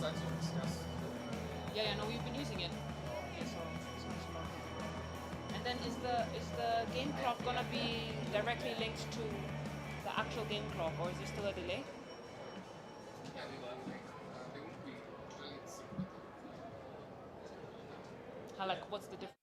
iTunes, yes. Yeah, no, we've been using it. Yeah, so it's not so bad. And then is the game clock gonna be directly linked to the actual game clock, or is there still a delay? Yeah, they won't be really sync. How, like, what's the difference?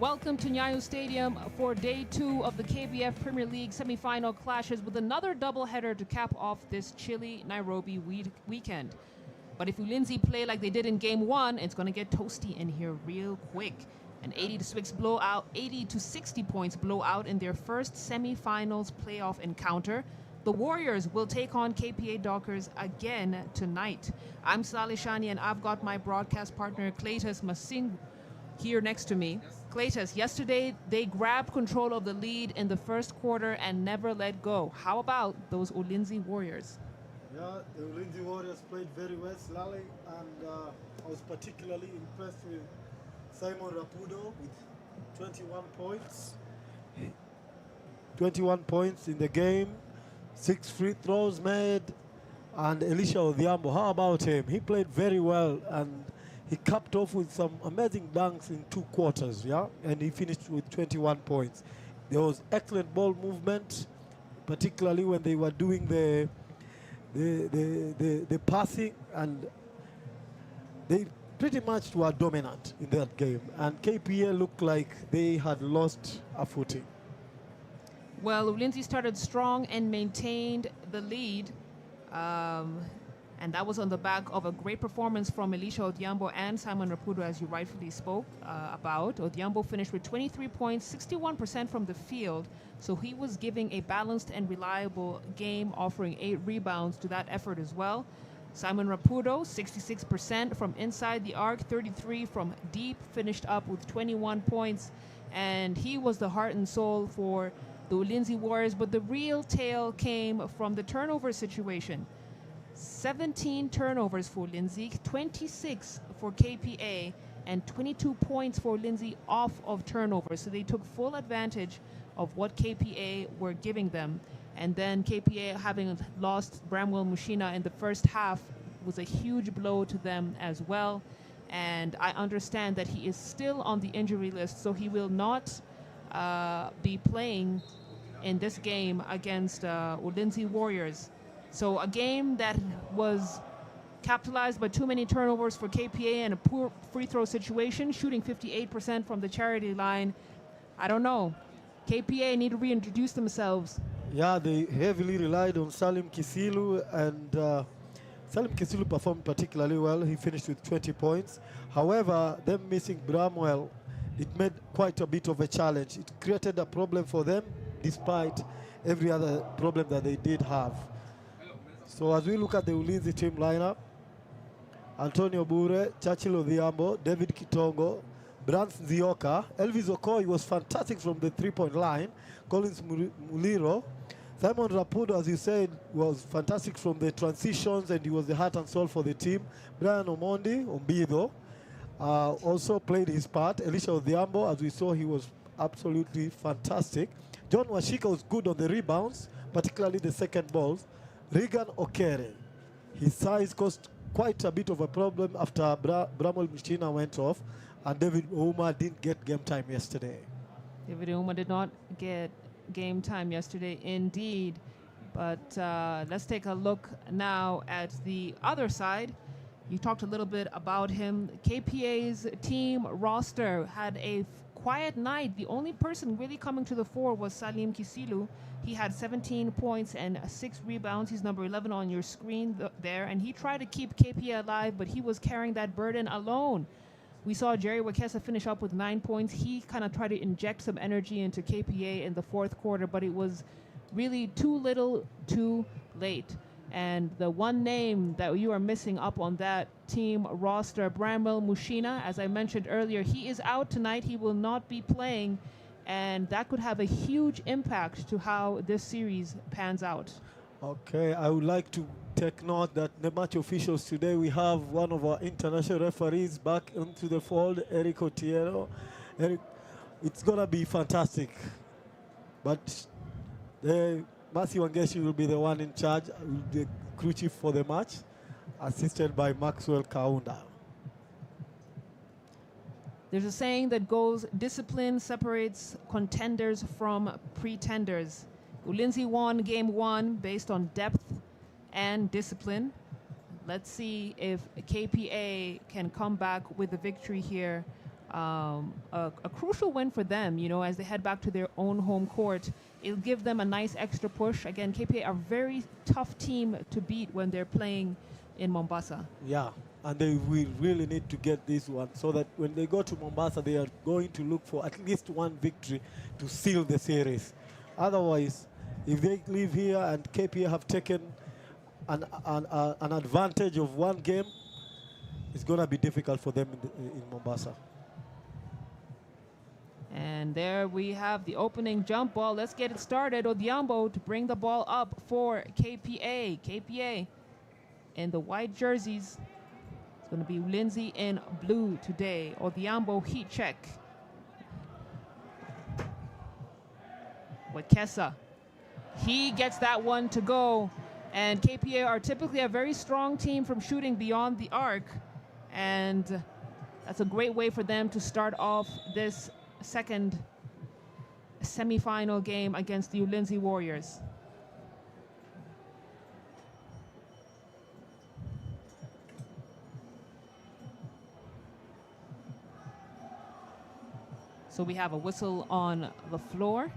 Welcome to Nyayo Stadium for day 2 of the KBF Premier League semi-final clashes with another doubleheader to cap off this chilly Nairobi weekend. But if Ulinzi play like they did in game 1, it's going to get toasty in here real quick. An 80 to 60 points blowout in their first semi-finals playoff encounter. The Warriors will take on KPA Dockers again tonight. I'm Salih Shani and I've got my broadcast partner Cletus Masing here next to me. Cletus, yesterday they grabbed control of the lead in the first quarter and never let go. How about those Ulinzi Warriors? Yeah, the Ulinzi Warriors played very well, Slally, and I was particularly impressed with Simon Rapudo with 21 points. 21 points in the game, 6 free throws made, and Elisha Odhiambo, how about him? He played very well, and he capped off with some amazing dunks in 2 quarters, yeah? And he finished with 21 points. There was excellent ball movement, particularly when they were doing the passing, and they pretty much were dominant in that game. And KPA looked like they had lost a footing. Well, Ulinzi started strong and maintained the lead. And that was on the back of a great performance from Elisha Odhiambo and Simon Rapudo, as you rightfully spoke about. Odhiambo finished with 23 points, 61% from the field. So he was giving a balanced and reliable game, offering 8 rebounds to that effort as well. Simon Rapudo, 66% from inside the arc, 33 from deep, finished up with 21 points. And he was the heart and soul for the Ulinzi Warriors. But the real tale came from the turnover situation. 17 turnovers for Ulinzi, 26 for KPA, and 22 points for Ulinzi off of turnovers. So they took full advantage of what KPA were giving them. And then KPA, having lost Bramwell Mushina in the first half, was a huge blow to them as well. And I understand that he is still on the injury list, so he will not be playing in this game against Ulinzi Warriors. So a game that was capitalized by too many turnovers for KPA and a poor free throw situation, shooting 58% from the charity line. I don't know. KPA need to reintroduce themselves. Yeah, they heavily relied on Salim Kisilu, and Salim Kisilu performed particularly well. He finished with 20 points. However, them missing Bramwell, it made quite a bit of a challenge. It created a problem for them, despite every other problem that they did have. So as we look at the Ulinzi team lineup, Antonio Bure, Churchill Odhiambo, David Kitongo, Brans Nzioka, Elvis Okoye was fantastic from the 3-point line, Collins Muliro, Simon Rapudo, as you said, was fantastic from the transitions, and he was the heart and soul for the team. Brian Omondi, Ombido, also played his part. Elisha Odhiambo, as we saw, he was absolutely fantastic. John Washika was good on the rebounds, particularly the second balls. Regan Okere, his size caused quite a bit of a problem after Bramwell Mushina went off, and David Ouma didn't get game time yesterday. David Ouma did not get game time yesterday, indeed. But let's take a look now at the other side. You talked a little bit about him. KPA's team roster had a quiet night. The only person really coming to the fore was Salim Kisilu. He had 17 points and 6 rebounds. He's number 11 on your screen there. And he tried to keep KPA alive, but he was carrying that burden alone. We saw Jerry Wakesa finish up with 9 points. He kind of tried to inject some energy into KPA in the fourth quarter, but it was really too little, too late. And the one name that you are missing up on that team roster, Bramwell Mushina, as I mentioned earlier, he is out tonight. He will not be playing, and that could have a huge impact to how this series pans out. Okay, I would like to take note that the match officials today, we have one of our international referees back into the fold, Eric Otiero. Eric, it's going to be fantastic. But Matthew Wangeshi will be the one in charge, the crew chief for the match, assisted by Maxwell Kaunda. There's a saying that goes, discipline separates contenders from pretenders. Ulinzi won game 1 based on depth and discipline. Let's see if KPA can come back with a victory here a crucial win for them, you know, as they head back to their own home court. It'll give them a nice extra push. Again, KPA are a very tough team to beat when they're playing in Mombasa. Yeah, and they will really need to get this one so that when they go to Mombasa, they are going to look for at least one victory to seal the series. Otherwise, if they leave here and KPA have taken an advantage of one game, it's going to be difficult for them in Mombasa. And there we have the opening jump ball. Let's get it started. Odhiambo to bring the ball up for KPA. KPA in the white jerseys. It's going to be Ulinzi in blue today. Odhiambo heat check. Wekesa. He gets that one to go. And KPA are typically a very strong team from shooting beyond the arc. And that's a great way for them to start off this second semi-final game against the Ulinzi Warriors. So we have a whistle on the floor,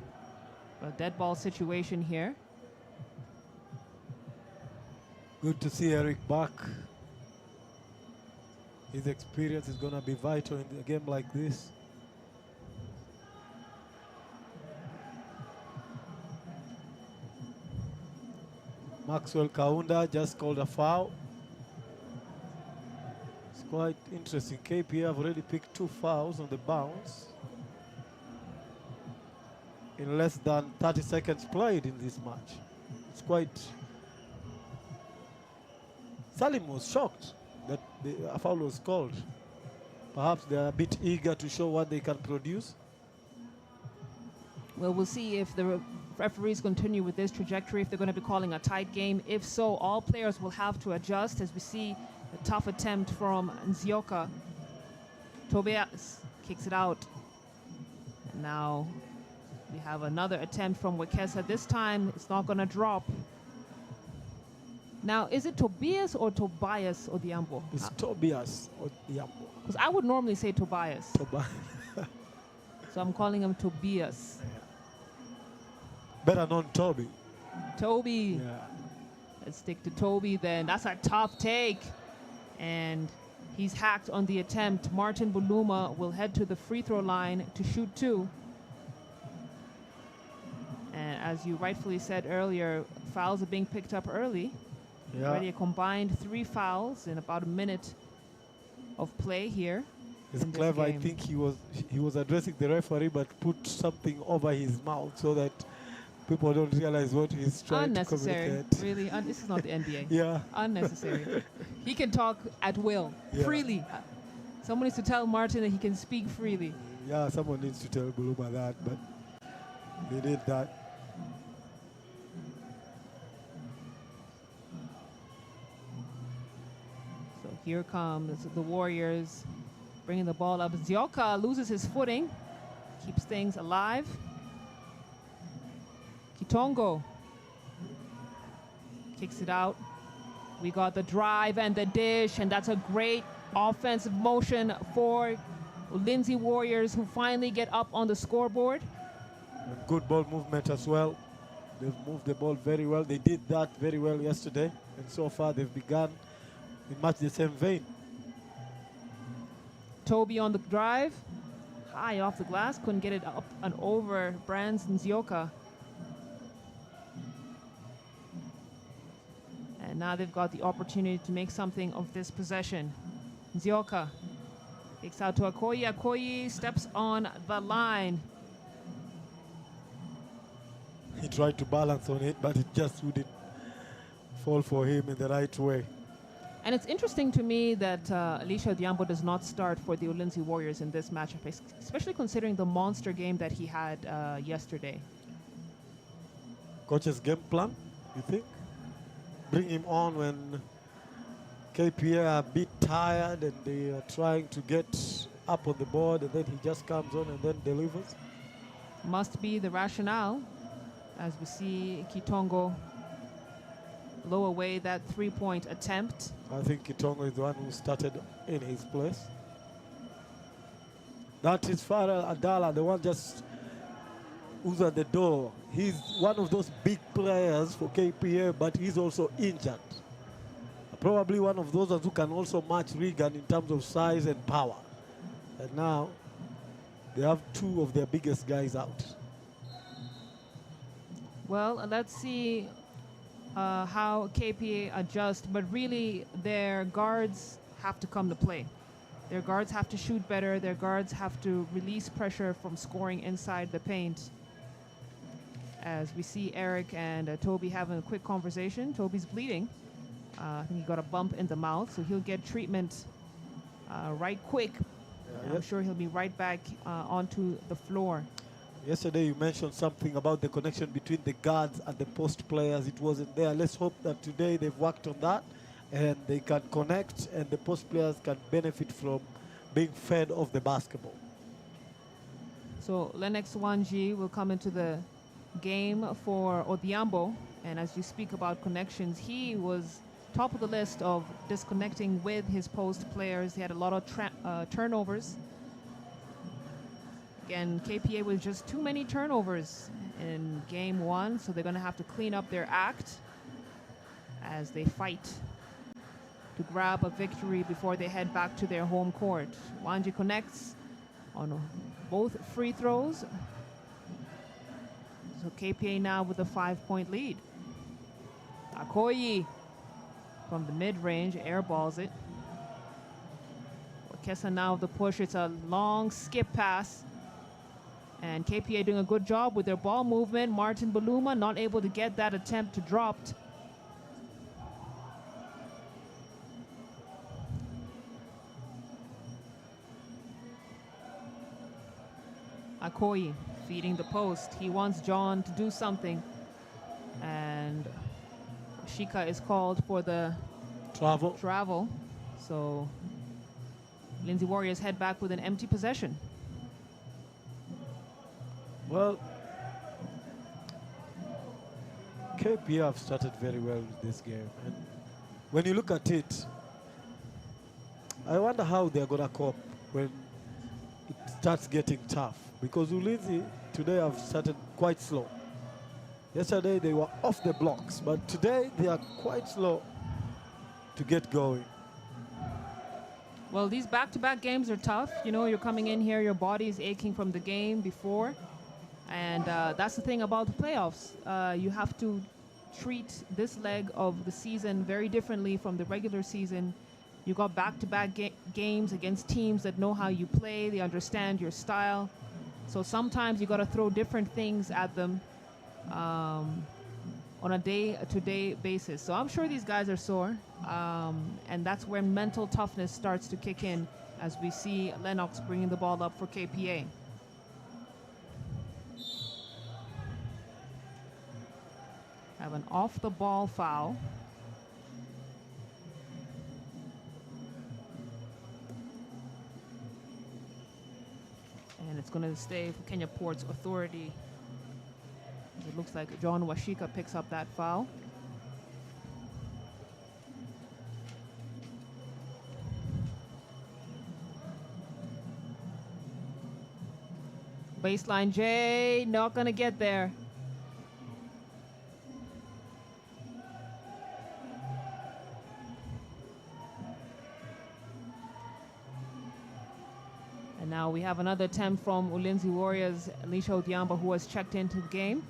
a dead ball situation here. Good to see Eric back. His experience is going to be vital in a game like this. Maxwell Kaunda just called a foul. It's quite interesting. KPA have already picked 2 fouls on the bounce in less than 30 seconds played in this match. It's quite... Salim was shocked that a foul was called. Perhaps they are a bit eager to show what they can produce. Well, we'll see if the referees continue with this trajectory, if they're going to be calling a tight game. If so, all players will have to adjust as we see a tough attempt from Nzioka. Tobias kicks it out. And now we have another attempt from Wekesa. This time it's not going to drop. Now, is it Tobias or Tobias Odhiambo? It's Tobias Odhiambo. Because I would normally say Tobias. Tobias. So I'm calling him Tobias. Better known Toby. Toby. Yeah. Let's stick to Toby then. That's a tough take. And he's hacked on the attempt. Martin Buluma will head to the free throw line to shoot 2. And as you rightfully said earlier, fouls are being picked up early. Yeah. Already a combined 3 fouls in about a minute of play here. It's clever. I think he was addressing the referee but put something over his mouth so that people don't realize what he's trying to communicate. Really, this is not the NBA. Yeah. Unnecessary. He can talk at will, freely. Someone needs to tell Martin that he can speak freely. Yeah, someone needs to tell Buluma that, but they did that. So here comes the Warriors bringing the ball up. Nzioka loses his footing, keeps things alive. Kitongo kicks it out. We got the drive and the dish, and that's a great offensive motion for Ulinzi Warriors, who finally get up on the scoreboard. And good ball movement as well. They've moved the ball very well. They did that very well yesterday, and so far they've begun in much the same vein. Toby on the drive, high off the glass, couldn't get it up and over Brands Nzioka. And now they've got the opportunity to make something of this possession. Nzioka kicks out to Okoye. Okoye steps on the line. He tried to balance on it, but it just wouldn't fall for him in the right way. And it's interesting to me that Elisha Odhiambo does not start for the Ulinzi Warriors in this matchup, especially considering the monster game that he had yesterday. Coach's game plan, you think? Bring him on when KPA are a bit tired and they are trying to get up on the board, and then he just comes on and then delivers? Must be the rationale, as we see Kitongo blow away that 3-point attempt. I think Kitongo is the one who started in his place. That is Farrell Adala, the one just who's at the door. He's one of those big players for KPA, but he's also injured. Probably one of those who can also match Regan in terms of size and power. And now they have two of their biggest guys out. Well, let's see how KPA adjust, but really their guards have to come to play. Their guards have to shoot better. Their guards have to release pressure from scoring inside the paint. As we see Eric and Toby having a quick conversation. Toby's bleeding. I think he got a bump in the mouth, so he'll get treatment right quick. I'm sure he'll be right back onto the floor. Yesterday you mentioned something about the connection between the guards and the post players. It wasn't there. Let's hope that today they've worked on that and they can connect and the post players can benefit from being fed off the basketball. So Lennox Wanji will come into the game for Odhiambo. And as you speak about connections, he was top of the list of disconnecting with his post players. He had a lot of turnovers. Again, KPA was just too many turnovers in game one, so they're going to have to clean up their act as they fight to grab a victory before they head back to their home court. Wanji connects on both free throws. So KPA now with a 5-point lead. Akoyi from the mid-range, airballs it. Kesa now the push. It's a long skip pass. And KPA doing a good job with their ball movement. Martin Baluma not able to get that attempt to dropped. Akoyi feeding the post. He wants John to do something. And Shika is called for the travel. So Ulinzi Warriors head back with an empty possession. Well, KPA have started very well with this game. And when you look at it, I wonder how they're going to cope when it starts getting tough. Because Ulinzi today have started quite slow. Yesterday they were off the blocks, but today they are quite slow to get going. Well, these back-to-back games are tough. You know, you're coming in here, your body is aching from the game before. And that's the thing about the playoffs. You have to treat this leg of the season very differently from the regular season. You got back-to-back games against teams that know how you play. They understand your style. So sometimes you got to throw different things at them on a day-to-day basis. So I'm sure these guys are sore. And that's where mental toughness starts to kick in as we see Lennox bringing the ball up for KPA. Have an off-the-ball foul. And it's going to stay for Kenya Port's authority. It looks like John Washika picks up that foul. Baseline J, not going to get there. Now we have another attempt from Ulinzi Warriors, Alicia Odhiambo, who has checked into the game.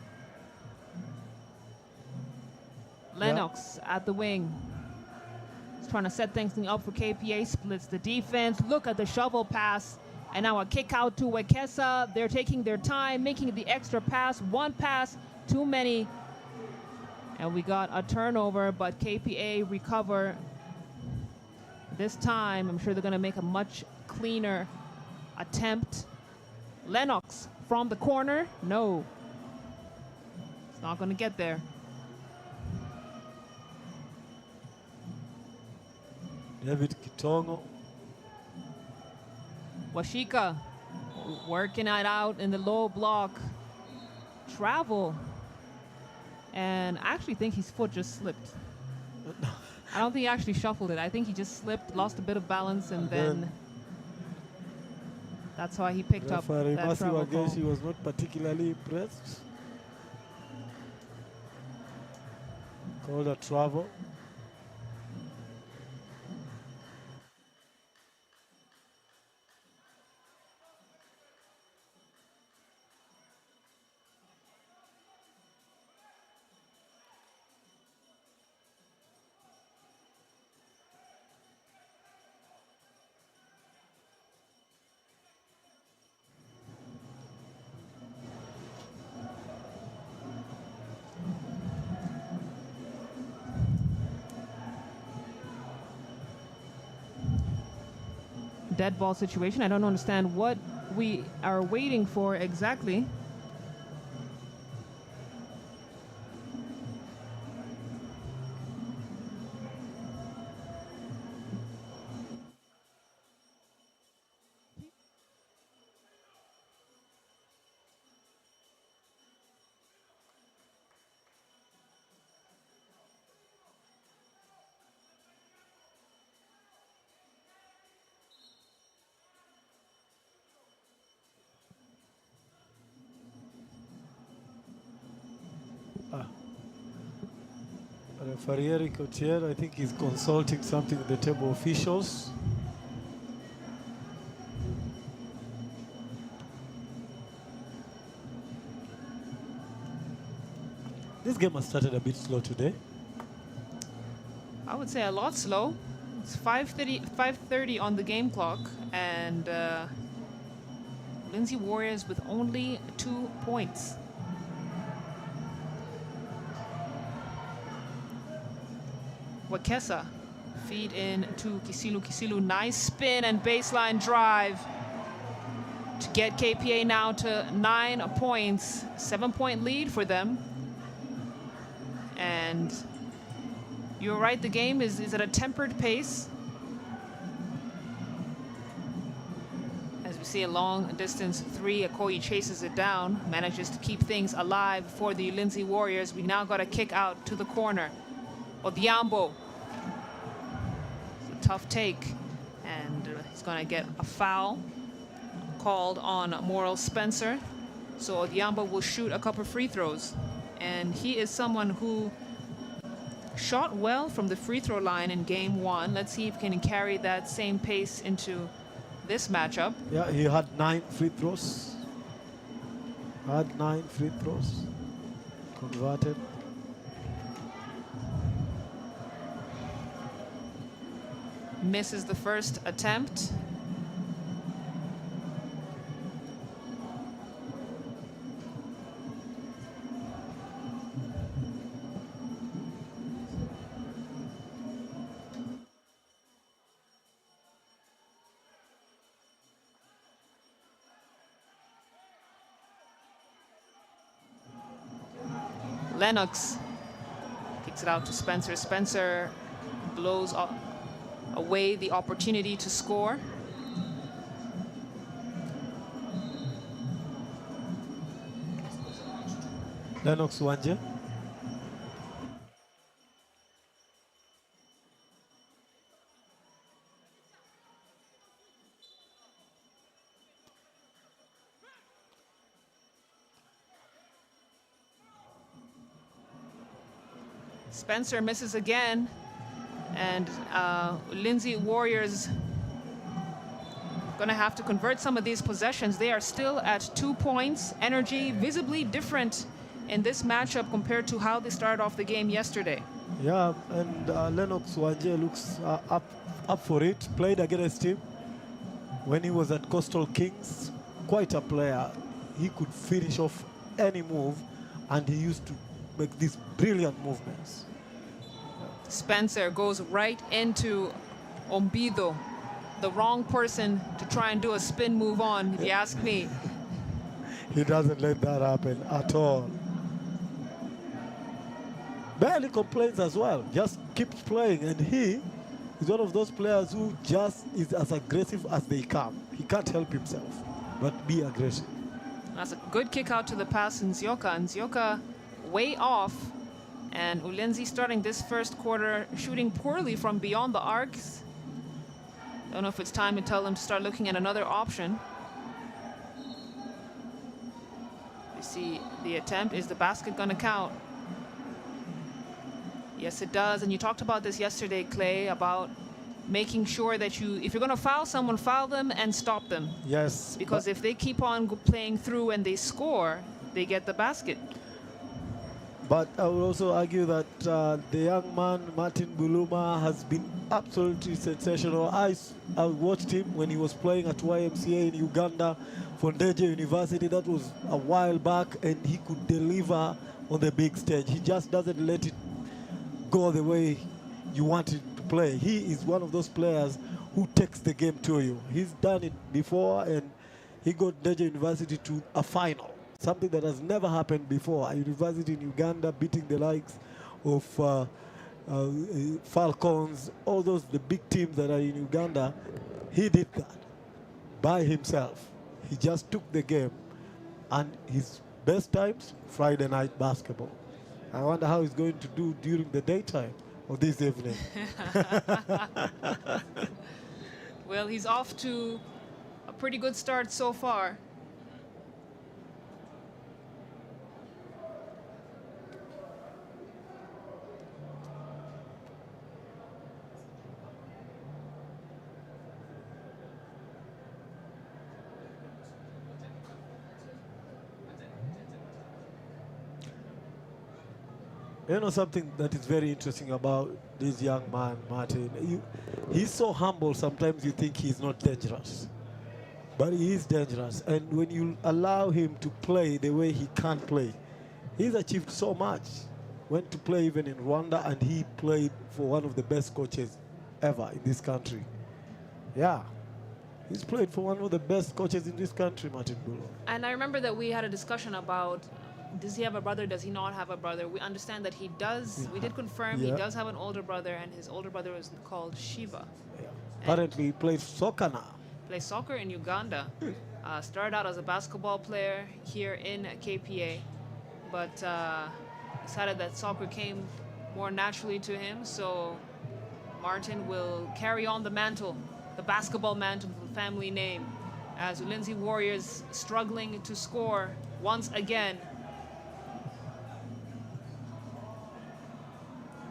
Lennox at the wing. He's trying to set things up for KPA, splits the defense. Look at the shovel pass. And now a kick out to Wekesa. They're taking their time, making the extra pass. One pass, too many. And we got a turnover, but KPA recover. This time, I'm sure they're going to make a much cleaner attempt. Lennox from the corner. No. It's not going to get there. David Kitongo. Washika working it out in the low block. Travel. And I actually think his foot just slipped. I don't think he actually shuffled it. I think he just slipped, lost a bit of balance, and then That's why he picked up Referee that Masi travel call. Wageshi was not particularly impressed. Called a travel. Dead ball situation. I don't understand what we are waiting for exactly. Referee Eric Otier, I think he's consulting something with the table officials. This game has started a bit slow today. I would say a lot slow. It's 5:30 on the game clock, and Ulinzi Warriors with only 2 points. Wakesa feed in to Kisilu. Kisilu, nice spin and baseline drive to get KPA now to 9 points. 7-point lead for them. And you're right, the game is at a tempered pace. As we see a long distance three, Okoye chases it down, manages to keep things alive for the Ulinzi Warriors. We now got a kick out to the corner. Odhiambo. It's a tough take, and he's going to get a foul called on Morel Spencer. So Odhiambo will shoot a couple free throws. And he is someone who shot well from the free throw line in game 1. Let's see if he can carry that same pace into this matchup. Yeah, he had 9 free throws. Converted. Misses the first attempt. Lennox kicks it out to Spencer. Spencer blows away the opportunity to score. Lennox Wanje. Spencer misses again, and Ulinzi Warriors gonna have to convert some of these possessions. They are still at 2 points. Energy visibly different in this matchup compared to how they started off the game yesterday. Yeah, and Lennox Wanje looks up for it. Played against him when he was at Coastal Kings. Quite a player. He could finish off any move, and he used to make these brilliant movements. Spencer goes right into Ombido, the wrong person to try and do a spin move on, if you ask me. He doesn't let that happen at all. Barely complains as well, just keeps playing, and he is one of those players who just is as aggressive as they come. He can't help himself, but be aggressive. That's a good kick out to the pass in Nzioka. Nzioka way off, and Ulinzi starting this first quarter shooting poorly from beyond the arcs. Don't know if it's time to tell them to start looking at another option. You see the attempt. Is the basket going to count? Yes, it does. And you talked about this yesterday, Clay, about making sure that if you're going to foul someone, foul them and stop them. Yes. Because if they keep on playing through and they score, they get the basket. But I would also argue that the young man, Martin Buluma, has been absolutely sensational. I watched him when he was playing at YMCA in Uganda for Ndeje University. That was a while back, and he could deliver on the big stage. He just doesn't let it go the way you want it to play. He is one of those players who takes the game to you. He's done it before, and he got Ndeje University to a final. Something that has never happened before. A university in Uganda beating the likes of Falcons, all those, the big teams that are in Uganda. He did that by himself. He just took the game, and his best times, Friday night basketball. I wonder how he's going to do during the daytime or this evening. Well, he's off to a pretty good start so far. You know something that is very interesting about this young man, Martin? He's so humble, sometimes you think he's not dangerous. But he is dangerous. And when you allow him to play the way he can play, he's achieved so much. Went to play even in Rwanda, and he played for one of the best coaches ever in this country. Yeah. He's played for one of the best coaches in this country, Martin Bulo. And I remember that we had a discussion about, does he have a brother? Does he not have a brother? We understand that he does. We did confirm he does have an older brother, and his older brother is called Shiva. Yeah. Currently, he plays soccer now. Plays soccer in Uganda. Started out as a basketball player here in KPA, but decided that soccer came more naturally to him. So Martin will carry on the mantle, the basketball mantle of the family name, as Ulinzi Warriors struggling to score once again.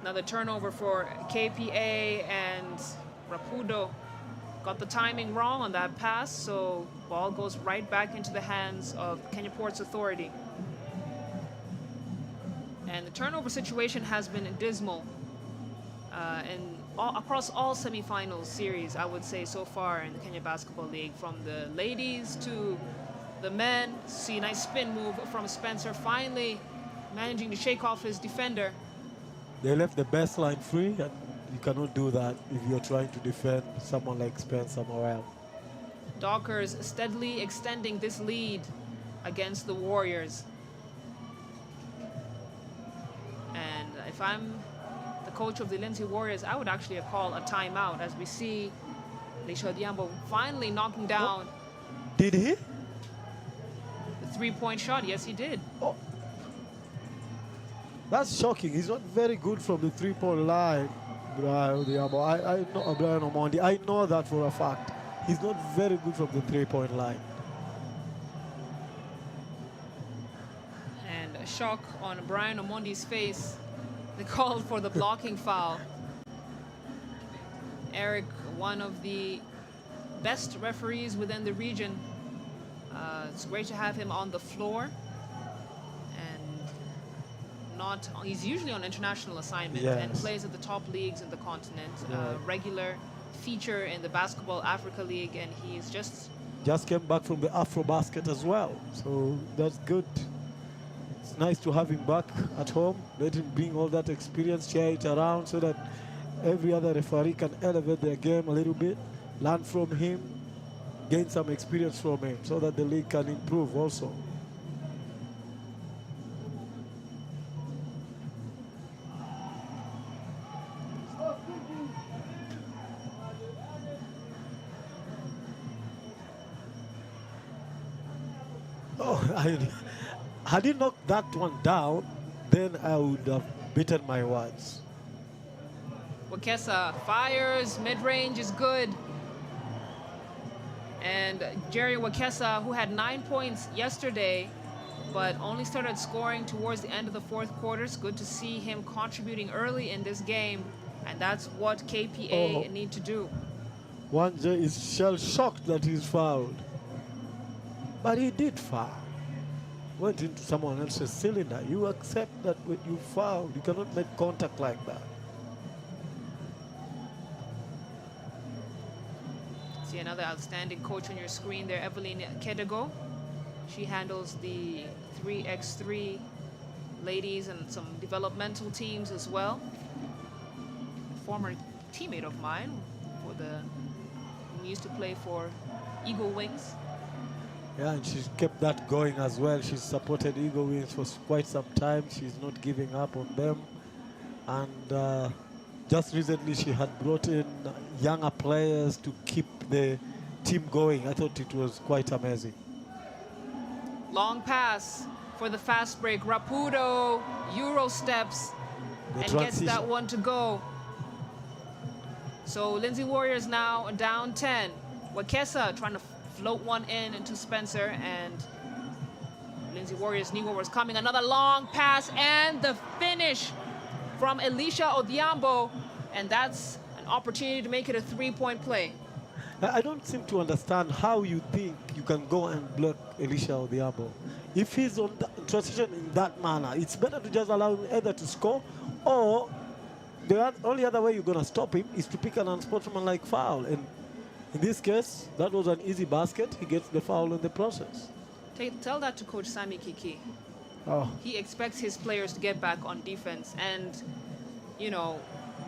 Another turnover for KPA, and Rapudo got the timing wrong on that pass, so ball goes right back into the hands of Kenya Ports Authority. And the turnover situation has been dismal across all semifinals series, I would say, so far in the Kenya Basketball League, from the ladies to the men. See a nice spin move from Spencer, finally managing to shake off his defender. They left the baseline free, and you cannot do that if you're trying to defend someone like Spencer Morel. Dockers steadily extending this lead against the Warriors. And if I'm the coach of the Ulinzi Warriors, I would actually call a timeout, as we see Lisha Diambo finally knocking down. Did he? The three-point shot. Yes, he did. Oh. That's shocking. He's not very good from the three-point line, Brian Diambo. I know Brian Omondi. I know that for a fact. He's not very good from the three-point line. And a shock on Brian Omondi's face. They called for the blocking foul. Eric, one of the best referees within the region. It's great to have him on the floor. He's usually on international assignment and plays at the top leagues in the continent. Regular feature in the Basketball Africa League, and he's just came back from the Afrobasket as well. So that's good. It's nice to have him back at home. Let him bring all that experience, share it around, so that every other referee can elevate their game a little bit, learn from him, gain some experience from him, so that the league can improve also. Had he knocked that one down, then I would have beaten my words. Wakesa fires, mid-range is good. And Jerry Wakesa, who had 9 points yesterday, but only started scoring towards the end of the fourth quarter. It's good to see him contributing early in this game, and that's what KPA need to do. Wanje is shell-shocked that he's fouled. But he did foul. Went into someone else's cylinder. You accept that when you foul, you cannot make contact like that. See another outstanding coach on your screen there, Evelyn Kedego. She handles the 3x3 ladies and some developmental teams as well. A former teammate of mine who used to play for Eagle Wings. Yeah, and she's kept that going as well. She's supported Eagle Wings for quite some time. She's not giving up on them. And just recently she had brought in younger players to keep the team going. I thought it was quite amazing. Long pass for the fast break. Rapudo Euro steps and gets that one to go. So Ulinzi Warriors now down 10. Wakesa trying to float one into Spencer, and Ulinzi Warriors Negro was coming. Another long pass and the finish from Elisha Odhiambo, and that's an opportunity to make it a three-point play. I don't seem to understand how you think you can go and block Elisha Odhiambo. If he's on the transition in that manner, it's better to just allow him either to score, or the only other way you're going to stop him is to pick an unsportsmanlike foul. And in this case, that was an easy basket. He gets the foul in the process. Tell that to Coach Sami Kiki. Oh. He expects his players to get back on defense. And, you know,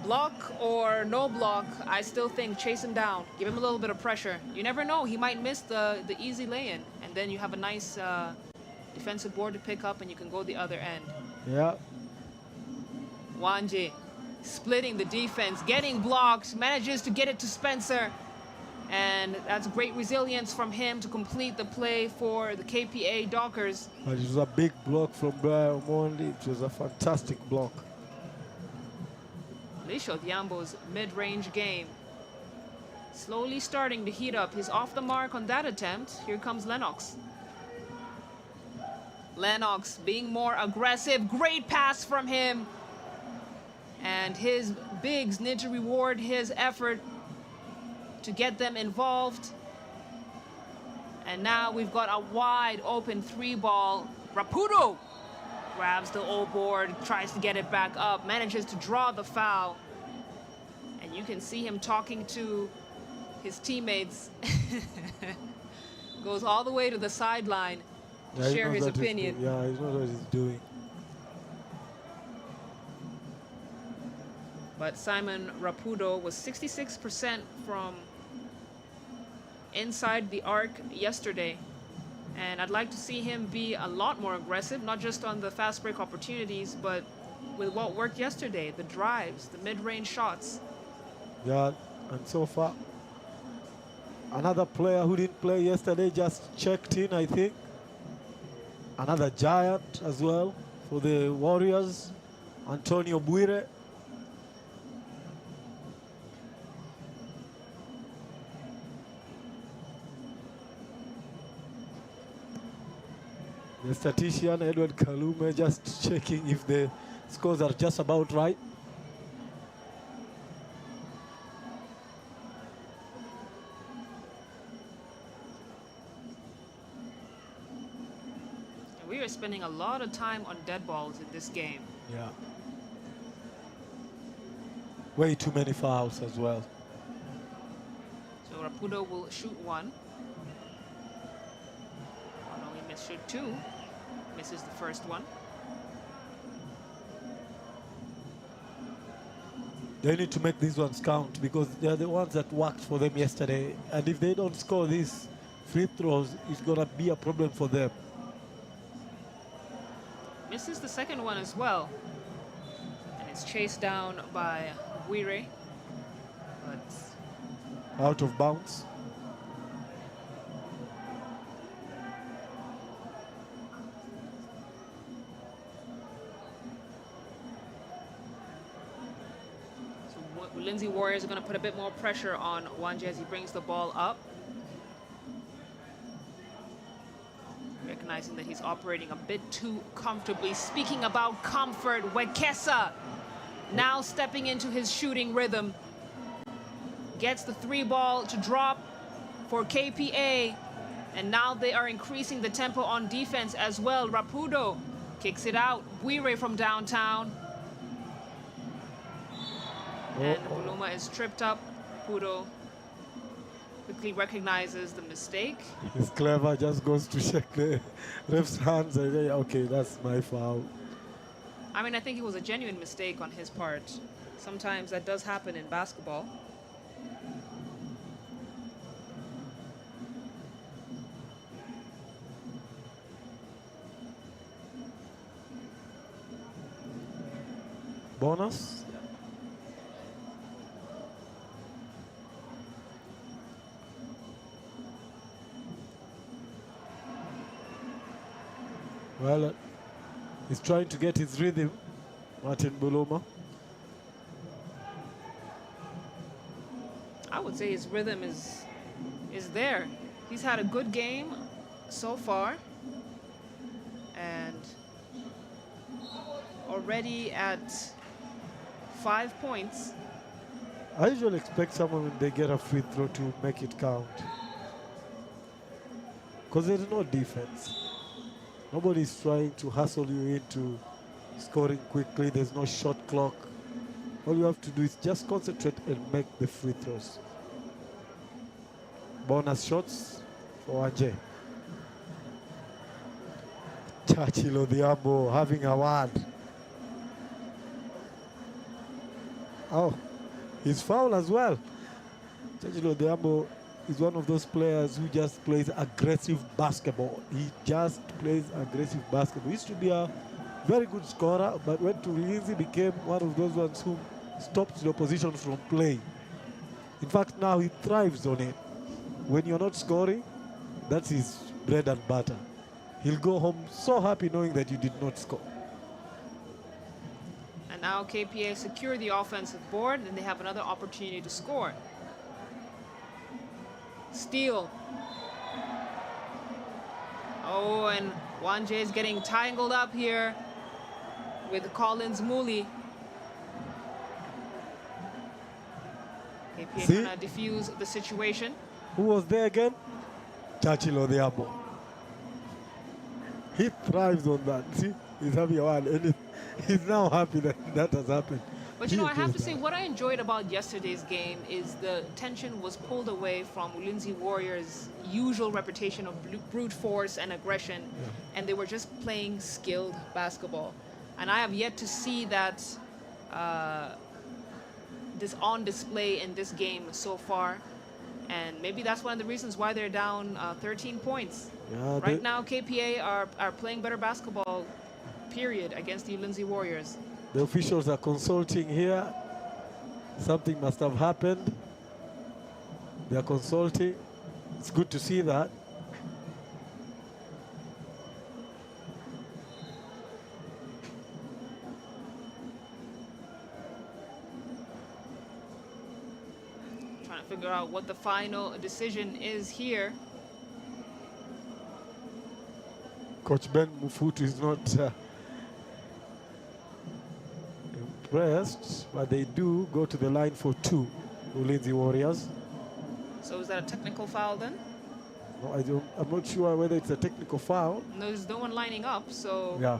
block or no block, I still think chase him down. Give him a little bit of pressure. You never know. He might miss the easy lay-in. And then you have a nice defensive board to pick up, and you can go the other end. Yeah. Wanje splitting the defense, getting blocked, manages to get it to Spencer. And that's great resilience from him to complete the play for the KPA Dockers. But it was a big block from Brian Omondi. It was a fantastic block. Elisha Odhiambo's mid-range game slowly starting to heat up. He's off the mark on that attempt. Here comes Lennox. Lennox being more aggressive. Great pass from him. And his bigs need to reward his effort to get them involved. And now we've got a wide open three ball. Rapudo grabs the old board, tries to get it back up, manages to draw the foul. And you can see him talking to his teammates. Goes all the way to the sideline to share his opinion. Yeah, he knows what he's doing. But Simon Rapudo was 66% from inside the arc yesterday. And I'd like to see him be a lot more aggressive, not just on the fast break opportunities, but with what worked yesterday, the drives, the mid-range shots. Yeah, and so far, another player who didn't play yesterday just checked in, I think. Another giant as well for the Warriors, Antonio Bwire. The statistician, Edward Kalume, just checking if the scores are just about right. We are spending a lot of time on dead balls in this game. Yeah. Way too many fouls as well. So Rapudo will shoot one. Shoot two, misses the first one. They need to make these ones count because they're the ones that worked for them yesterday. And if they don't score these free throws, it's going to be a problem for them. Misses the second one as well. And it's chased down by Bwire. But out of bounds. Ulinzi Warriors are going to put a bit more pressure on Wanje as he brings the ball up. Here recognizing that he's operating a bit too comfortably. Speaking about comfort, Wekesa now stepping into his shooting rhythm. Gets the 3-ball to drop for KPA. And now they are increasing the tempo on defense as well. Rapudo kicks it out. Buire from downtown. And Buluma is tripped up. Pudo quickly recognizes the mistake. He's clever, just goes to shake the ref's hands and say, okay, that's my foul. I mean, I think it was a genuine mistake on his part. Sometimes that does happen in basketball. Bonus? Well, he's trying to get his rhythm, Martin Buluma. I would say his rhythm is there. He's had a good game so far. And already at 5 points. I usually expect someone when they get a free throw to make it count. Because there's no defense. Nobody's trying to hustle you into scoring quickly. There's no shot clock. All you have to do is just concentrate and make the free throws. Bonus shots for Anje. Chachilo Diambo having a word. Oh, he's foul as well. Chachilo Diambo is one of those players who just plays aggressive basketball. He just plays aggressive basketball. He used to be a very good scorer, but went to Ulinzi, became one of those ones who stops the opposition from playing. In fact, now he thrives on it. When you're not scoring, that's his bread and butter. He'll go home so happy knowing that you did not score. And now KPA secure the offensive board, and they have another opportunity to score. Steal. Oh, and Wanje is getting tangled up here with Collins Mooley. KPA trying to defuse the situation. Who was there again? Chachilo Diambo. He thrives on that. See, he's having a while, and he's now happy that that has happened. But you know, I have to say, what I enjoyed about yesterday's game is the tension was pulled away from Ulinzi Warriors' usual reputation of brute force and aggression, and they were just playing skilled basketball. And I have yet to see that this on display in this game so far. And maybe that's one of the reasons why they're down 13 points. Yeah, right now, KPA are playing better basketball, period, against the Ulinzi Warriors. The officials are consulting here. Something must have happened. They are consulting. It's good to see that. Trying to figure out what the final decision is here. Coach Ben Mufutu is not impressed, but they do go to the line for 2, Ulinzi Warriors. So is that a technical foul then? No, I'm not sure whether it's a technical foul. No, there's no one lining up, so... Yeah.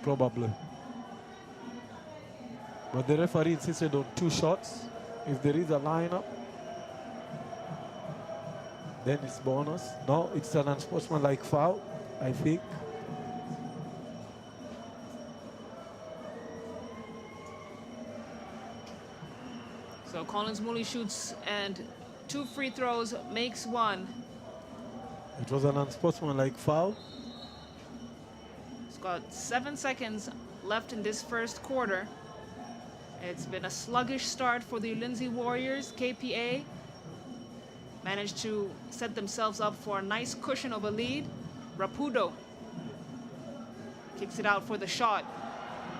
Probably. But the referee insisted on 2 shots. If there is a lineup, then it's bonus. No, it's an unsportsmanlike foul, I think. So Collins Mooley shoots and 2 free throws, makes 1. It was an unsportsmanlike foul. It's got 7 seconds left in this first quarter. It's been a sluggish start for the Ulinzi Warriors. KPA managed to set themselves up for a nice cushion of a lead. Rapudo kicks it out for the shot.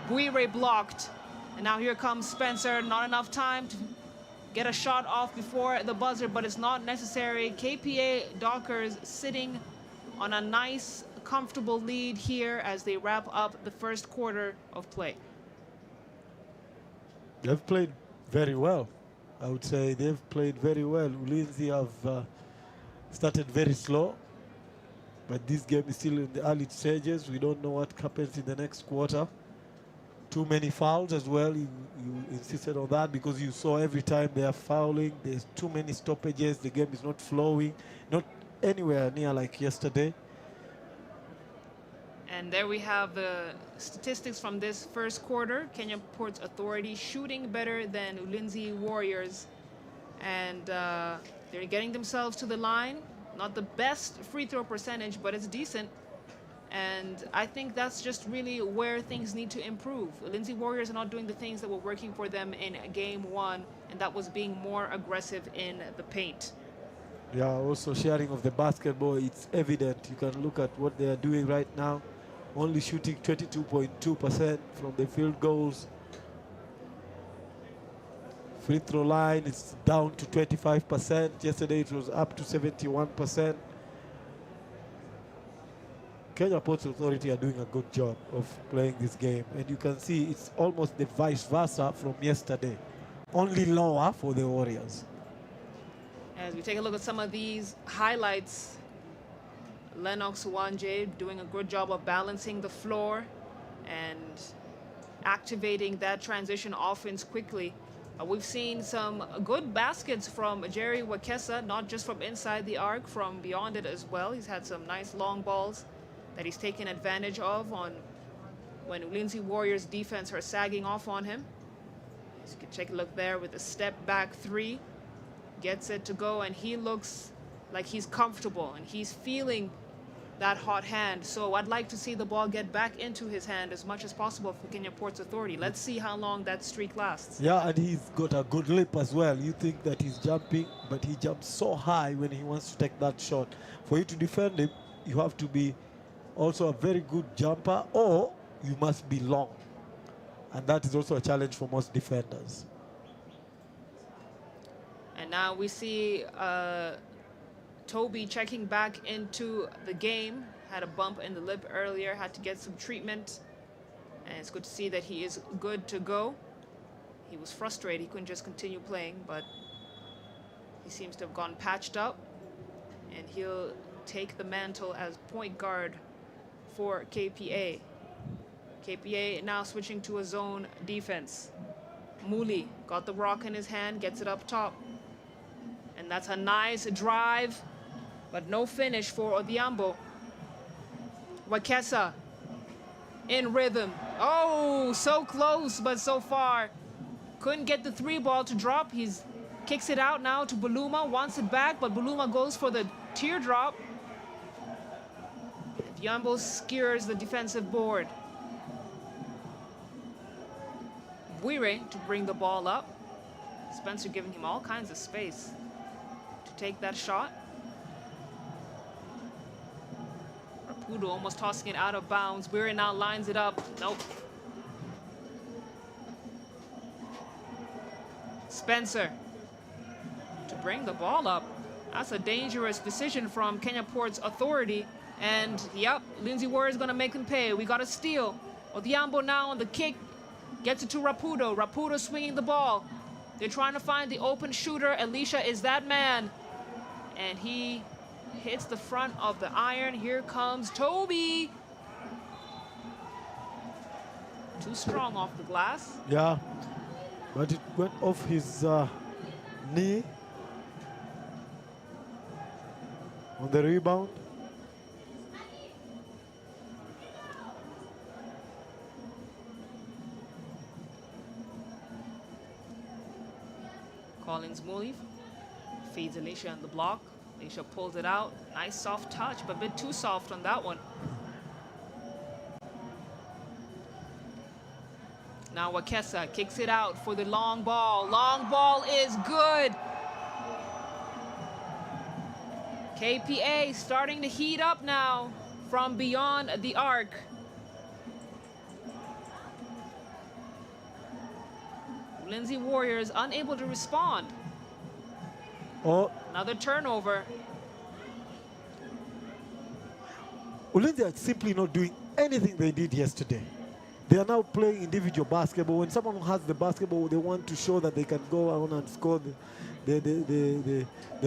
Buire blocked. And now here comes Spencer. Not enough time to get a shot off before the buzzer, but it's not necessary. KPA Dockers sitting on a nice, comfortable lead here as they wrap up the first quarter of play. They've played very well. I would say they've played very well. Ulinzi have started very slow, but this game is still in the early stages. We don't know what happens in the next quarter. Too many fouls as well. You insisted on that because you saw every time they are fouling, there's too many stoppages. The game is not flowing, not anywhere near like yesterday. And there we have the statistics from this first quarter. Kenya Ports Authority shooting better than Ulinzi Warriors. And they're getting themselves to the line. Not the best free throw percentage, but it's decent. And I think that's just really where things need to improve. Ulinzi Warriors are not doing the things that were working for them in game one, and that was being more aggressive in the paint. Yeah, also sharing of the basketball, it's evident. You can look at what they are doing right now. Only shooting 22.2% from the field goals. Free throw line is down to 25%. Yesterday it was up to 71%. Kenya Ports Authority are doing a good job of playing this game. And you can see it's almost the vice versa from yesterday. Only lower for the Warriors. As we take a look at some of these highlights, Lennox Wanje doing a good job of balancing the floor and activating that transition offense quickly. We've seen some good baskets from Jerry Wakesa, not just from inside the arc, from beyond it as well. He's had some nice long balls that he's taken advantage of on when Ulinzi Warriors defense are sagging off on him. So you can take a look there with a step back three. Gets it to go, and he looks like he's comfortable and he's feeling that hot hand. So I'd like to see the ball get back into his hand as much as possible for Kenya Ports Authority. Let's see how long that streak lasts. Yeah, and he's got a good lip as well. You think that he's jumping, but he jumps so high when he wants to take that shot. For you to defend him, you have to be also a very good jumper, or you must be long. And that is also a challenge for most defenders. And now we see Toby checking back into the game. Had a bump in the lip earlier, had to get some treatment. And it's good to see that he is good to go. He was frustrated, he couldn't just continue playing, but he seems to have gone patched up. And he'll take the mantle as point guard for KPA. KPA now switching to a zone defense. Muli got the rock in his hand, gets it up top. And that's a nice drive, but no finish for Odhiambo. Wakesa in rhythm. Oh, so close, but so far. Couldn't get the three ball to drop. He's kicks it out now to Buluma, wants it back, but Buluma goes for the teardrop. Odhiambo skewers the defensive board. Bwire to bring the ball up. Spencer giving him all kinds of space to take that shot. Rapudo almost tossing it out of bounds. Bwire now lines it up. Nope. Spencer to bring the ball up. That's a dangerous decision from Kenya Ports Authority. And yep, Ulinzi Warriors gonna make them pay. We got a steal. Odhiambo now on the kick. Gets it to Rapudo. Rapudo swinging the ball. They're trying to find the open shooter. Elisha is that man. And he hits the front of the iron. Here comes Toby. Too strong off the glass. Yeah, but it went off his knee on the rebound. Collins Muli feeds Alicia on the block. Alicia pulls it out. Nice soft touch, but a bit too soft on that one. Now Wakesa kicks it out for the long ball. Long ball is good. KPA starting to heat up now from beyond the arc. Ulinzi Warriors unable to respond. Oh, Another turnover. Ulinzi are simply not doing anything they did yesterday. They are now playing individual basketball. When someone has the basketball, they want to show that they can go on and score the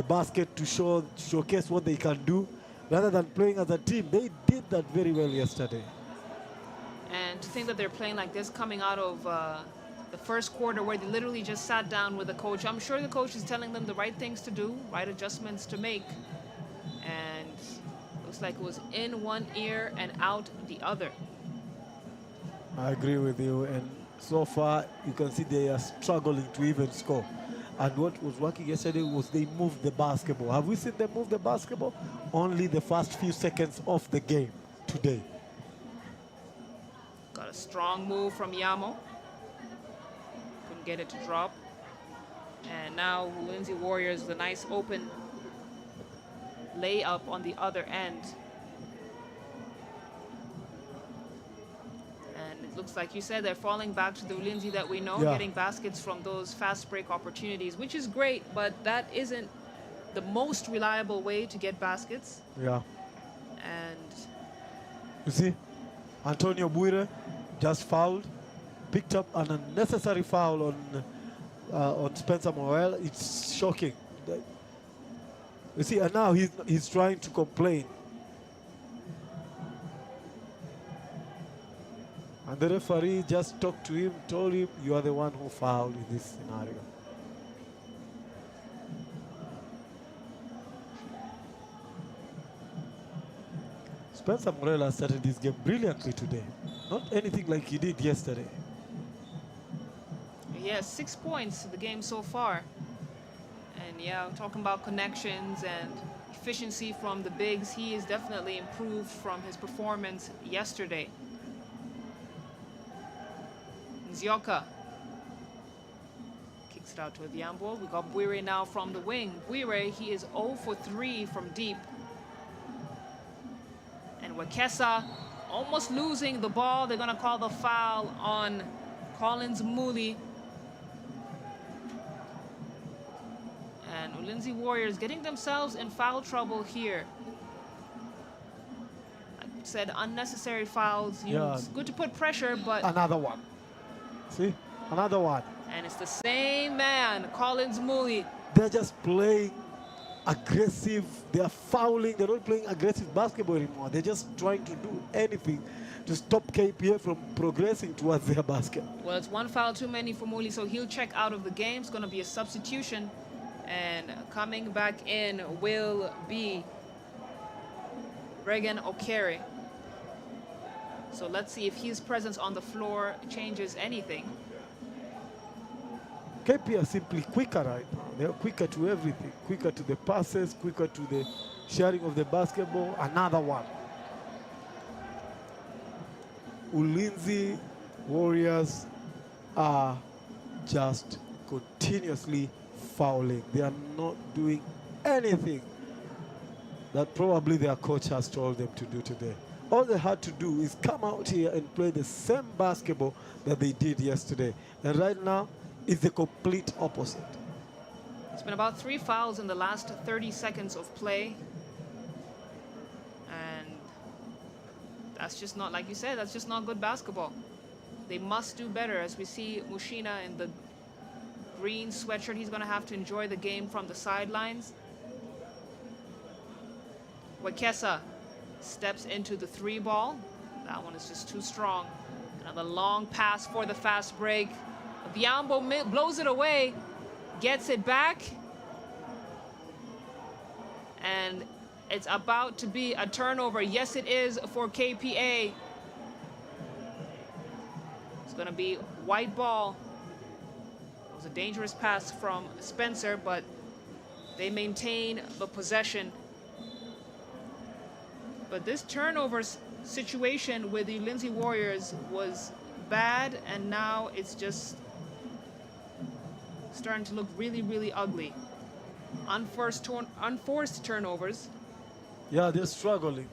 basket to showcase what they can do, rather than playing as a team. They did that very well yesterday. And to think that they're playing like this coming out of the first quarter where they literally just sat down with the coach. I'm sure the coach is telling them the right things to do, right adjustments to make. And looks like it was in one ear and out the other. I agree with you, and so far you can see they are struggling to even score. And what was working yesterday was they moved the basketball. Have we seen them move the basketball? Only the first few seconds of the game today. Got a strong move from Yamo. Couldn't get it to drop. And now Ulinzi Warriors, the nice open layup on the other end. It looks like you said they're falling back to the Ulinzi that we know, getting baskets from those fast break opportunities, which is great, but that isn't the most reliable way to get baskets. Yeah. And you see, Antonio Buire just fouled, picked up an unnecessary foul on Spencer Morel. It's shocking. You see, and now he's trying to complain. And the referee just talked to him, told him, you are the one who fouled in this scenario. Spencer Morella started this game brilliantly today. Not anything like he did yesterday. Yeah, 6 points in the game so far. And yeah, talking about connections and efficiency from the bigs, he is definitely improved from his performance yesterday. Nzioka kicks it out to Odhiambo. We got Buire now from the wing. Buire, he is 0 for 3 from deep. And Wakesa almost losing the ball. They're going to call the foul on Collins Muli. And Ulinzi Warriors getting themselves in foul trouble here. I said unnecessary fouls. It's good to put pressure, but... Another one. See, another one. And it's the same man, Collins Muli. They're just playing aggressive. They are fouling. They're not playing aggressive basketball anymore. They're just trying to do anything to stop KPA from progressing towards their basket. Well, it's one foul too many for Muli, so he'll check out of the game. It's going to be a substitution. And coming back in will be Regan Okere. So let's see if his presence on the floor changes anything. KP are simply quicker right now. They're quicker to everything. Quicker to the passes, quicker to the sharing of the basketball. Another one. Ulinzi Warriors are just continuously fouling. They are not doing anything that probably their coach has told them to do today. All they had to do is come out here and play the same basketball that they did yesterday. And right now, it's the complete opposite. It's been about 3 fouls in the last 30 seconds of play. And that's just not, like you said, that's just not good basketball. They must do better. As we see Mushina in the green sweatshirt, he's going to have to enjoy the game from the sidelines. Wakesa steps into the 3 ball. That one is just too strong. Another long pass for the fast break. Biambo blows it away, gets it back. And it's about to be a turnover. Yes, it is for KPA. It's going to be white ball. It was a dangerous pass from Spencer, but they maintain the possession. But this turnovers situation with the Ulinzi Warriors was bad, and now it's just starting to look really, really ugly. Unforced turnovers. Yeah, they're struggling.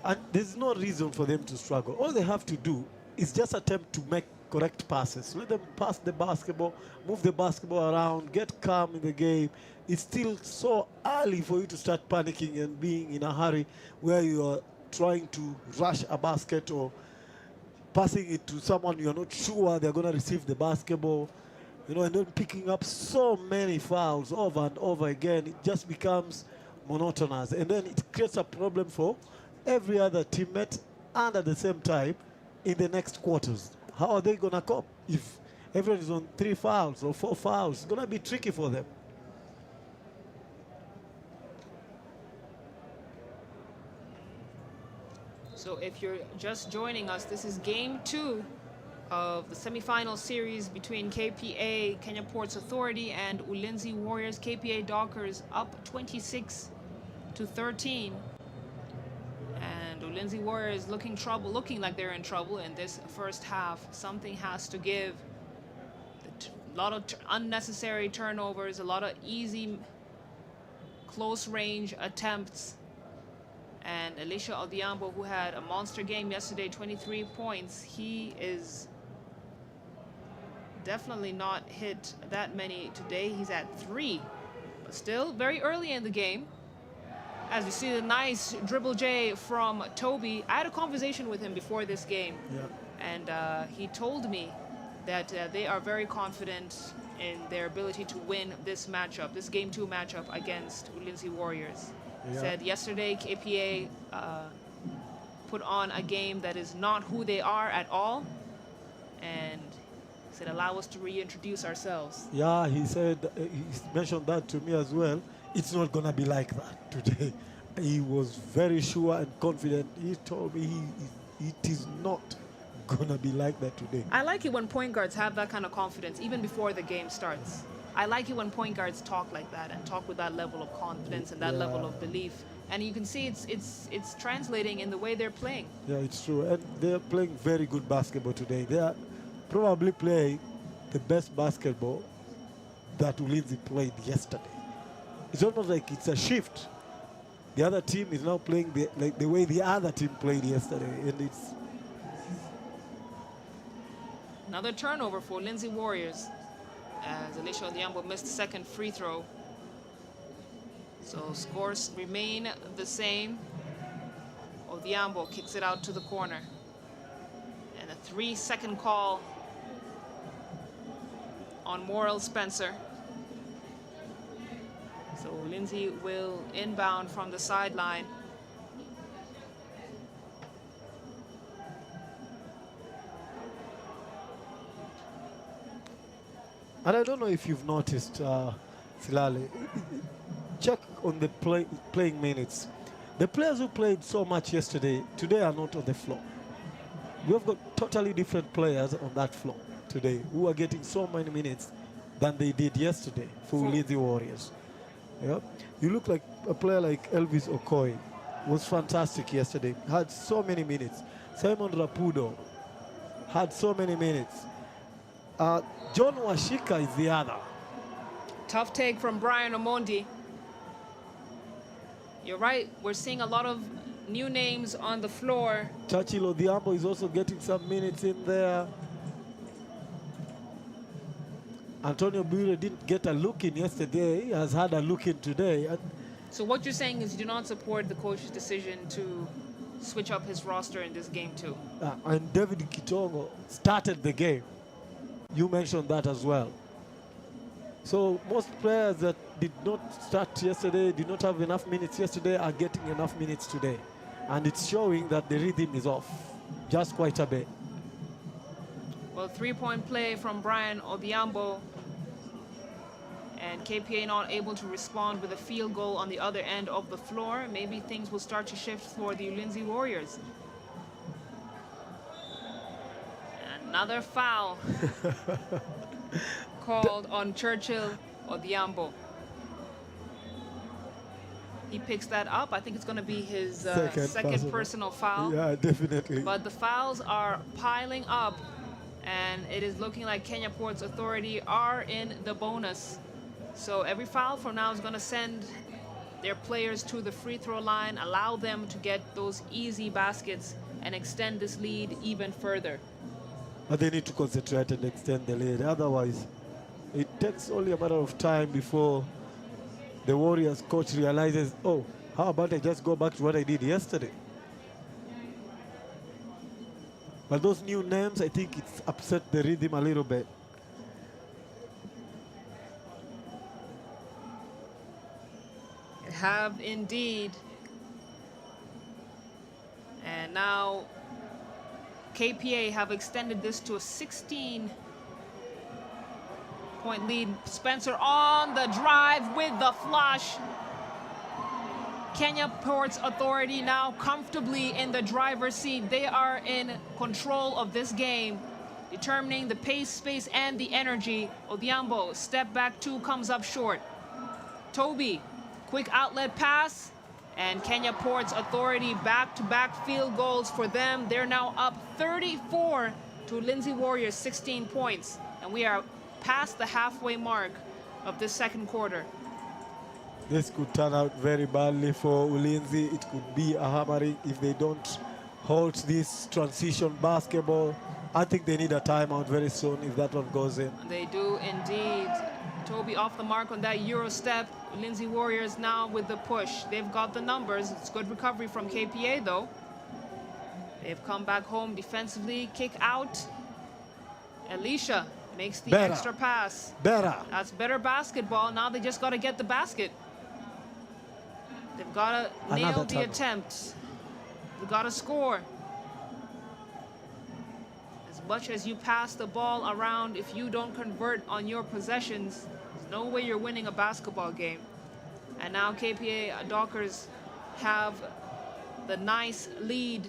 And there's no reason for them to struggle. All they have to do is just attempt to make correct passes. Let them pass the basketball, move the basketball around, get calm in the game. It's still so early for you to start panicking and being in a hurry where you are trying to rush a basket or passing it to someone you're not sure they're going to receive the basketball, you know, and then picking up so many fouls over and over again. It just becomes monotonous, and then it creates a problem for every other teammate, and at the same time, in the next quarters, how are they going to cope if everyone is on 3 fouls or 4 fouls? It's going to be tricky for them. So if you're just joining us, this is game 2 of the semifinal series between KPA, Kenya Ports Authority, and Ulinzi Warriors. KPA Dockers up 26-13. And Ulinzi Warriors looking like they're in trouble in this first half. Something has to give. A lot of unnecessary turnovers, a lot of easy close range attempts. And Elisha Odhiambo, who had a monster game yesterday, 23 points, he is definitely not hit that many today. He's at 3, but still very early in the game. As you see the nice dribble J from Toby. I had a conversation with him before this game, and he told me that they are very confident in their ability to win this matchup, this game 2 matchup against Ulinzi Warriors. Said yesterday KPA put on a game that is not who they are at all, and said allow us to reintroduce ourselves. Yeah, he said, he mentioned that to me as well. It's not going to be like that today. He was very sure and confident. He told me it is not going to be like that today. I like it when point guards have that kind of confidence even before the game starts. I like it when point guards talk like that and talk with that level of confidence and that level of belief. And you can see it's translating in the way they're playing. Yeah, it's true. And they're playing very good basketball today. They are probably playing the best basketball that Ulinzi played yesterday. It's almost like it's a shift. The other team is now playing the way the other team played yesterday. And it's another turnover for Ulinzi Warriors, as Elisha Odhiambo missed the second free throw. So scores remain the same. Odhiambo kicks it out to the corner. And a 3-second call on Morrell Spencer. So Ulinzi will inbound from the sideline. And I don't know if you've noticed, Silale, check on the playing minutes. The players who played so much yesterday, today are not on the floor. We've got totally different players on that floor today who are getting so many minutes than they did yesterday for Ulinzi Warriors. Yeah? You look like a player like Elvis Okoye was fantastic yesterday, had so many minutes. Simon Rapudo had so many minutes. John Washika is the other. Tough take from Brian Omondi. You're right, we're seeing a lot of new names on the floor. Churchill Odhiambo is also getting some minutes in there. Antonio Bure didn't get a look in yesterday. He has had a look in today. So what you're saying is you do not support the coach's decision to switch up his roster in this game too? And David Kitongo started the game. You mentioned that as well. So most players that did not start yesterday, did not have enough minutes yesterday, are getting enough minutes today. And it's showing that the rhythm is off just quite a bit. Well, three-point play from Brian Odhiambo. And KPA not able to respond with a field goal on the other end of the floor. Maybe things will start to shift for the Ulinzi Warriors. Another foul called on Churchill Odhiambo. He picks that up. I think it's going to be his second personal foul. Yeah, definitely. But the fouls are piling up, and it is looking like Kenya Ports Authority are in the bonus. So every foul from now is going to send their players to the free throw line, allow them to get those easy baskets and extend this lead even further. But they need to concentrate and extend the lead. Otherwise, it takes only a matter of time before the Warriors coach realizes, oh, how about I just go back to what I did yesterday? But those new names, I think it's upset the rhythm a little bit. It have indeed. And now KPA have extended this to a 16-point lead. Spencer on the drive with the flush. Kenya Ports Authority now comfortably in the driver's seat. They are in control of this game, determining the pace, space, and the energy. Odhiambo, step back two, comes up short. Toby, quick outlet pass, and Kenya Ports Authority back-to-back field goals for them. They're now up 34 to Ulinzi Warriors 16 points, and we are past the halfway mark of this second quarter. This could turn out very badly for Ulinzi. It could be a hammering if they don't hold this transition basketball. I think they need a timeout very soon if that one goes in. They do indeed. Toby off the mark on that Euro step. Ulinzi Warriors now with the push. They've got the numbers. It's good recovery from KPA though. They've come back home defensively. Kick out. Elisha makes the extra pass. That's better basketball. Now they just got to get the basket. They've got to nail the attempt. They've got to score. As much as you pass the ball around, if you don't convert on your possessions, there's no way you're winning a basketball game. And now KPA Dockers have the nice lead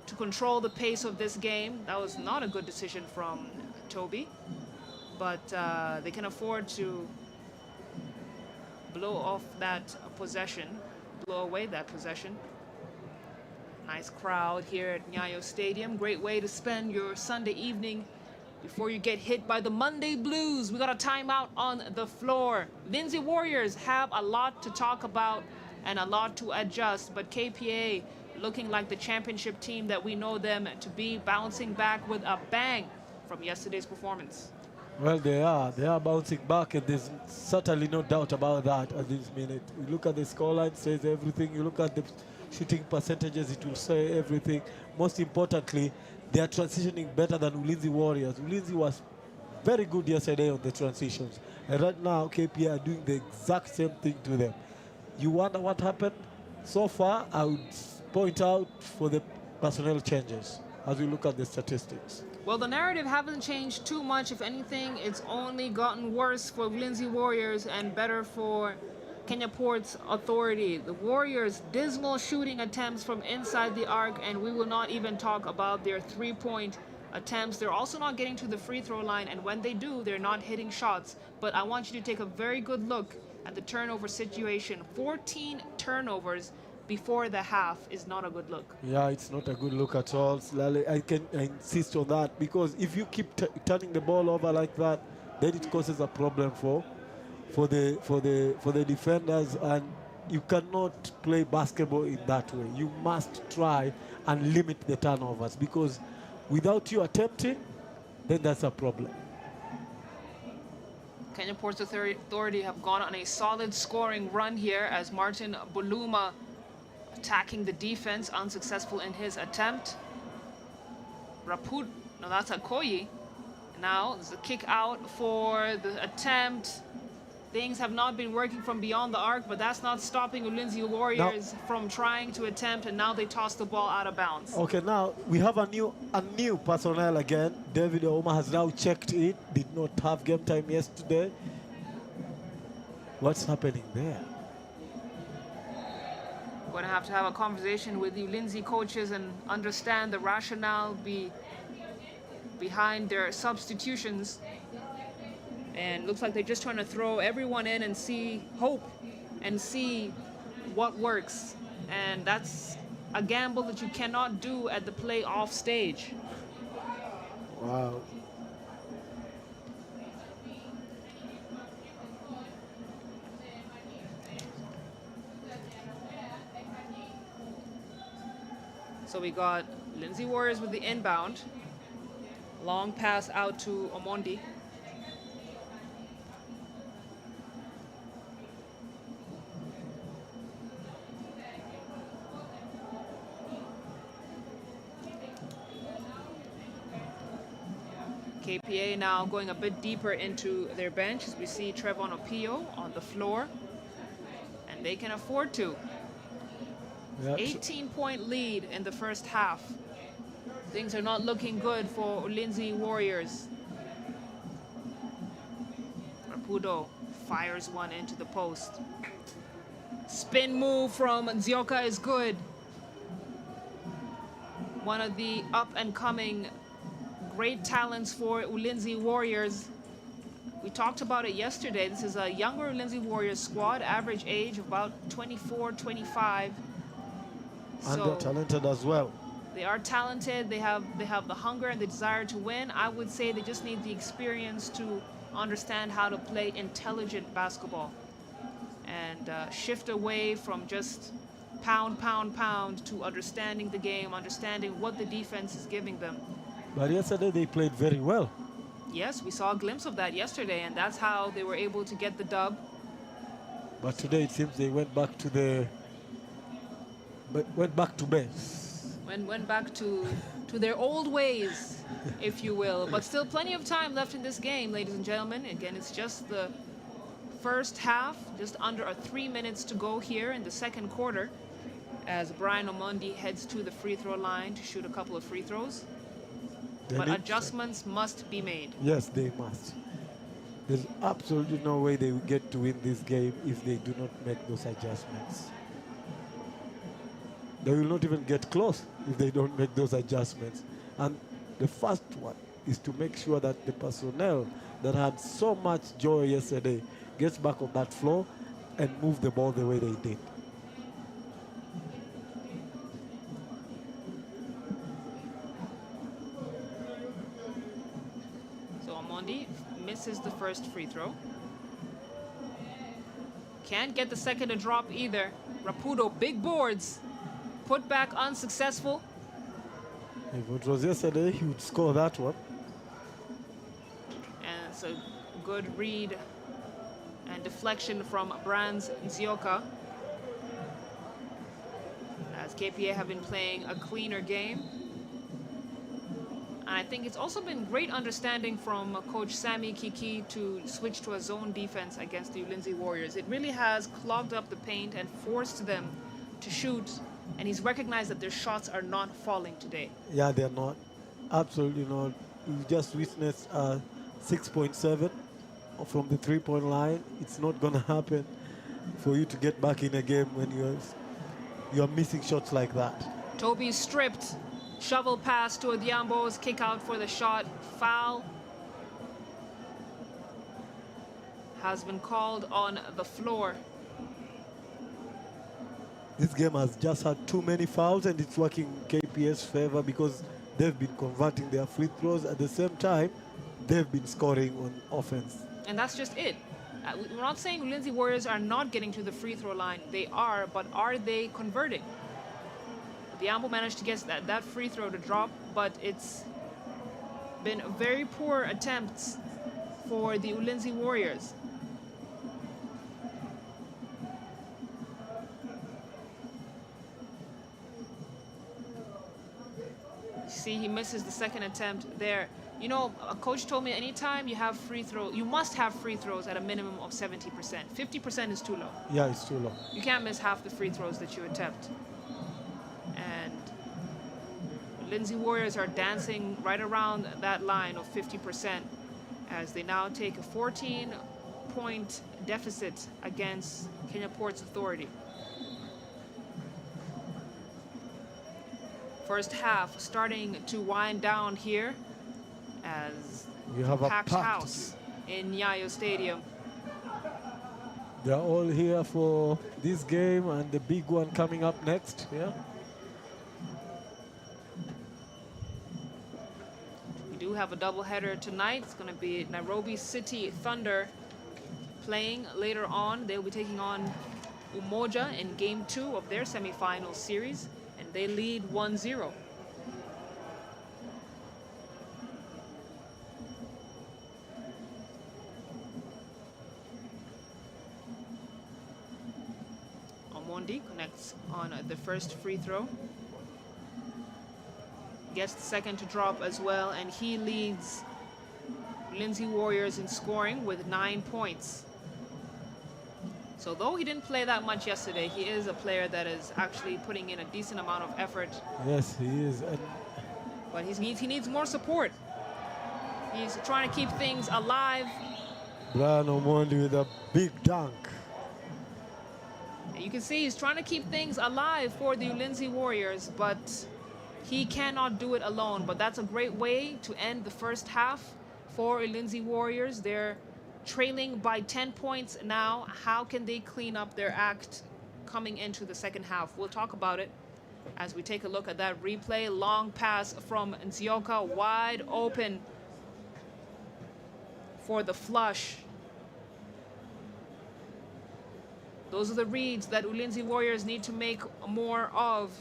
to control the pace of this game. That was not a good decision from Toby, but they can afford to blow off that possession, blow away that possession. Nice crowd here at Nyayo Stadium. Great way to spend your Sunday evening before you get hit by the Monday blues. We got a timeout on the floor. Ulinzi Warriors have a lot to talk about and a lot to adjust, but KPA looking like the championship team that we know them to be, bouncing back with a bang from yesterday's performance. Well, they are bouncing back, and there's certainly no doubt about that at this minute. You look at the scoreline, says everything. You look at the shooting percentages, it will say everything. Most importantly, they are transitioning better than Ulinzi Warriors. Ulinzi was very good yesterday on the transitions, and right now KPA are doing the exact same thing to them. You wonder what happened? So far, I would point out for the personnel changes as we look at the statistics. Well, the narrative hasn't changed too much. If anything, it's only gotten worse for Ulinzi Warriors and better for Kenya Ports Authority. The Warriors' dismal shooting attempts from inside the arc, and we will not even talk about their three-point attempts. They're also not getting to the free throw line, and when they do, they're not hitting shots. But I want you to take a very good look at the turnover situation. 14 turnovers before the half is not a good look. Yeah, it's not a good look at all. I insist on that, because if you keep turning the ball over like that, then it causes a problem for the defenders, and you cannot play basketball in that way. You must try and limit the turnovers, because without you attempting, then that's a problem. Kenya Ports Authority have gone on a solid scoring run here as Martin Buluma attacking the defense, unsuccessful in his attempt. Raput, no, that's Akoyi. Now there's a kick out for the attempt. Things have not been working from beyond the arc, but that's not stopping Ulinzi Warriors from trying to attempt, and now they toss the ball out of bounds. Okay, now we have a new personnel again. David Ouma has now checked in, did not have game time yesterday. What's happening there? We're going to have a conversation with the Ulinzi coaches and understand the rationale behind their substitutions. And looks like they're just trying to throw everyone in and hope and see what works. And that's a gamble that you cannot do at the playoff stage. Wow. So we got Ulinzi Warriors with the inbound. Long pass out to Omondi. KPA now going a bit deeper into their bench as we see Trevon Opio on the floor. And they can afford to. Yeah, 18-point lead in the first half. Things are not looking good for Ulinzi Warriors. Rapudo fires one into the post. Spin move from Nzioka is good. One of the up-and-coming great talents for Ulinzi Warriors. We talked about it yesterday. This is a younger Ulinzi Warriors squad, average age of about 24, 25. and they're talented as well. They are talented. They have the hunger and the desire to win. I would say they just need the experience to understand how to play intelligent basketball and shift away from just pound, pound, pound to understanding the game, understanding what the defense is giving them. But yesterday they played very well. Yes, we saw a glimpse of that yesterday, and that's how they were able to get the dub. But today it seems they went back to base. Went back to their old ways, if you will. But still plenty of time left in this game, ladies and gentlemen. Again, it's just the first half, just under 3 minutes to go here in the second quarter, as Brian Omondi heads to the free throw line to shoot a couple of free throws. But adjustments must be made. Yes, they must. There's absolutely no way they will get to win this game if they do not make those adjustments. They will not even get close if they don't make those adjustments. And the first one is to make sure that the personnel that had so much joy yesterday gets back on that floor and move the ball the way they did. So Omondi misses the first free throw. Can't get the second to drop either. Rapudo, big boards. Put back unsuccessful. If it was yesterday, he would score that one. And it's a good read and deflection from Brands Nzioka. As KPA have been playing a cleaner game. And I think it's also been great understanding from Coach Sami Kiki to switch to a zone defense against the Ulinzi Warriors. It really has clogged up the paint and forced them to shoot. And he's recognized that their shots are not falling today. Yeah, they're not. Absolutely not. You just witnessed 6.7 from the three-point line. It's not going to happen for you to get back in a game when you're missing shots like that. Toby stripped. Shovel pass to Odiambo's kick out for the shot. Foul has been called on the floor. This game has just had too many fouls, and it's working in KPA's favor because they've been converting their free throws. At the same time, they've been scoring on offense. And that's just it. We're not saying Ulinzi Warriors are not getting to the free throw line. They are, but are they converting? Diambo managed to get that free throw to drop, but it's been very poor attempts for the Ulinzi Warriors. See, he misses the second attempt there. You know, a coach told me anytime you have free throw, you must have free throws at a minimum of 70%. 50% is too low. Yeah, it's too low. You can't miss half the free throws that you attempt. And Ulinzi Warriors are dancing right around that line of 50% as they now take a 14-point deficit against Kenya Ports Authority. First half starting to wind down here as you have packed house in Nyayo Stadium. They're all here for this game and the big one coming up next. Yeah. We do have a doubleheader tonight. It's going to be Nairobi City Thunder playing later on. They'll be taking on Umoja in Game 2 of their semifinal series, and they lead 1-0. Omondi connects on the first free throw. Gets the second to drop as well, and he leads Ulinzi Warriors in scoring with 9 points. So though he didn't play that much yesterday, he is a player that is actually putting in a decent amount of effort. Yes, he is. And But he needs more support. He's trying to keep things alive. Brian Omondi with a big dunk. You can see he's trying to keep things alive for the Ulinzi Warriors, but he cannot do it alone. But that's a great way to end the first half for Ulinzi Warriors. They're trailing by 10 points now. How can they clean up their act coming into the second half? We'll talk about it as we take a look at that replay. Long pass from Nzioka, wide open for the flush. Those are the reads that Ulinzi Warriors need to make more of.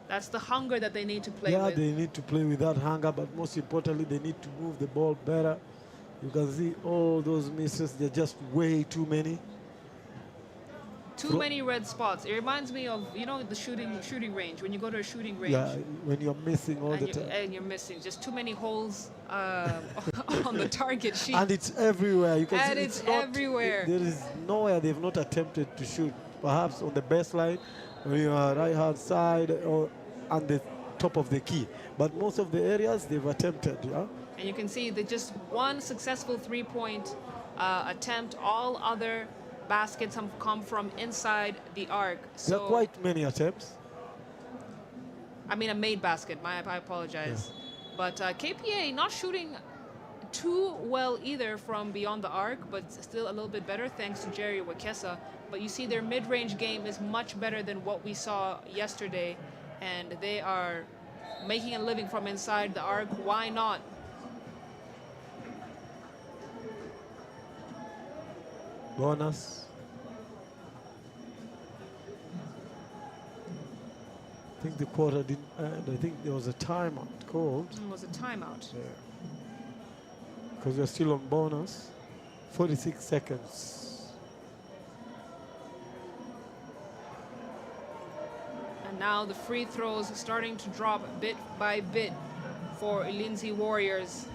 That's the hunger that they need to play with. They need to play with that hunger, but most importantly, they need to move the ball better. You can see all those misses, they're just way too many. Too many red spots. It reminds me of, you know, the shooting range. When you go to a shooting range. Yeah, when you're missing all the time. And you're missing just too many holes on the target sheet. And it's everywhere. You can And see it's not, everywhere. There is nowhere they've not attempted to shoot. Perhaps on the baseline, on your right-hand side, or on the top of the key. But most of the areas they've attempted. Yeah? And you can see that just one successful three-point attempt. All other baskets have come from inside the arc. So There are quite many attempts. I mean, a made basket. I apologize. Yeah. But KPA not shooting too well either from beyond the arc, but still a little bit better thanks to Jerry Wakesa. But you see their mid-range game is much better than what we saw yesterday, and they are making a living from inside the arc. Why not? Bonus. I think the quarter didn't end. I think there was a timeout called. It was a timeout. Yeah. Because we're still on bonus. 46 seconds. And now the free throws are starting to drop bit by bit for Ulinzi Warriors.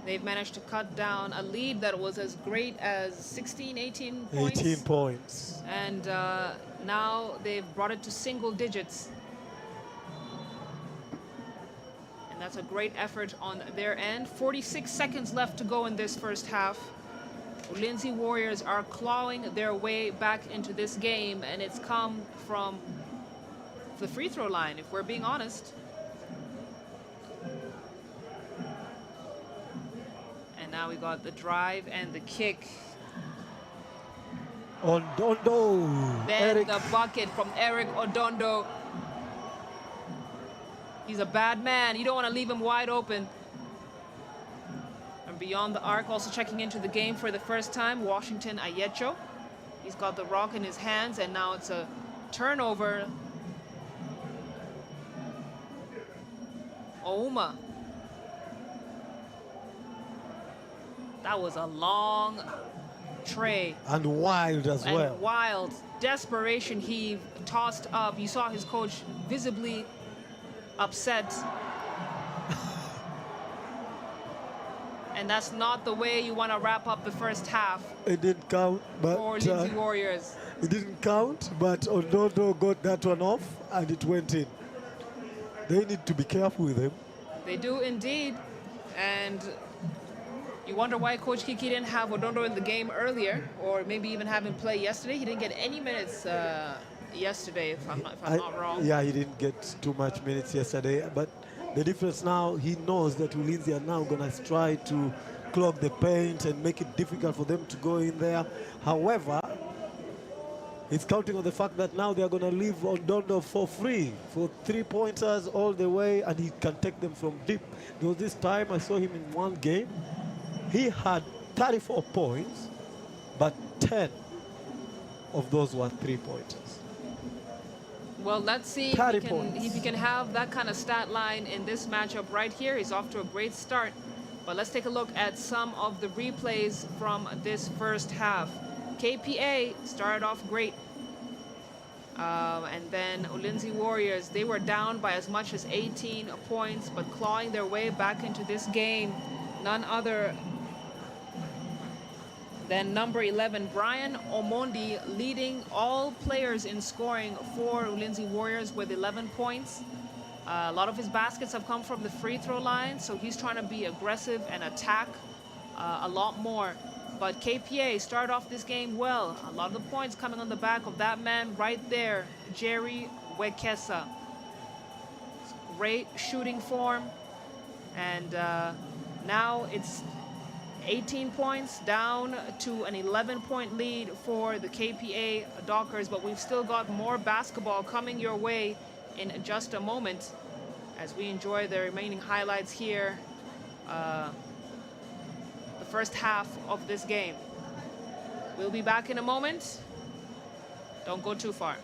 They've managed to cut down a lead that was as great as 16, 18 points. 18 points. And now they've brought it to single digits. And that's a great effort on their end. 46 seconds left to go in this first half. Ulinzi Warriors are clawing their way back into this game, and it's come from the free throw line, if we're being honest. And now we got the drive and the kick. Odondo. Then the bucket from Eric Odondo. He's a bad man. You don't want to leave him wide open. And beyond the arc, also checking into the game for the first time, Washington Ayecho. He's got the rock in his hands, and now it's a turnover. Ouma. That was a long tray. And wild as And well. wild. Desperation heave, tossed up. You saw his coach visibly upset. And that's not the way you want to wrap up the first half It didn't count, but for Ulinzi Warriors. it didn't count, but Odondo got that one off and it went in. They need to be careful with him. They do indeed. And you wonder why Coach Kiki didn't have Odondo in the game earlier, or maybe even have him play yesterday. He didn't get any minutes yesterday, if I'm not wrong. Yeah, he didn't get too much minutes yesterday, but the difference now, he knows that Ulinzi are now going to try to clog the paint and make it difficult for them to go in there. However, he's counting on the fact that now they are going to leave Odondo for free for three-pointers all the way, and he can take them from deep. There was this time I saw him in one game. He had 34 points, but 10 of those were three-pointers. Well, let's see if he can have that kind of stat line in this matchup right here. He's off to a great start. But let's take a look at some of the replays from this first half. KPA started off great. And then Ulinzi Warriors, they were down by as much as 18 points, but clawing their way back into this game. None other than number 11, Brian Omondi, leading all players in scoring for Ulinzi Warriors with 11 points. A lot of his baskets have come from the free throw line, so he's trying to be aggressive and attack a lot more. But KPA started off this game well. A lot of the points coming on the back of that man right there, Jerry Wekesa. Great shooting form. And now it's 18 points down to an 11-point lead for the KPA Dockers. But we've still got more basketball coming your way in just a moment as we enjoy the remaining highlights here. First half of this game. We'll be back in a moment. Don't go too far.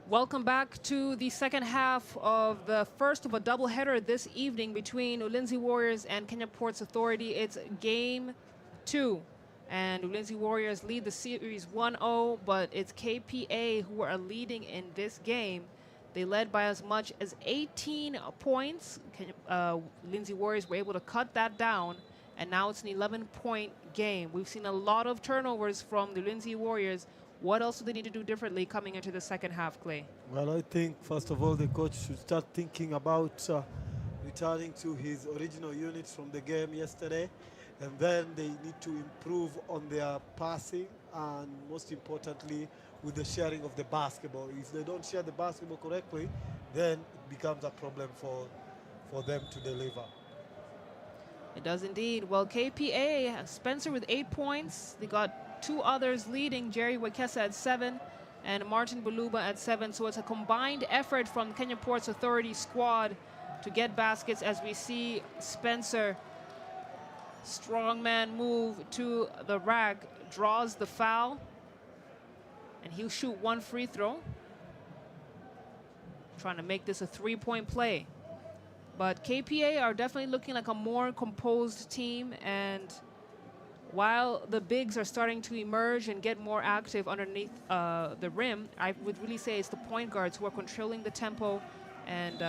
Welcome back to the second half of the first of a doubleheader this evening between Ulinzi Warriors and Kenya Ports Authority. It's game 2, and Ulinzi Warriors lead the series 1-0, but it's KPA who are leading in this game. They led by as much as 18 points. Ulinzi Warriors were able to cut that down, and now it's an 11-point game. We've seen a lot of turnovers from the Ulinzi Warriors. What else do they need to do differently coming into the second half, Clay? Well, I think, first of all, the coach should start thinking about returning to his original units from the game yesterday. And then they need to improve on their passing and, most importantly, with the sharing of the basketball. If they don't share the basketball correctly, then it becomes a problem for them to deliver. It does indeed. Well, KPA, Spencer with 8 points. They got 2 others leading, Jerry Wekesa at 7 and Martin Buluba at 7. So it's a combined effort from Kenya Ports Authority squad to get baskets, as we see Spencer, strongman move to the rack, draws the foul, and he'll shoot 1 free throw. Trying to make this a 3-point play. But KPA are definitely looking like a more composed team, and while the bigs are starting to emerge and get more active underneath the rim, I would really say it's the point guards who are controlling the tempo and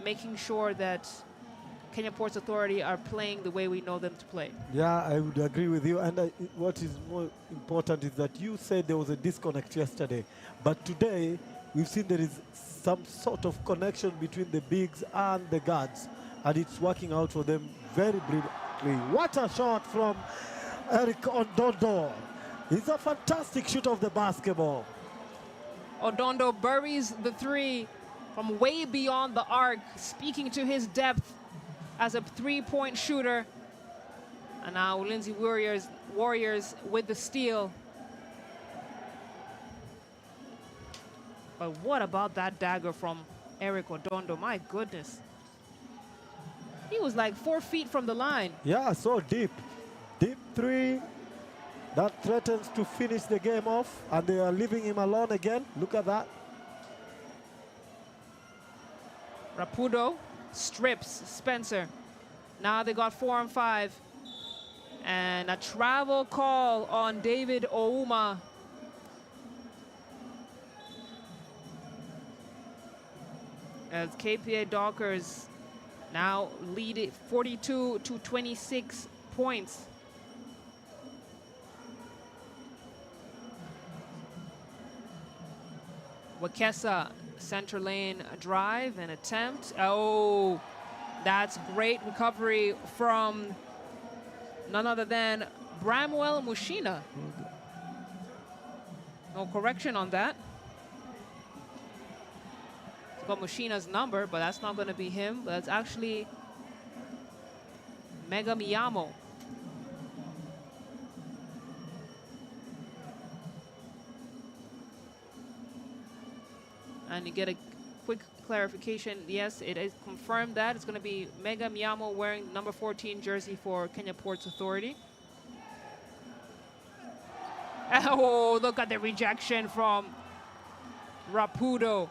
making sure that Kenya Ports Authority are playing the way we know them to play. Yeah, I would agree with you. And what is more important is that you said there was a disconnect yesterday. But today, we've seen there is some sort of connection between the bigs and the guards. And it's working out for them very brilliantly. What a shot from Eric Ondondo. He's a fantastic shooter of the basketball. Odondo buries the 3 from way beyond the arc, speaking to his depth as a 3-point shooter. And now Ulinzi Warriors with the steal. But what about that dagger from Eric Odondo? My goodness. He was like 4 feet from the line. Yeah, so deep. Deep 3 that threatens to finish the game off, and they are leaving him alone again. Look at that. Rapudo strips Spencer. Now they got 4 and 5. And a travel call on David Ouma. As KPA Dockers now lead it 42 to 26 points. Wekesa, center lane drive and attempt. Oh, that's great recovery from none other than Bramwell Mushina. No correction on that. It's got Mushina's number, but that's not going to be him. But it's actually Mega Miyamo. And you get a quick clarification. Yes, it is confirmed that it's going to be Mega Miyamo wearing number 14 jersey for Kenya Ports Authority. Oh, look at the rejection from Rapudo.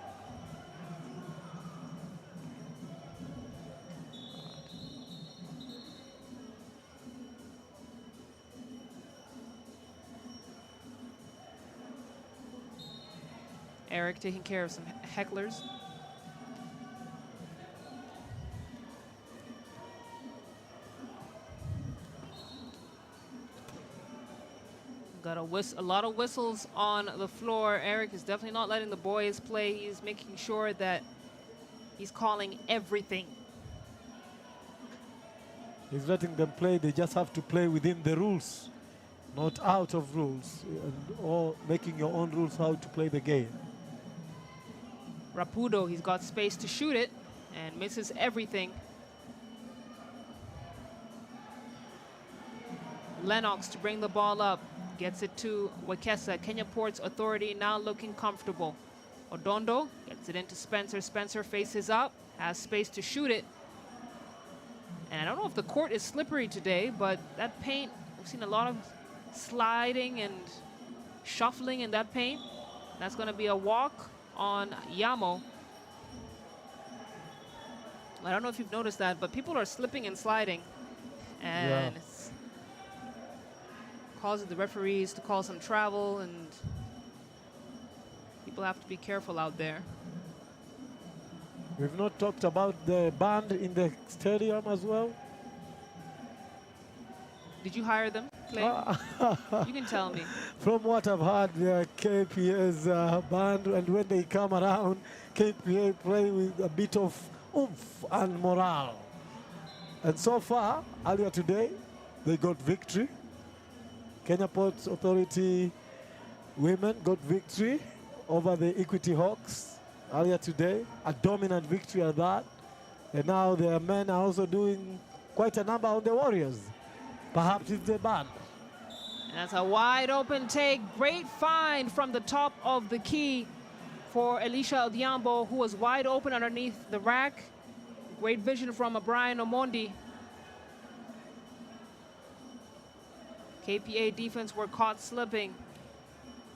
Eric taking care of some hecklers. Got a lot of whistles on the floor. Eric is definitely not letting the boys play. He's making sure that he's calling everything. He's letting them play. They just have to play within the rules, not out of rules, or making your own rules how to play the game. Rapudo, he's got space to shoot it and misses everything. Lennox to bring the ball up. Gets it to Wekesa. Kenya Ports Authority now looking comfortable. Odondo gets it into Spencer. Spencer faces up, has space to shoot it. And I don't know if the court is slippery today, but that paint, we've seen a lot of sliding and shuffling in that paint. That's going to be a walk on Yamo. I don't know if you've noticed that, but people are slipping and sliding. And it's causing the referees to call some travel, and people have to be careful out there. We've not talked about the band in the stadium as well. Did you hire them, Clay? You can tell me. From what I've heard, the KPA's band, and when they come around, KPA play with a bit of oomph and morale. And so far, earlier today, they got victory. Kenya Ports Authority women got victory over the Equity Hawks earlier today. A dominant victory at that. And now their men are also doing quite a number on the Warriors. Perhaps it's the band. And that's a wide open take. Great find from the top of the key for Elisha Odhiambo, who was wide open underneath the rack. Great vision from Brian Omondi. KPA defense were caught slipping.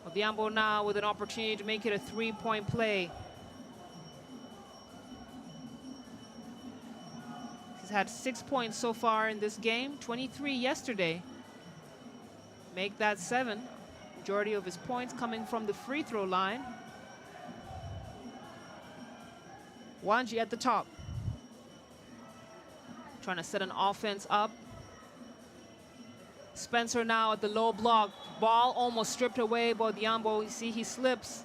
Odhiambo now with an opportunity to make it a three-point play. He's had 6 points so far in this game, 23 yesterday. Make that 7. Majority of his points coming from the free throw line. Wanji at the top. Trying to set an offense up. Spencer now at the low block. Ball almost stripped away by Odhiambo. You see he slips.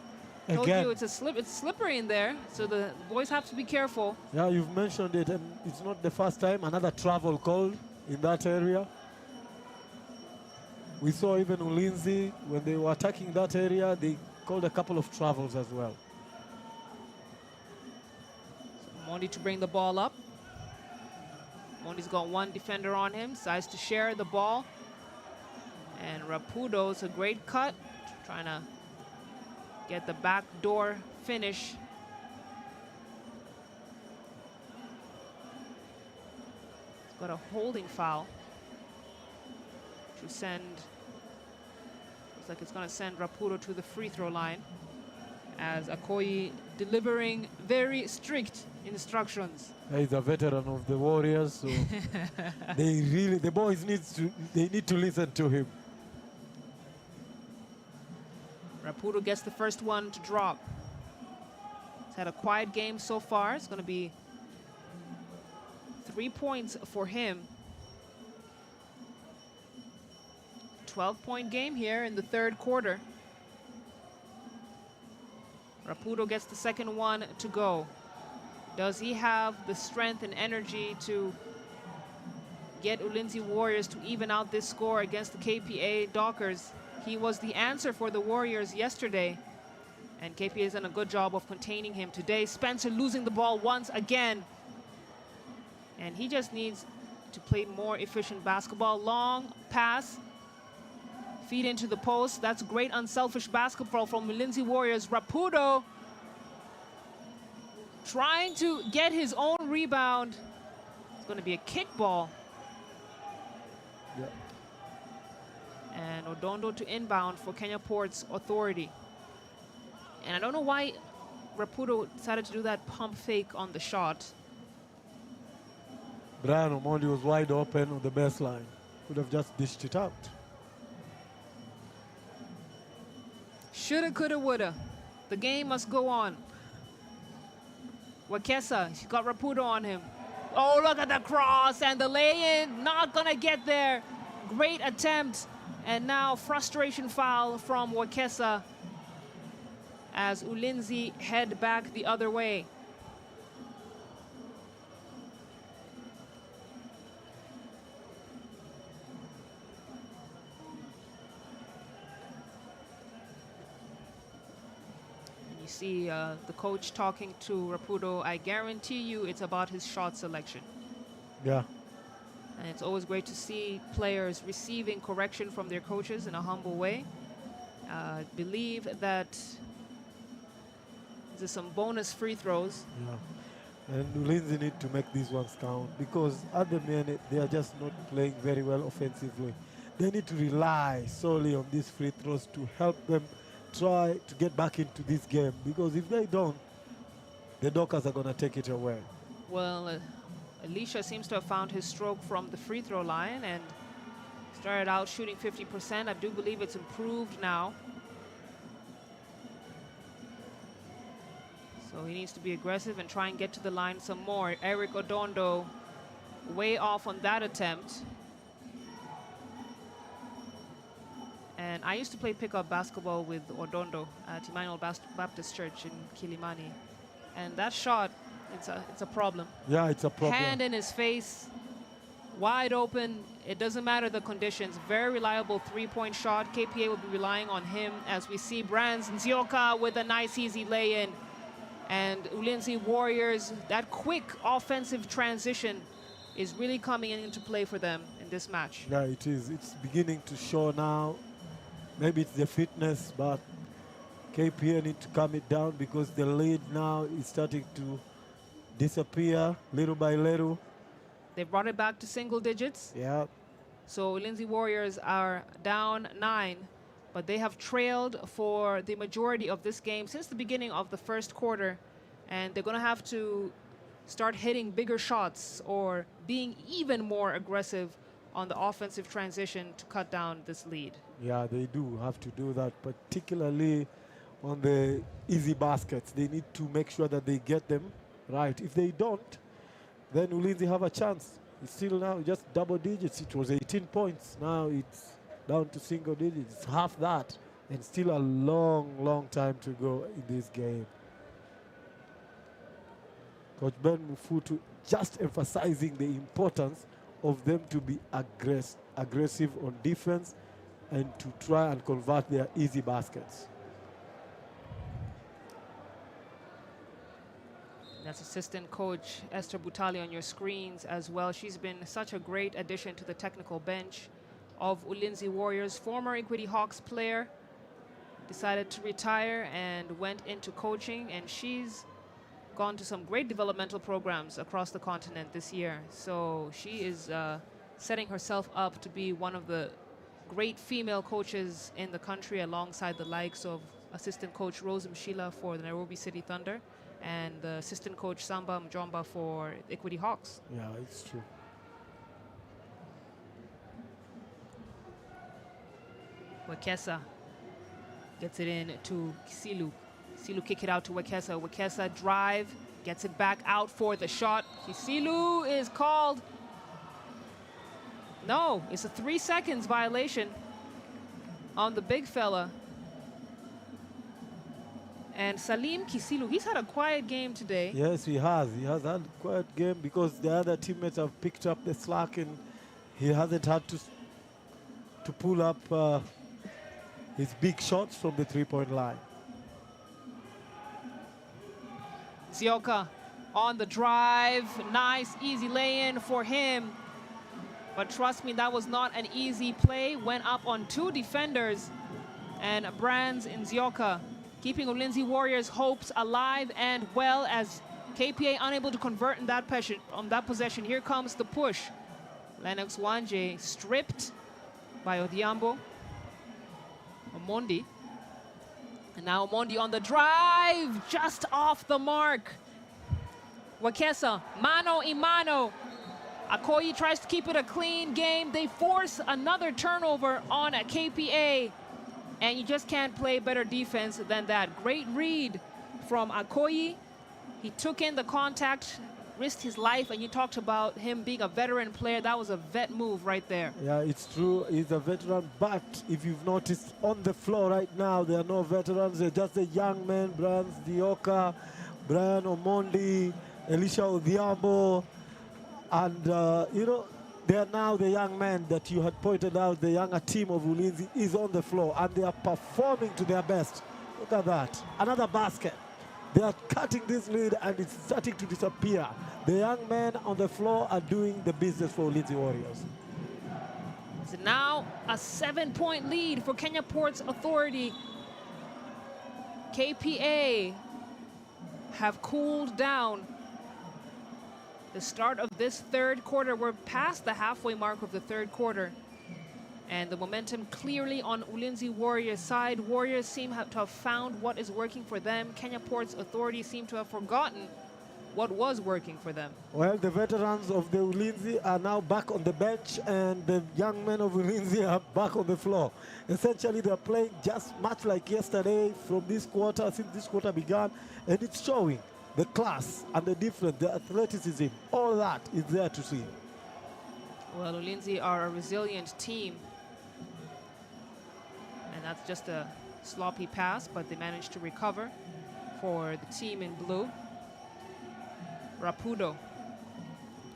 Told you it's slippery in there, so the boys have to be careful. Yeah, you've mentioned it, and it's not the first time another travel called in that area. We saw even Ulinzi, when they were attacking that area, they called a couple of travels as well. So Mondi to bring the ball up. Mondi's got one defender on him, decides to share the ball. And Rapudo's a great cut, trying to get the backdoor finish. He's got a holding foul to send. Looks like it's going to send Rapudo to the free throw line, as Akoyi delivering very strict instructions. He's a veteran of the Warriors, so the boys need to listen to him. Rapudo gets the first one to drop. He's had a quiet game so far. It's going to be 3 points for him. 12-point game here in the third quarter. Rapudo gets the second one to go. Does he have the strength and energy to get Ulinzi Warriors to even out this score against the KPA Dockers? He was the answer for the Warriors yesterday, and KPA has done a good job of containing him today. Spencer losing the ball once again, and he just needs to play more efficient basketball. Long pass, feed into the post. That's great unselfish basketball from Ulinzi Warriors. Rapudo trying to get his own rebound. It's going to be a kickball. Yeah. And Odondo to inbound for Kenya Ports Authority. And I don't know why Rapudo decided to do that pump fake on the shot. Brian Omondi was wide open on the baseline. Could have just dished it out. Shoulda, coulda, woulda. The game must go on. Wakesa, he got Rapudo on him. Oh, look at the cross and the lay-in. Not gonna get there. Great attempt. And now frustration foul from Wakesa as Ulinzi head back the other way. And you see the coach talking to Rapudo. I guarantee you it's about his shot selection. Yeah. And it's always great to see players receiving correction from their coaches in a humble way. I believe that there's some bonus free throws. Yeah. And Ulinzi need to make these ones count, because at the minute they are just not playing very well offensively. They need to rely solely on these free throws to help them try to get back into this game, because if they don't, the Dockers are going to take it away. Well, Alicia seems to have found his stroke from the free throw line and started out shooting 50%. I do believe it's improved now. So he needs to be aggressive and try and get to the line some more. Eric Odondo way off on that attempt. And I used to play pickup basketball with Odondo at Emmanuel Baptist Church in Kilimani. And that shot, it's a problem. Yeah, it's a problem. Hand in his face, wide open. It doesn't matter the conditions. Very reliable three-point shot. KPA will be relying on him as we see Brands Nzioka with a nice easy lay-in. And Ulinzi Warriors, that quick offensive transition is really coming into play for them in this match. Yeah, it is. It's beginning to show now. Maybe it's the fitness, but KPA need to calm it down, because the lead now is starting to disappear little by little. They brought it back to single digits. Yeah. So Ulinzi Warriors are down 9, but they have trailed for the majority of this game since the beginning of the first quarter. And they're going to have to start hitting bigger shots or being even more aggressive on the offensive transition to cut down this lead. Yeah, they do have to do that, particularly on the easy baskets. They need to make sure that they get them right. If they don't, then Ulinzi have a chance. It's still now just double digits. It was 18 points. Now it's down to single digits. It's half that, and still a long, long time to go in this game. Coach Ben Mufutu just emphasizing the importance of them to be aggressive on defense and to try and convert their easy baskets. That's assistant coach Esther Butali on your screens as well. She's been such a great addition to the technical bench of Ulinzi Warriors. Former Equity Hawks player, decided to retire and went into coaching, and she's gone to some great developmental programs across the continent this year. So she is setting herself up to be one of the great female coaches in the country, alongside the likes of assistant coach Rose Mshila for the Nairobi City Thunder and the assistant coach Samba Mjomba for Equity Hawks. Yeah, it's true. Wekesa gets it in to Kisilu. Kisilu kick it out to Wekesa. Wekesa drive, gets it back out for the shot. Kisilu is called. No, it's a 3 seconds violation on the big fella. And Salim Kisilu, he's had a quiet game today. Yes, he has. He has had a quiet game because the other teammates have picked up the slack, and he hasn't had to pull up his big shots from the three-point line. Zioka on the drive. Nice, easy lay-in for him. But trust me, that was not an easy play. Went up on 2 defenders. And Brands in Zioka keeping Ulinzi Warriors' hopes alive and well, as KPA unable to convert in that possession. Here comes the push. Lennox Wanje stripped by Odhiambo. Omondi. And now Omondi on the drive, just off the mark. Wekesa, mano y mano. Akoyi tries to keep it a clean game. They force another turnover on a KPA. And you just can't play better defense than that. Great read from Akoyi. He took in the contact, risked his life, and you talked about him being a veteran player. That was a vet move right there. Yeah, it's true. He's a veteran, but if you've noticed on the floor right now, there are no veterans. They're just the young men, Brands Dioka, Brian Omondi, Elisha Odhiambo, and, you know, they are now the young men that you had pointed out. The younger team of Ulinzi is on the floor, and they are performing to their best. Look at that. Another basket. They are cutting this lead, and it's starting to disappear. The young men on the floor are doing the business for Ulinzi Warriors. So now a 7-point lead for Kenya Ports Authority. KPA have cooled down. The start of this third quarter, we're past the halfway mark of the third quarter. And the momentum clearly on Ulinzi Warriors' side. Warriors seem to have found what is working for them. Kenya Port's authorities seem to have forgotten what was working for them. Well, the veterans of the Ulinzi are now back on the bench, and the young men of Ulinzi are back on the floor. Essentially, they're playing just much like yesterday from this quarter, since this quarter began, and it's showing the class and the difference, the athleticism, all that is there to see. Well, Ulinzi are a resilient team. And that's just a sloppy pass, but they managed to recover for the team in blue. Rapudo,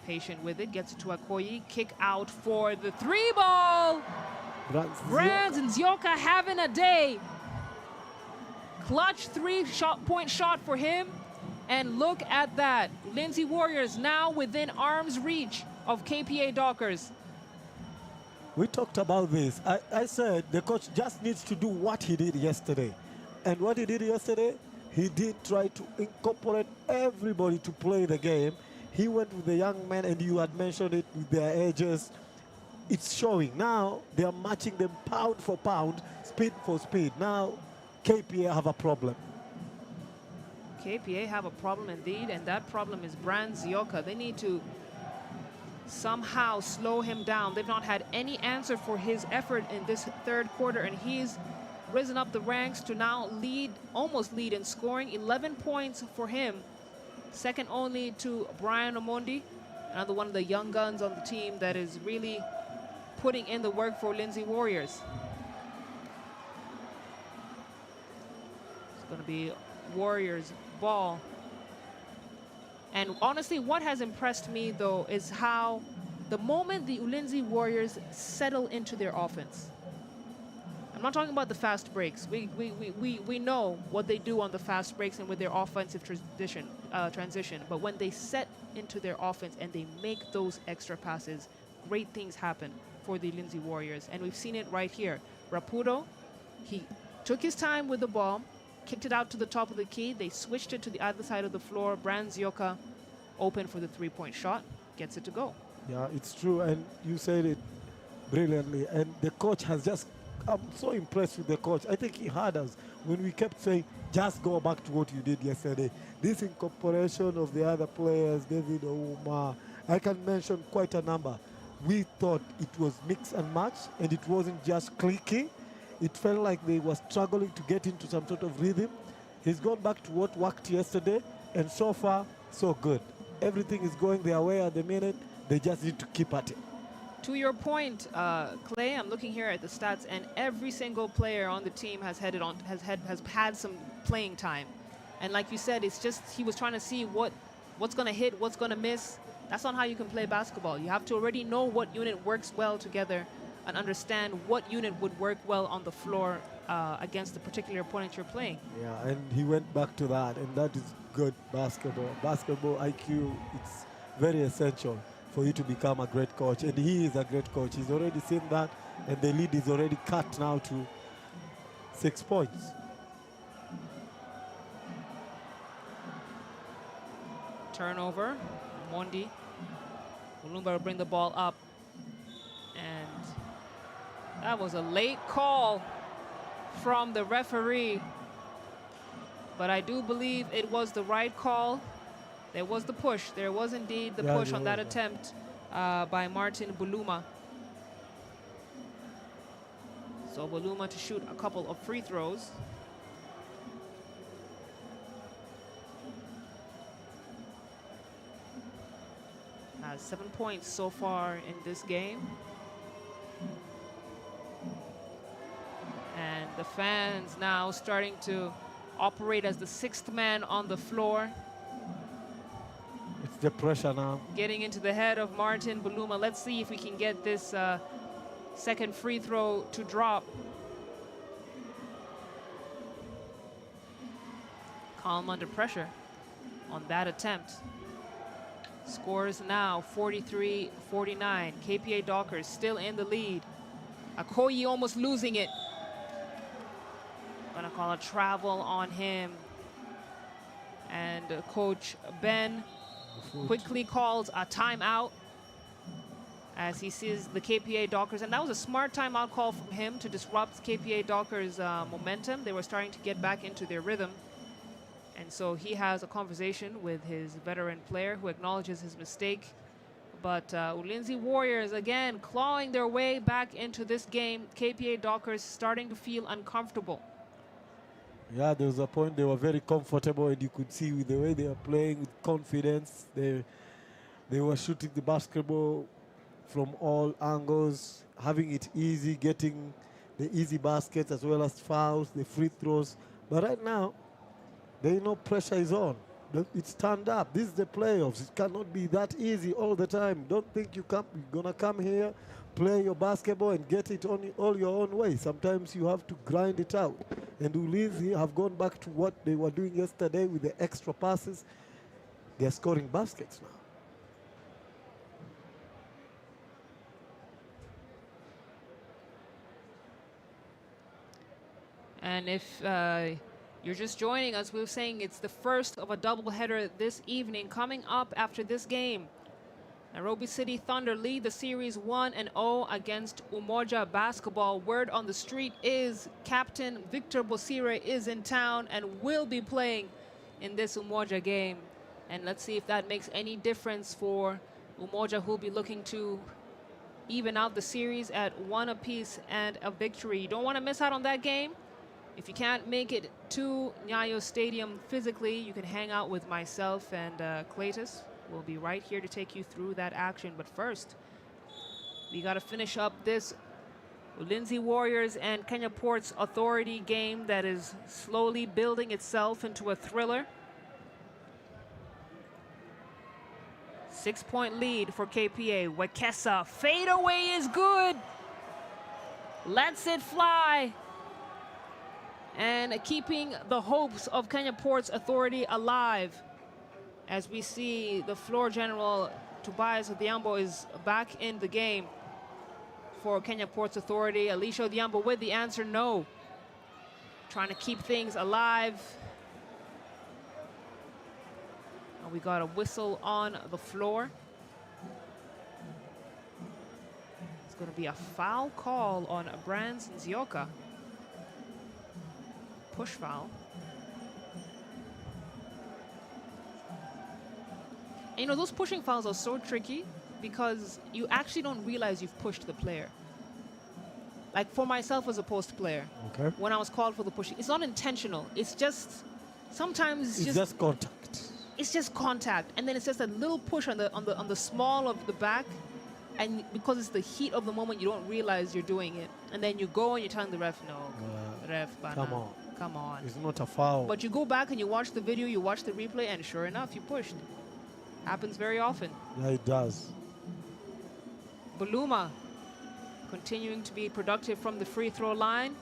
patient with it, gets it to Akoyi. Kick out for the 3-ball. Brands and Zioka having a day. Clutch 3-point shot for him. And look at that. Ulinzi Warriors now within arm's reach of KPA Dockers. We talked about this. I said the coach just needs to do what he did yesterday. And what he did yesterday, he did try to incorporate everybody to play the game. He went with the young men, and you had mentioned it with their ages. It's showing. Now they are matching them pound for pound, speed for speed. Now KPA have a problem. KPA have a problem indeed, and that problem is Brand Zioka. They need to somehow slow him down. They've not had any answer for his effort in this third quarter, and he's risen up the ranks to now lead, almost lead in scoring. 11 points for him, second only to Brian Omondi, another one of the young guns on the team that is really putting in the work for Ulinzi Warriors. It's going to be Warriors ball. And honestly, what has impressed me, though, is how the moment the Ulinzi Warriors settle into their offense. I'm not talking about the fast breaks. We know what they do on the fast breaks and with their offensive transition. But when they set into their offense and they make those extra passes, great things happen for the Ulinzi Warriors. And we've seen it right here. Rapudo, he took his time with the ball, kicked it out to the top of the key. They switched it to the other side of the floor. Brand Zioka open for the 3-point shot, gets it to go. Yeah, it's true, and you said it brilliantly. And the coach has just, I'm so impressed with the coach. I think he had us when we kept saying, just go back to what you did yesterday. This incorporation of the other players, David Ouma, I can mention quite a number. We thought it was mix and match, and it wasn't just clicky. It felt like they were struggling to get into some sort of rhythm. He's gone back to what worked yesterday, and so far, so good. Everything is going their way at the minute. They just need to keep at it. To your point, Clay, I'm looking here at the stats, and every single player on the team has had some playing time. And like you said, it's just he was trying to see what's going to hit, what's going to miss. That's not how you can play basketball. You have to already know what unit works well together and understand what unit would work well on the floor against the particular opponent you're playing. Yeah, and he went back to that, and that is good basketball. Basketball IQ, it's very essential for you to become a great coach, and he is a great coach. He's already seen that, and the lead is already cut now to 6 points. Turnover, Mondi. Mulumba will bring the ball up, and that was a late call from the referee, but I do believe it was the right call. There was the push. There was indeed the push on that attempt by Martin Buluma. So Buluma to shoot a couple of free throws. Has 7 points so far in this game. And the fans now starting to operate as the 6th man on the floor. It's the pressure now. Getting into the head of Martin Buluma. Let's see if we can get this second free throw to drop. Calm under pressure on that attempt. Scores now 43-49. KPA Dockers still in the lead. Akoyi almost losing it. Gonna call a travel on him. And Coach Ben quickly calls a timeout. as he sees the KPA Dockers, and that was a smart timeout call from him to disrupt KPA Dockers' momentum. They were starting to get back into their rhythm. And so he has a conversation with his veteran player who acknowledges his mistake. But Ulinzi Warriors, again, clawing their way back into this game. KPA Dockers starting to feel uncomfortable. Yeah, there was a point they were very comfortable, and you could see with the way they are playing with confidence. They were shooting the basketball from all angles, having it easy, getting the easy baskets as well as fouls, the free throws. But right now, they know pressure is on. It's turned up. This is the playoffs. It cannot be that easy all the time. Don't think you're gonna come here, play your basketball and get it on all your own way. Sometimes you have to grind it out. And Ulinzi have gone back to what they were doing yesterday with the extra passes. They're scoring baskets now. And if you're just joining us, we were saying it's the first of a doubleheader this evening. Coming up after this game, Nairobi City Thunder lead the series 1-0 against Umoja Basketball. Word on the street is Captain Victor Bosire is in town and will be playing in this Umoja game. And let's see if that makes any difference for Umoja, who'll be looking to even out the series at 1 apiece and a victory. You don't want to miss out on that game. If you can't make it to Nyayo Stadium physically, you can hang out with myself and Cletus. We'll be right here to take you through that action. But first, we got to finish up this Ulinzi Warriors and Kenya Ports Authority game that is slowly building itself into a thriller. 6-point lead for KPA. Wekesa, fadeaway is good. Lets it fly. And keeping the hopes of Kenya Ports Authority alive. As we see the floor general, Tobias Odhiambo, is back in the game for Kenya Ports Authority. Alicia Odhiambo with the answer no. Trying to keep things alive. And we got a whistle on the floor. It's going to be a foul call on Brands Nzioka. Push foul. And you know, those pushing fouls are so tricky because you actually don't realize you've pushed the player. Like for myself as a post player, Okay. when I was called for the pushing, it's not intentional. It's just, sometimes It's just contact. it's just contact, and then it's just a little push on the small of the back, and because it's the heat of the moment, you don't realize you're doing it, and then you go and you're telling the ref, no, ref, bana, come on. It's not a foul. But you go back and you watch the video, you watch the replay, and sure enough, you pushed. Happens very often. Yeah, it does. Buluma continuing to be productive from the free throw line.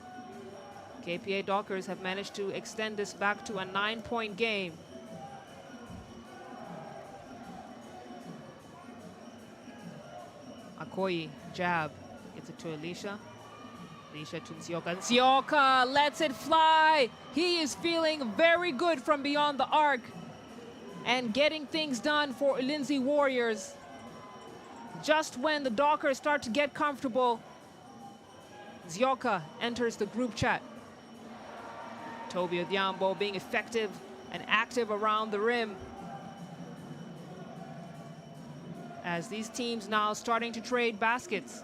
KPA Dockers have managed to extend this back to a 9-point game. Akoyi, jab, gets it to Alicia. Alicia to Nzioka. Nzioka lets it fly. He is feeling very good from beyond the arc and getting things done for Ulinzi Warriors. Just when the Dockers start to get comfortable, Nzioka enters the group chat. Toby Odhiambo being effective and active around the rim. As these teams now starting to trade baskets.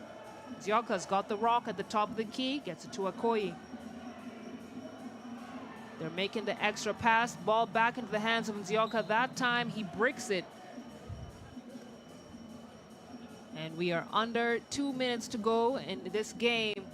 Nzioka's got the rock at the top of the key, gets it to Akoyi. They're making the extra pass, ball back into the hands of Nzioka. That time he bricks it. And we are under 2 minutes to go in this game.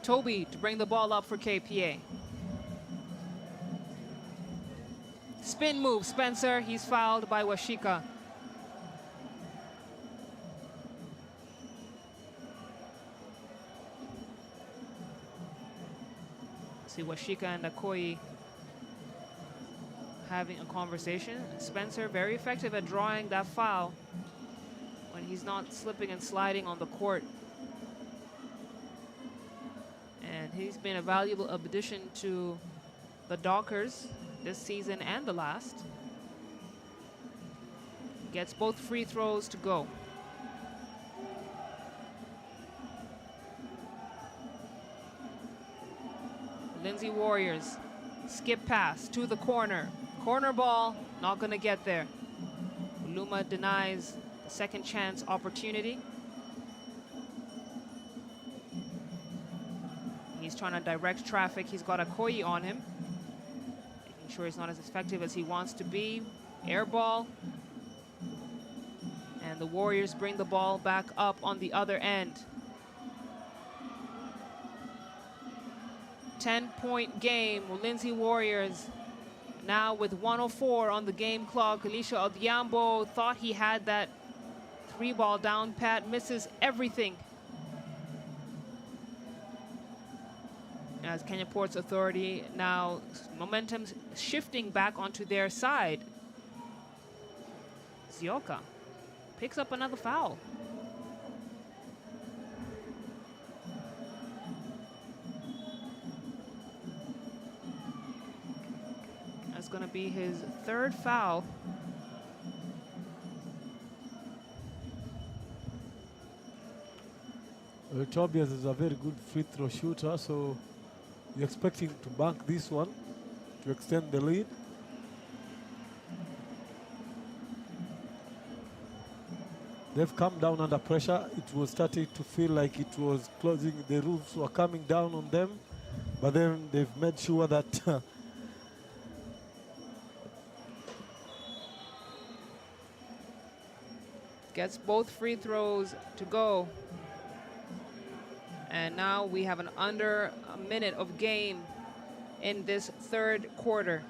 Toby to bring the ball up for KPA. Spin move, Spencer. He's fouled by Washika. See Washika and Akoyi having a conversation. Spencer very effective at drawing that foul when he's not slipping and sliding on the court. And he's been a valuable addition to the Dockers this season and the last. Gets both free throws to go. Ulinzi Warriors, skip pass to the corner. Corner ball, not gonna get there. Uluma denies the second chance opportunity. He's trying to direct traffic. He's got a Okoye on him. Making sure he's not as effective as he wants to be. Air ball. And the Warriors bring the ball back up on the other end. 10-point game. Ulinzi Warriors now with 1:04 on the game clock. Elisha Odhiambo thought he had that 3-ball down pat. Misses everything. As Kenya Ports Authority now momentum shifting back onto their side. Zioka picks up another foul. That's going to be his third foul. Well, Tobias is a very good free throw shooter, so you're expecting to bank this one to extend the lead. They've come down under pressure. It was starting to feel like it was closing, the roofs were coming down on them, but then they've made sure that gets both free throws to go. And now we have an under a minute of game in this third quarter.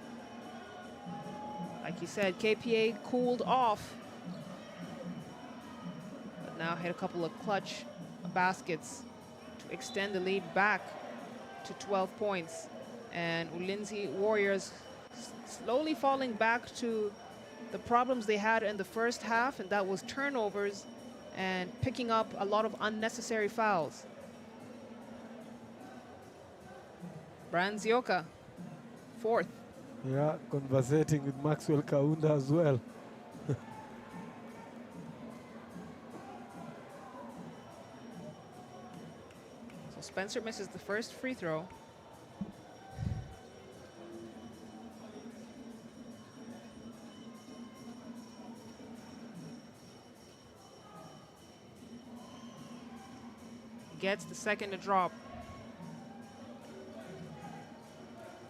Like you said, KPA cooled off, but now hit a couple of clutch baskets to extend the lead back to 12 points. And Ulinzi Warriors slowly falling back to the problems they had in the first half, and that was turnovers and picking up a lot of unnecessary fouls. Brian Zioka, fourth. yeah, conversating with Maxwell Kaunda as well. So Spencer misses the first free throw. Gets the second to drop.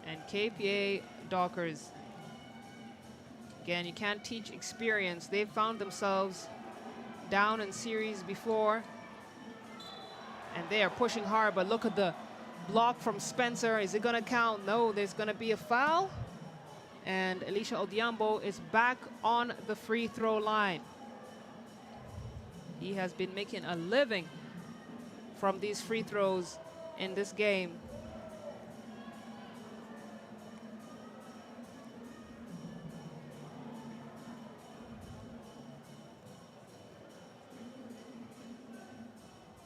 And KPA Dockers, again, you can't teach experience. They've found themselves down in series before, and they are pushing hard, but look at the block from Spencer. Is it gonna count? No, there's gonna be a foul, and Elisha Odhiambo is back on the free throw line. He has been making a living from these free throws in this game.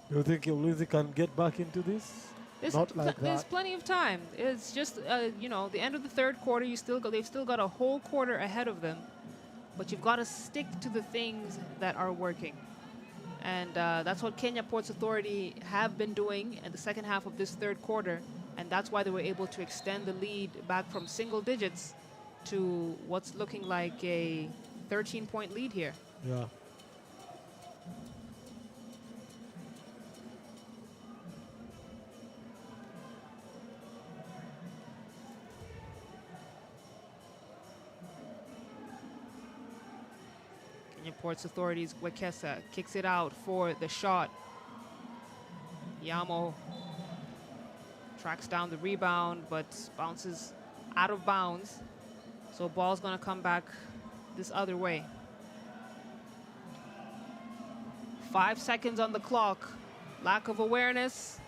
Do you think Ulinzi can get back into this? Not like There's that. plenty of time. It's just, you know, the end of the third quarter, they've still got a whole quarter ahead of them, but you've got to stick to the things that are working. And that's what Kenya Ports Authority have been doing in the second half of this third quarter, and that's why they were able to extend the lead back from single digits to what's looking like a 13-point lead here. Yeah. Kenya Ports Authority's Wekesa kicks it out for the shot. Yamo tracks down the rebound, but bounces out of bounds. So ball's gonna come back this other way. 5 seconds on the clock. Lack of awareness.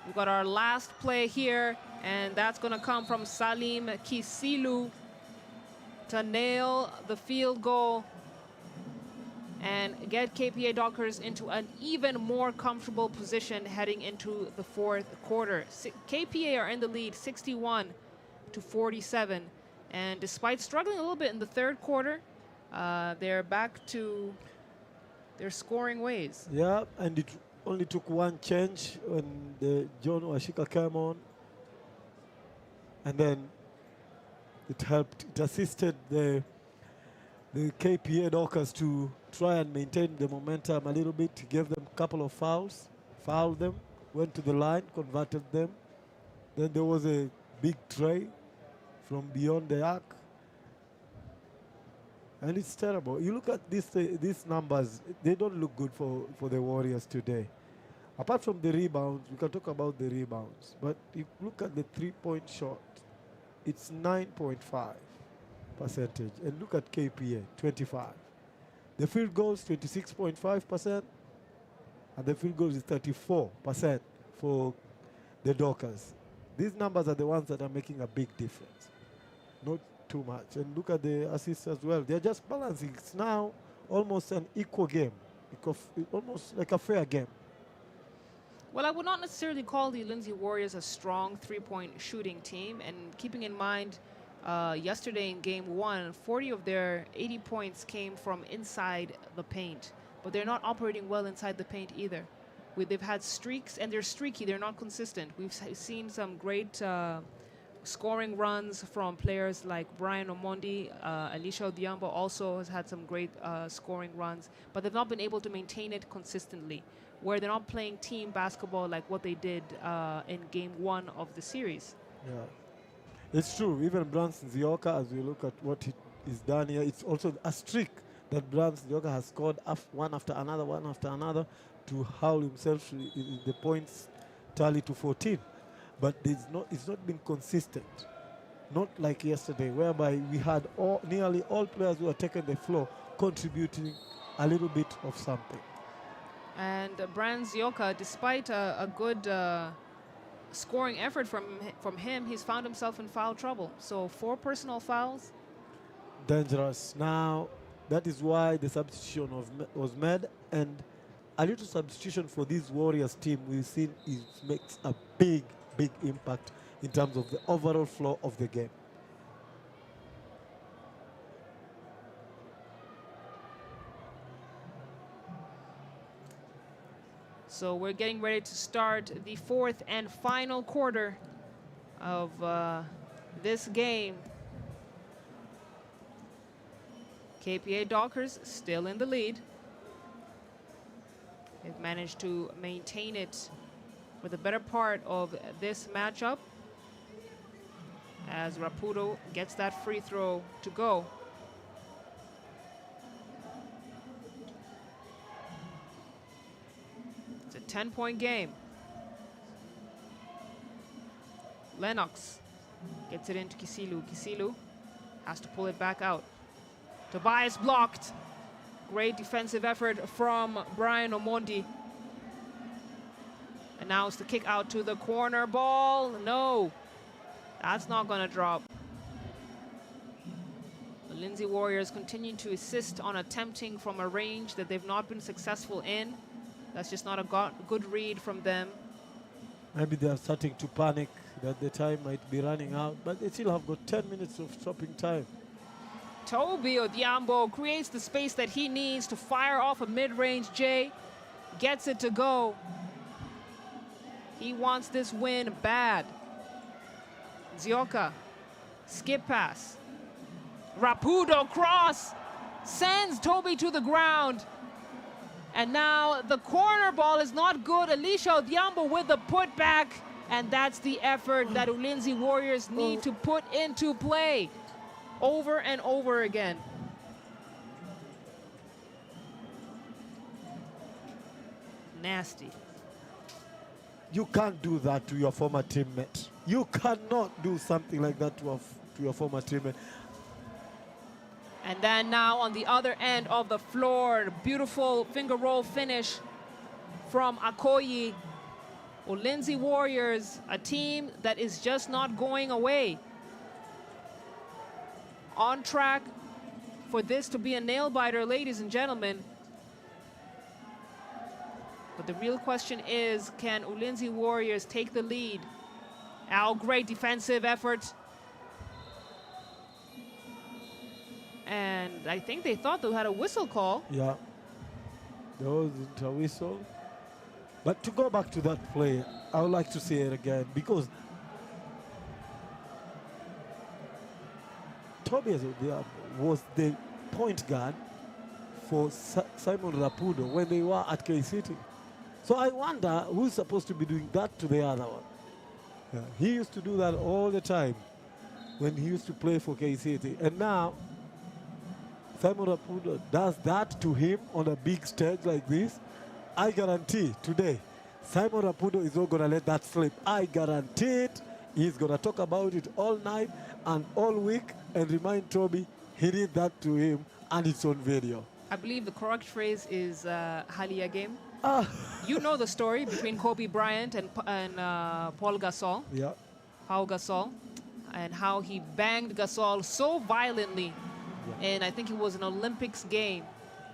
We've got our last play here, and that's gonna come from Salim Kisilu. to nail the field goal and get KPA Dockers into an even more comfortable position heading into the fourth quarter. KPA are in the lead 61-47, and despite struggling a little bit in the third quarter, they're back to their scoring ways. Yeah, and it only took one change when the John Washika came on, and then it helped, it assisted the KPA Dockers to try and maintain the momentum a little bit, gave them a couple of fouls, fouled them, went to the line, converted them. Then there was a big tray from beyond the arc. And it's terrible. You look at these numbers, they don't look good for the Warriors today. Apart from the rebounds, we can talk about the rebounds. But you look at the three-point shot, it's 9.5%. And look at KPA, 25. The field goals, 26.5%. And the field goals is 34% for the Dockers. These numbers are the ones that are making a big difference. Not too much. And look at the assists as well. They're just balancing. It's now almost an equal game, almost like a fair game. Well, I would not necessarily call the Ulinzi Warriors a strong three-point shooting team. And keeping in mind, yesterday in game 1, 40 of their 80 points came from inside the paint. But they're not operating well inside the paint either. They've had streaks, and they're streaky. They're not consistent. We've seen some great scoring runs from players like Brian Omondi. Elisha Odiambo also has had some great scoring runs, but they've not been able to maintain it consistently, where they're not playing team basketball like what they did in game 1 of the series. Yeah, it's true. Even Branson Zioka, as we look at what he's done here, it's also a streak that Branson Zioka has scored one after another, to haul himself in the points tally to 14. But it's not been consistent. Not like yesterday, whereby we had nearly all players who are taking the floor contributing a little bit of something. And Bran Zioka, despite a good scoring effort from him, he's found himself in foul trouble. So 4 personal fouls. Dangerous. Now, that is why the substitution was made, and a little substitution for this Warriors team we've seen makes a big impact in terms of the overall flow of the game. So we're getting ready to start the fourth and final quarter of this game. KPA Dockers still in the lead. They've managed to maintain it for the better part of this matchup as Rapudo gets that free throw to go. It's a 10-point game. Lennox gets it into Kisilu. Kisilu has to pull it back out. Tobias blocked. Great defensive effort from Brian Omondi. And now it's the kick out to the corner ball. No, that's not going to drop. The Ulinzi Warriors continue to assist on attempting from a range that they've not been successful in. That's just not a good read from them. Maybe they are starting to panic that the time might be running out, but they still have got 10 minutes of stopping time. Toby Odiambo creates the space that he needs to fire off a mid-range J. Gets it to go. He wants this win bad. Zioka, skip pass. Rapudo cross, sends Toby to the ground. And now the corner ball is not good. Elisha Odiambo with the putback. And that's the effort that Ulinzi Warriors need to put into play over and over again. Nasty. You can't do that to your former teammate. You cannot do something like that to your former teammate. And then now on the other end of the floor, beautiful finger roll finish from Akoyi. Ulinzi Warriors, a team that is just not going away. on track for this to be a nail-biter, ladies and gentlemen. But the real question is, can Ulinzi Warriors take the lead? Our great defensive effort. And I think they thought they had a whistle call. Yeah, there wasn't a whistle. But to go back to that play, I would like to say it again, because Tobias was the point guard for Simon Rapudo when they were at K-City. So I wonder who's supposed to be doing that to the other one. Yeah, he used to do that all the time when he used to play for K-City. And now Simon Rapudo does that to him on a big stage like this. I guarantee today, Simon Rapudo is not going to let that slip. I guarantee it. He's going to talk about it all night and all week and remind Toby he did that to him, and it's on video. I believe the correct phrase is Halia game. Ah. You know the story between Kobe Bryant and Paul Gasol. Yeah. Paul Gasol, and how he banged Gasol so violently, and I think it was an Olympics game.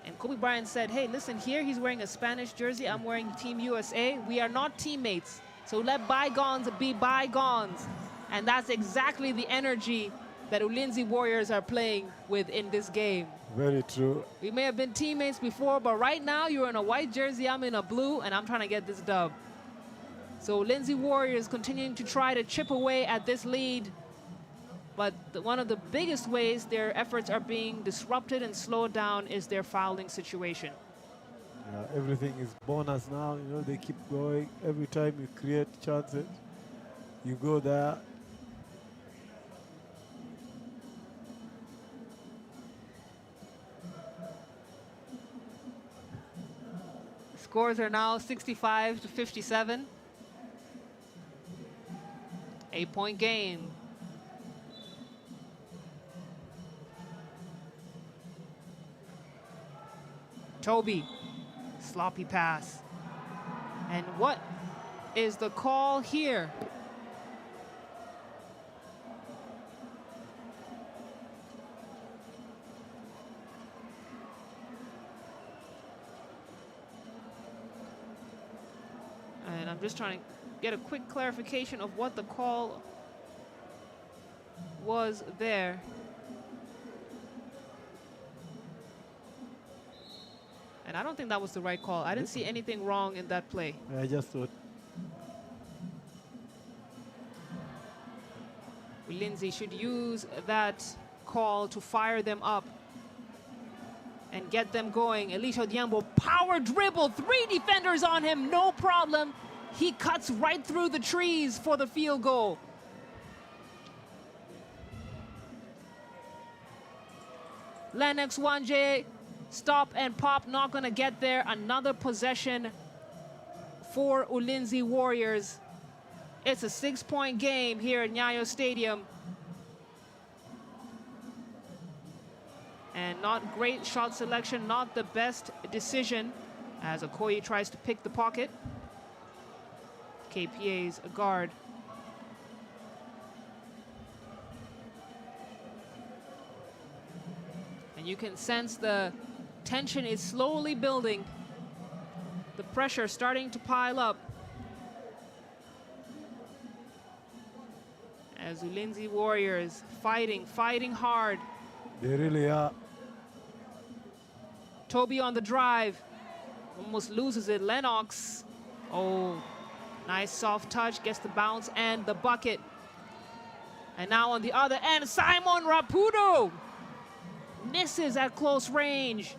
And Kobe Bryant said, hey, listen, here he's wearing a Spanish jersey, I'm wearing Team USA. We are not teammates, so let bygones be bygones. And that's exactly the energy that Ulinzi Warriors are playing with in this game. Very true. We may have been teammates before, but right now you're in a white jersey, I'm in a blue, and I'm trying to get this dub. So Ulinzi Warriors continuing to try to chip away at this lead. But one of the biggest ways their efforts are being disrupted and slowed down is their fouling situation. Yeah, everything is bonus now. You know, they keep going. Every time you create chances, you go there. Scores are now 65 to 57. 8-point game. Toby, sloppy pass. And what is the call here? And I'm just trying to get a quick clarification of what the call was there. And I don't think that was the right call. I didn't see anything wrong in that play. I just thought. Ulinzi should use that call to fire them up and get them going. Elisha Diambo, power dribble, 3 defenders on him, no problem. He cuts right through the trees for the field goal. Lennox Wanje, stop and pop, not gonna get there. Another possession for Ulinzi Warriors. It's a 6-point game here at Nyayo Stadium. And not great shot selection, not the best decision as Okoye tries to pick the pocket. KPA's a guard. And you can sense the tension is slowly building. The pressure starting to pile up. As Ulinzi Warriors fighting hard. They really are. Toby on the drive. Almost loses it. Lennox. Oh, nice soft touch. Gets the bounce and the bucket. And now on the other end, Simon Rapudo misses at close range.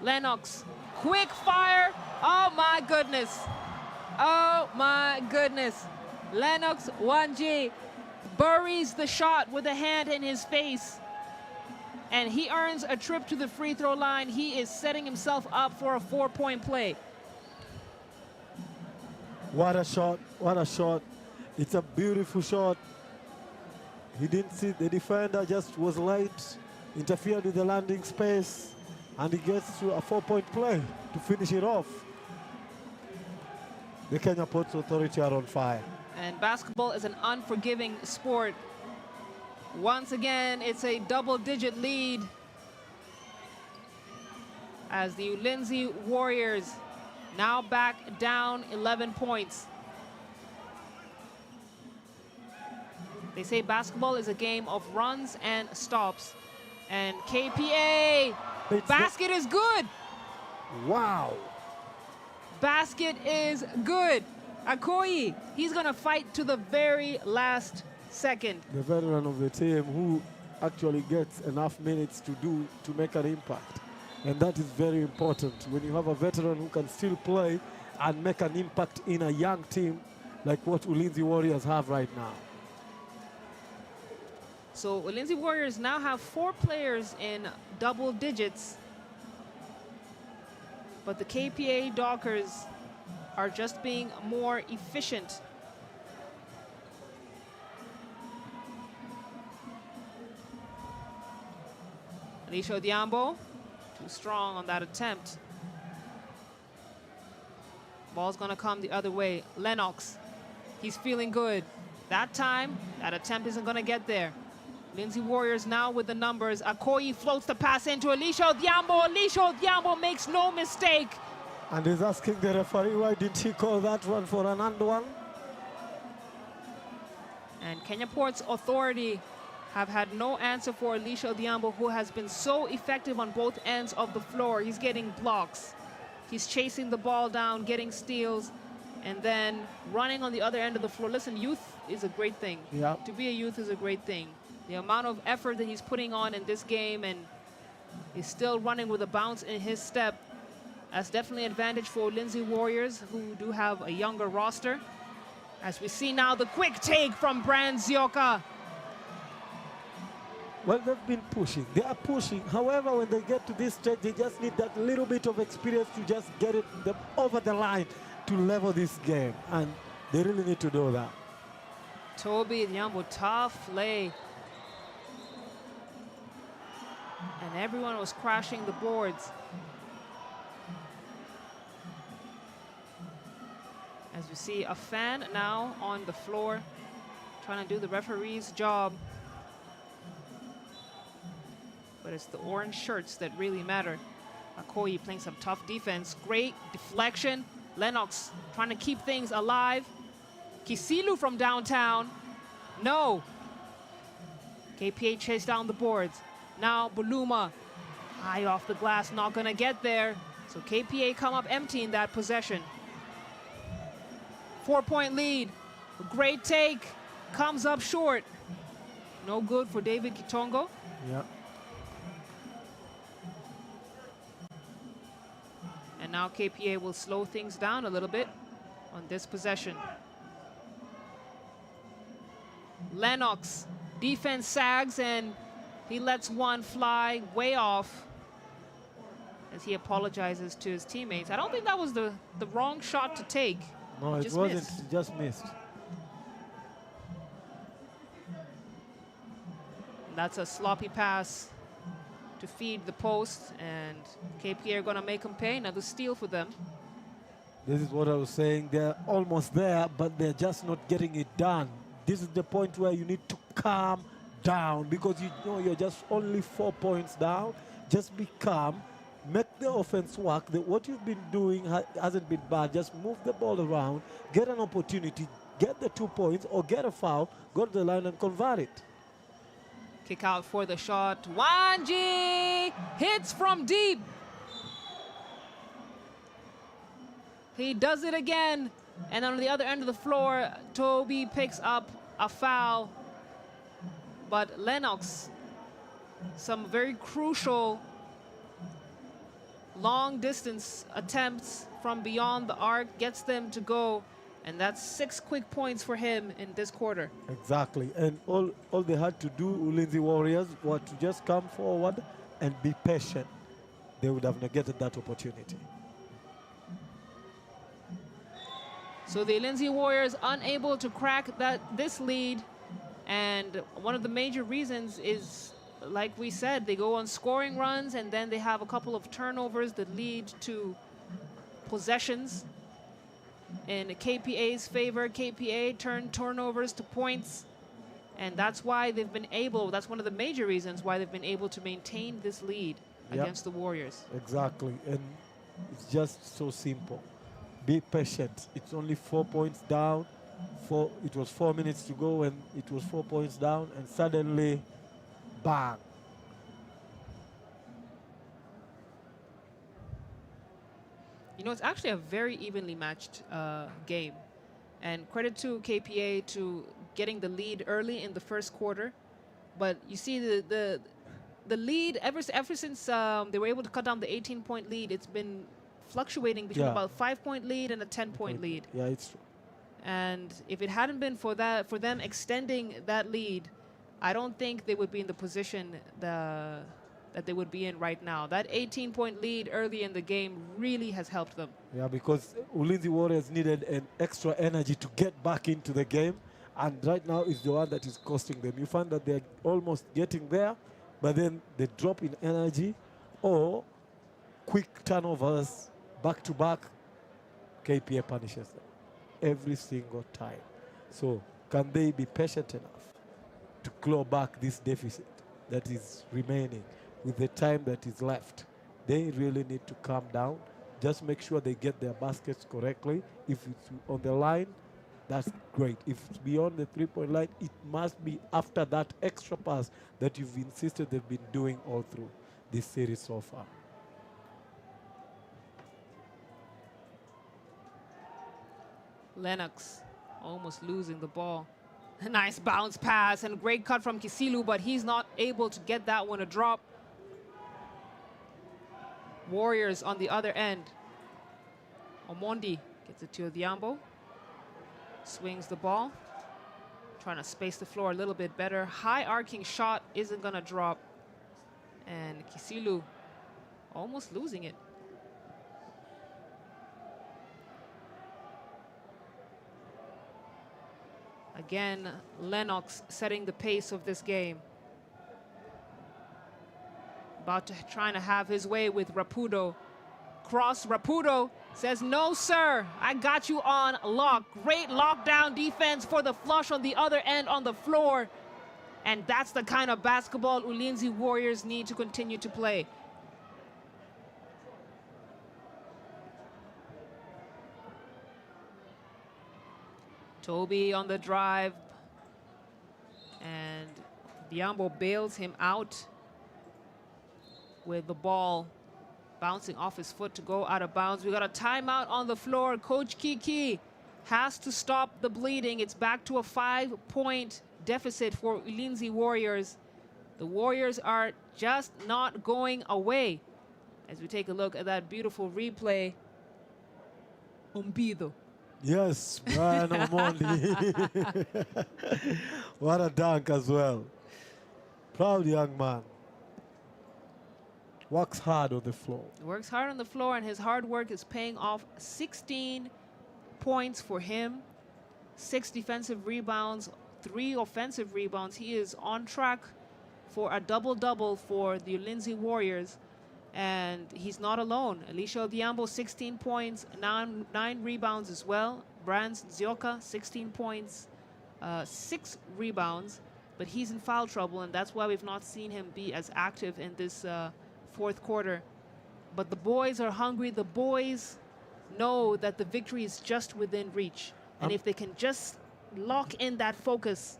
Lennox, quick fire. Oh my goodness. Oh my goodness. Lennox Wanje buries the shot with a hand in his face. And he earns a trip to the free throw line. He is setting himself up for a 4-point play. What a shot, what a shot. It's a beautiful shot. He didn't see the defender, just was light, interfered with the landing space, and he gets to a 4-point play to finish it off. The Kenya Ports Authority are on fire. And basketball is an unforgiving sport. Once again, it's a double-digit lead as the Ulinzi Warriors now back down 11 points. They say basketball is a game of runs and stops. And KPA, basket is good. Wow. Basket is good. Okoye, he's gonna fight to the very last second. The veteran of the team who actually gets enough minutes to make an impact. And that is very important when you have a veteran who can still play and make an impact in a young team like what Ulinzi Warriors have right now. So Ulinzi Warriors now have 4 players in double digits, but the KPA Dockers are just being more efficient. Alicia Diambo, too strong on that attempt. Ball's gonna come the other way. Lennox, he's feeling good. That time, that attempt isn't gonna get there. Ulinzi Warriors now with the numbers. Okoye floats the pass into Alicia Diambo. Alicia Diambo makes no mistake. And he's asking the referee, why didn't he call that one for an and one? And Kenya Port's authority have had no answer for Alicia Diambo, who has been so effective on both ends of the floor. He's getting blocks. He's chasing the ball down, getting steals, and then running on the other end of the floor. Listen, youth is a great thing. Yeah. To be a youth is a great thing. The amount of effort that he's putting on in this game, and he's still running with a bounce in his step. That's definitely an advantage for Ulinzi Warriors, who do have a younger roster. As we see now the quick take from Brand Zioka. Well, they've been pushing. They are pushing. However, when they get to this stage, they just need that little bit of experience to just get it over the line to level this game. And they really need to do that. Toby Diambo, tough lay. And everyone was crashing the boards. As we see a fan now on the floor trying to do the referee's job. But it's the orange shirts that really matter. Okoye playing some tough defense. Great deflection. Lennox trying to keep things alive. Kisilu from downtown. No. KPA chased down the boards. Now Buluma, high off the glass, not gonna get there. So KPA come up empty in that possession. 4-point lead. A great take. Comes up short. No good for David Kitongo. Yeah. And now KPA will slow things down a little bit on this possession. Lennox, defense sags, and he lets one fly way off as he apologizes to his teammates. I don't think that was the wrong shot to take. No, it Just wasn't. missed. It just missed. That's a sloppy pass to feed the post, and KPA are going to make him pay. Another steal for them. This is what I was saying. They're almost there, but they're just not getting it done. This is the point where you need to calm down, because you know you're just only 4 points down. Just be calm. Make the offense work. What you've been doing hasn't been bad. Just move the ball around, get an opportunity, get the 2 points, or get a foul, go to the line and convert it. Kick out for the shot. Wanji hits from deep. He does it again. And on the other end of the floor, Toby picks up a foul. But Lennox, some very crucial long distance attempts from beyond the arc, gets them to go. And that's 6 quick points for him in this quarter. Exactly. And all they had to do, Ulinzi Warriors, was to just come forward and be patient. They would have negated that opportunity. So the Ulinzi Warriors unable to crack this lead. And one of the major reasons is, like we said, they go on scoring runs, and then they have a couple of turnovers that lead to possessions in KPA's favor. KPA turned turnovers to points, And that's why they've been able, that's one of the major reasons why they've been able to maintain this lead against the Warriors. Exactly. And it's just so simple. Be patient. It's only 4 points down. It was 4 minutes to go and it was 4 points down, and suddenly, bang. You know, it's actually a very evenly matched game. And credit to KPA to getting the lead early in the first quarter. But you see the lead, ever since they were able to cut down the 18-point lead, it's been fluctuating between about 5-point lead and a 10-point lead. Yeah, it's true. And if it hadn't been for them extending that lead, I don't think they would be in the position that they would be in right now. That 18-point lead early in the game really has helped them. Yeah, because Ulinzi Warriors needed an extra energy to get back into the game, and right now is the one that is costing them. You find that they're almost getting there, but then they drop in energy or quick turnovers back to back. KPA punishes them every single time. So can they be patient enough to claw back this deficit that is remaining with the time that is left? They really need to calm down. Just make sure they get their baskets correctly. If it's on the line, that's great. If it's beyond the three-point line, it must be after that extra pass that you've insisted they've been doing all through this series so far. Lennox almost losing the ball. A nice bounce pass and great cut from Kisilu, but he's not able to get that one to drop. Warriors on the other end. Omondi gets it to Odhiambo. Swings the ball. Trying to space the floor a little bit better. High arcing shot isn't going to drop. And Kisilu almost losing it. Again, Lennox setting the pace of this game. Trying to have his way with Rapudo. Cross, Rapudo says, no, sir, I got you on lock. Great lockdown defense for the flush on the other end on the floor. And that's the kind of basketball Ulinzi Warriors need to continue to play. Toby on the drive. And Diambo bails him out with the ball bouncing off his foot to go out of bounds. We got a timeout on the floor. Coach Kiki has to stop the bleeding. It's back to a 5-point deficit for Ulinzi Warriors. The Warriors are just not going away. As we take a look at that beautiful replay. Umbido. Yes, Brian Omondi. What a dunk as well. Proud young man. Works hard on the floor. Works hard on the floor, and his hard work is paying off. 16 points for him, 6 defensive rebounds, 3 offensive rebounds. He is on track for a double-double for the Ulinzi Warriors, and he's not alone. Elisha Odhiambo, 16 points, 9 rebounds as well. Brands Nzioka, 16 points, 6 rebounds, but he's in foul trouble, and that's why we've not seen him be as active in this fourth quarter. But the boys are hungry. The boys know that the victory is just within reach. And if they can just lock in that focus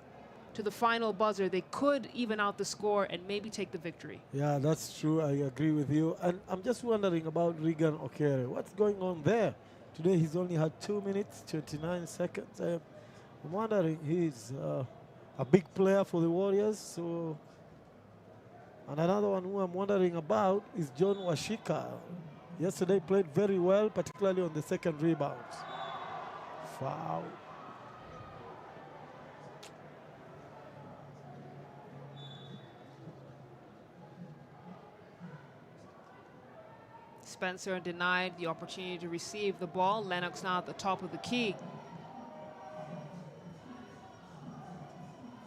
to the final buzzer, they could even out the score and maybe take the victory. Yeah, that's true. I agree with you. And I'm just wondering about Regan Okere. What's going on there? Today he's only had 2 minutes, 29 seconds. I'm wondering, he's a big player for the Warriors. So, and another one who I'm wondering about is John Washika. Yesterday played very well, particularly on the second rebounds. Foul. Spencer denied the opportunity to receive the ball. Lennox now at the top of the key.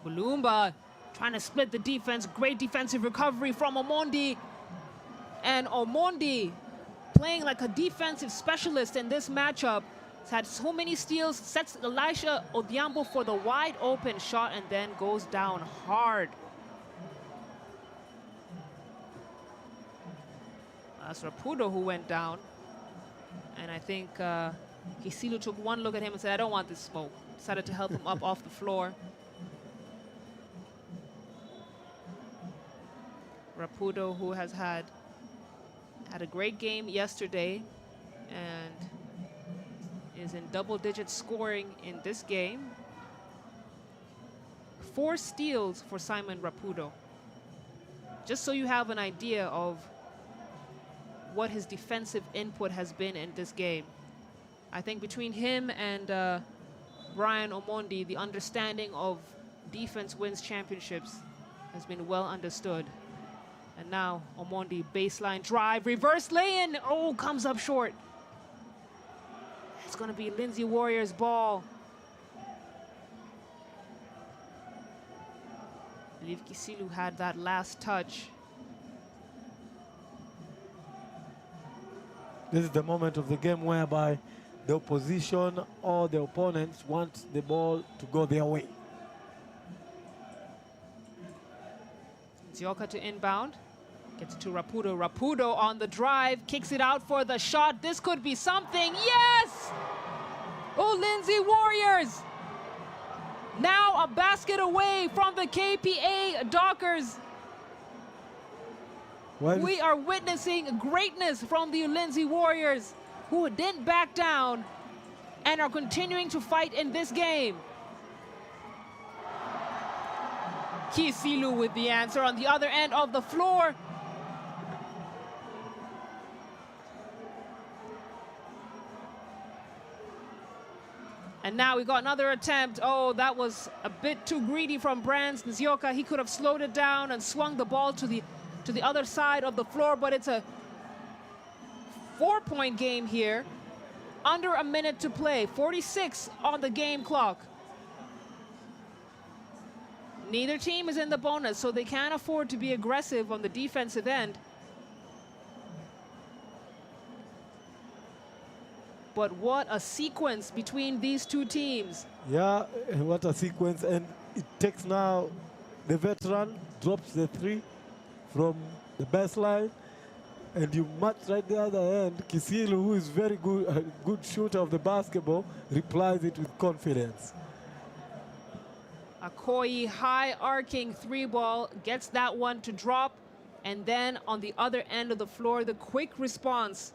Bulumba trying to split the defense. Great defensive recovery from Omondi. And Omondi playing like a defensive specialist in this matchup. He's had so many steals, sets Elisha Odhiambo for the wide open shot and then goes down hard. That's Rapudo who went down. And I think Kisilu took one look at him and said, I don't want this smoke. Decided to help him up off the floor. Rapudo, who has had a great game yesterday and is in double-digit scoring in this game. 4 steals for Simon Rapudo. Just so you have an idea of what his defensive input has been in this game. I think between him and Brian Omondi, the understanding of defense wins championships has been well understood. And now Omondi, baseline drive, reverse lay-in. Oh, comes up short. It's going to be Ulinzi Warriors' ball. I believe Kisilu had that last touch. This is the moment of the game whereby the opposition or the opponents want the ball to go their way. Nzioka to inbound. Gets it to Rapudo. Rapudo on the drive. Kicks it out for the shot. This could be something. Yes! Ulinzi Warriors! Now a basket away from the KPA Dockers. We are witnessing greatness from the Ulinzi Warriors, who didn't back down and are continuing to fight in this game. Kisilu with the answer on the other end of the floor. And now we got another attempt. Oh, that was a bit too greedy from Brands Nzioka. He could have slowed it down and swung the ball to the other side of the floor, but it's a 4-point game here. Under a minute to play, 46 on the game clock. Neither team is in the bonus, so they can't afford to be aggressive on the defensive end. But what a sequence between these two teams. Yeah, what a sequence. And it takes now the veteran, drops the 3 from the baseline, and you match right the other end. Kisilu, who is very good, a good shooter of the basketball, replies it with confidence. Akoyi high arcing 3-ball, gets that one to drop, and then on the other end of the floor, the quick response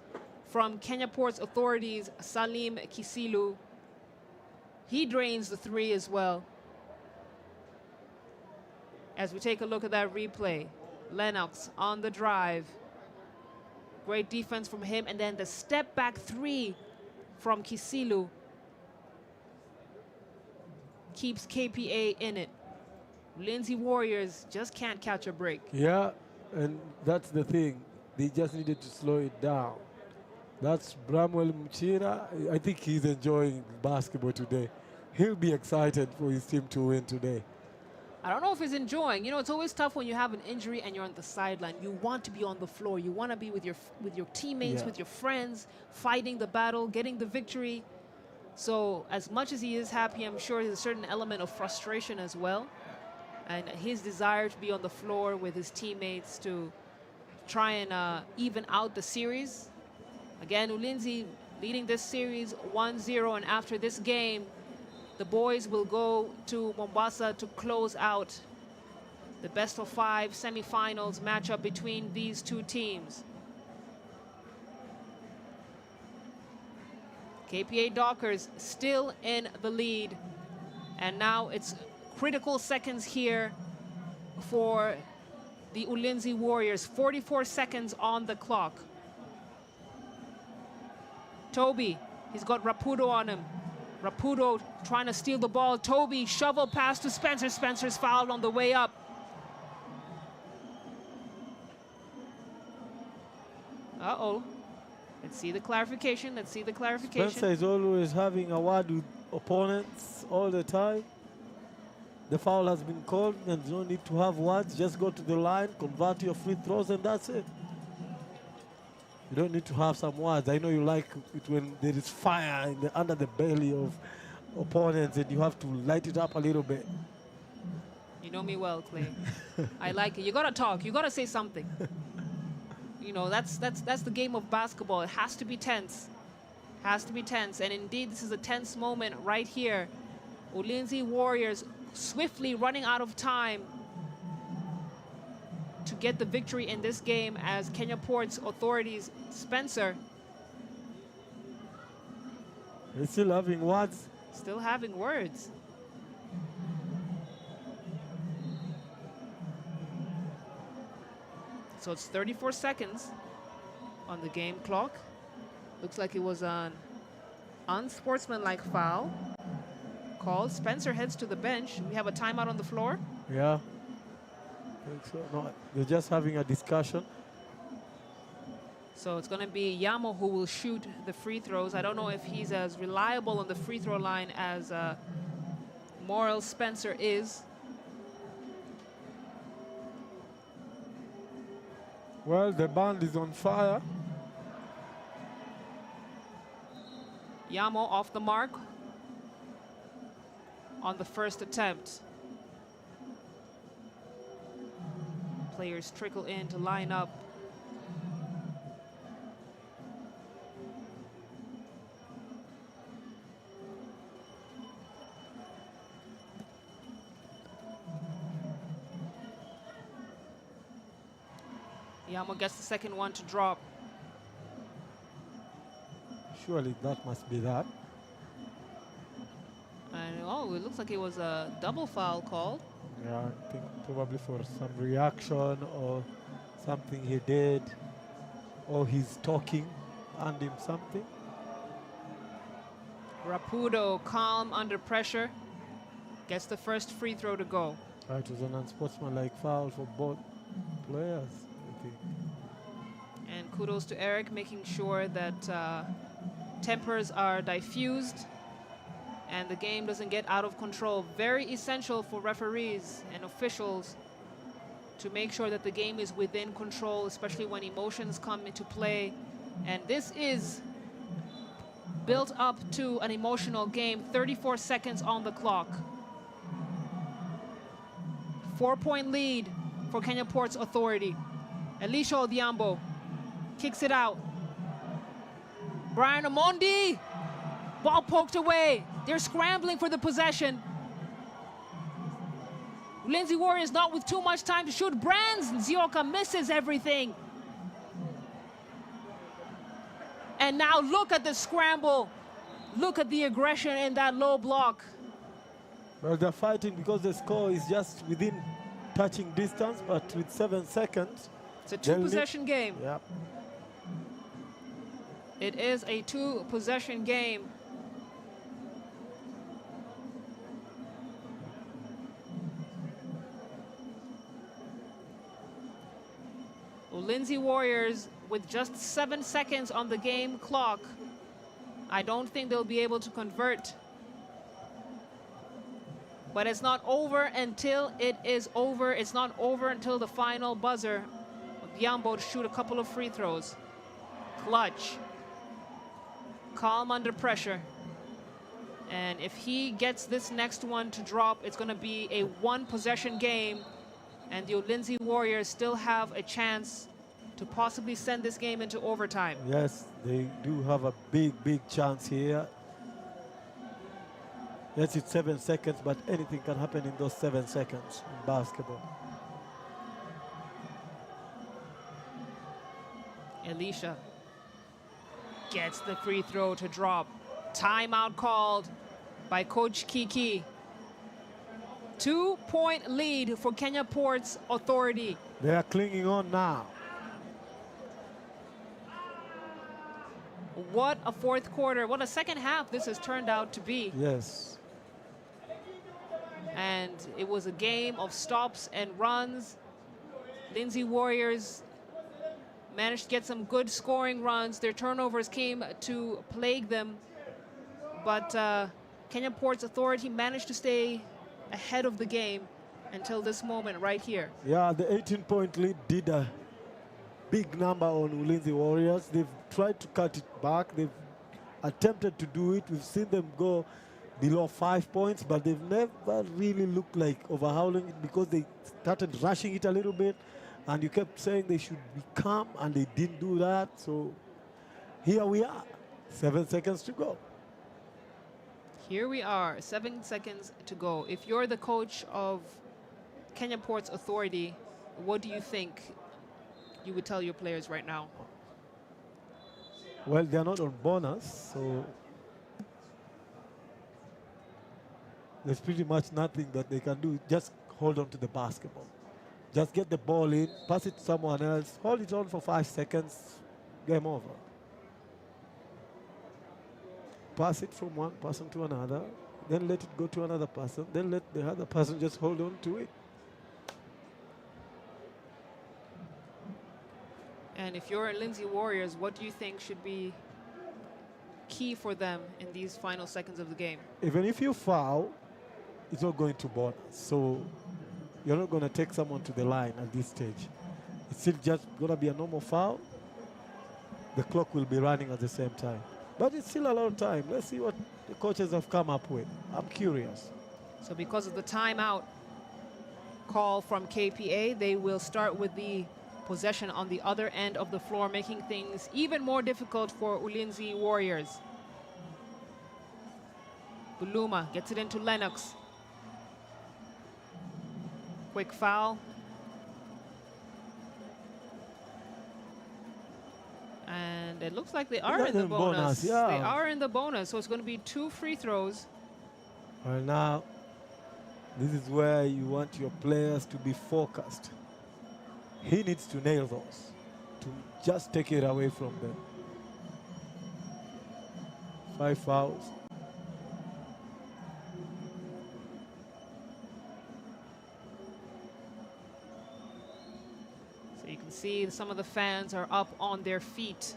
from Kenya Ports authorities, Salim Kisilu. He drains the 3 as well. As we take a look at that replay, Lennox on the drive. Great defense from him, and then the step back 3 from Kisilu keeps KPA in it. Ulinzi Warriors just can't catch a break. Yeah, and that's the thing. They just needed to slow it down. That's Bramwell Mchina. I think he's enjoying basketball today. He'll be excited for his team to win today. I don't know if he's enjoying. You know, it's always tough when you have an injury and you're on the sideline. You want to be on the floor. You want to be with your teammates, with your friends, fighting the battle, getting the victory. So as much as he is happy, I'm sure there's a certain element of frustration as well. And his desire to be on the floor with his teammates to try and even out the series. Again, Ulinzi leading this series 1-0, and after this game, the boys will go to Mombasa to close out the best-of-5 semifinals matchup between these two teams. KPA Dockers still in the lead, and now it's critical seconds here for the Ulinzi Warriors. 44 seconds on the clock. Toby, he's got Rapudo on him. Rapudo trying to steal the ball. Toby, shovel pass to Spencer. Spencer's fouled on the way up. Uh-oh. Let's see the clarification. Let's see the clarification. Spencer is always having a word with opponents all the time. The foul has been called, and you don't need to have words. Just go to the line, convert your free throws, and that's it. You don't need to have some words. I know you like it when there is fire under the belly of opponents and you have to light it up a little bit. You know me well, Clay. I like it. You gotta talk. You gotta say something. You know, that's the game of basketball. It has to be tense. Has to be tense. And indeed, this is a tense moment right here. Ulinzi Warriors swiftly running out of time to get the victory in this game as Kenya Ports authorities Spencer They're still having words. still having words. So it's 34 seconds on the game clock. Looks like it was an unsportsmanlike foul called. Spencer heads to the bench. We have a timeout on the floor. Yeah. I think so. No, they're just having a discussion. So it's going to be Yamo who will shoot the free throws. I don't know if he's as reliable on the free throw line as Morel Spencer is. Well, the band is on fire. Yamo off the mark on the first attempt. Players trickle in to line up. Yamo gets the second one to drop. Surely that must be that. And oh, it looks like it was a double foul called. Yeah, I think probably for some reaction or something he did, or he's talking and him something. Rapudo, calm under pressure, gets the first free throw to go. It was an unsportsmanlike foul for both players, I think. And kudos to Eric, making sure that tempers are diffused and the game doesn't get out of control. Very essential for referees and officials to make sure that the game is within control, especially when emotions come into play. And this is built up to an emotional game. 34 seconds on the clock. 4-point lead for Kenya Ports Authority. Elisha Odhiambo kicks it out. Brian Omondi, ball poked away. They're scrambling for the possession. Ulinzi Warriors not with too much time to shoot. Brands Nzioka misses everything. And now look at the scramble. Look at the aggression in that low block. Well, they're fighting because the score is just within touching distance, but with 7 seconds. It's a two-possession game. Yep. It is a two-possession game. Ulinzi Warriors with just 7 seconds on the game clock. I don't think they'll be able to convert. But it's not over until it is over. It's not over until the final buzzer. Yambo to shoot a couple of free throws. Clutch. Calm under pressure. And if he gets this next one to drop, it's going to be a one-possession game. And the Ulinzi Warriors still have a chance to possibly send this game into overtime. Yes, they do have a big, big chance here. Yes, it's 7 seconds, but anything can happen in those 7 seconds in basketball. Elisha gets the free throw to drop. Timeout called by Coach Kiki. 2-point lead for Kenya Ports Authority. They are clinging on now. What a fourth quarter, what a second half this has turned out to be. Yes. And it was a game of stops and runs. Ulinzi Warriors managed to get some good scoring runs. Their turnovers came to plague them. But Kenya Ports Authority managed to stay ahead of the game until this moment right here. Yeah, the 18-point lead did big number on Ulinzi Warriors. They've tried to cut it back. They've attempted to do it. We've seen them go below 5 points, but they've never really looked like overhauling it because they started rushing it a little bit, and you kept saying they should be calm, and they didn't do that. So here we are, 7 seconds to go. Here we are, 7 seconds to go. If you're the coach of Kenya Ports Authority, what do you think you would tell your players right now? Well, they're not on bonus, so there's pretty much nothing that they can do. Just hold on to the basketball. Just get the ball in, pass it to someone else, hold it on for 5 seconds, game over. Pass it from one person to another, then let it go to another person, then let the other person just hold on to it. And if you're Ulinzi Warriors, what do you think should be key for them in these final seconds of the game? Even if you foul, it's not going to bonus. So you're not going to take someone to the line at this stage. It's still just going to be a normal foul. The clock will be running at the same time. But it's still a lot of time. Let's see what the coaches have come up with. I'm curious. So because of the timeout call from KPA, they will start with the possession on the other end of the floor, making things even more difficult for Ulinzi Warriors. Buluma gets it into Lennox. Quick foul. And it looks like they are in the bonus. Yeah. They are in the bonus, so it's going to be 2 free throws. Well, now, this is where you want your players to be focused. He needs to nail those, to just take it away from them. 5 fouls. So you can see some of the fans are up on their feet.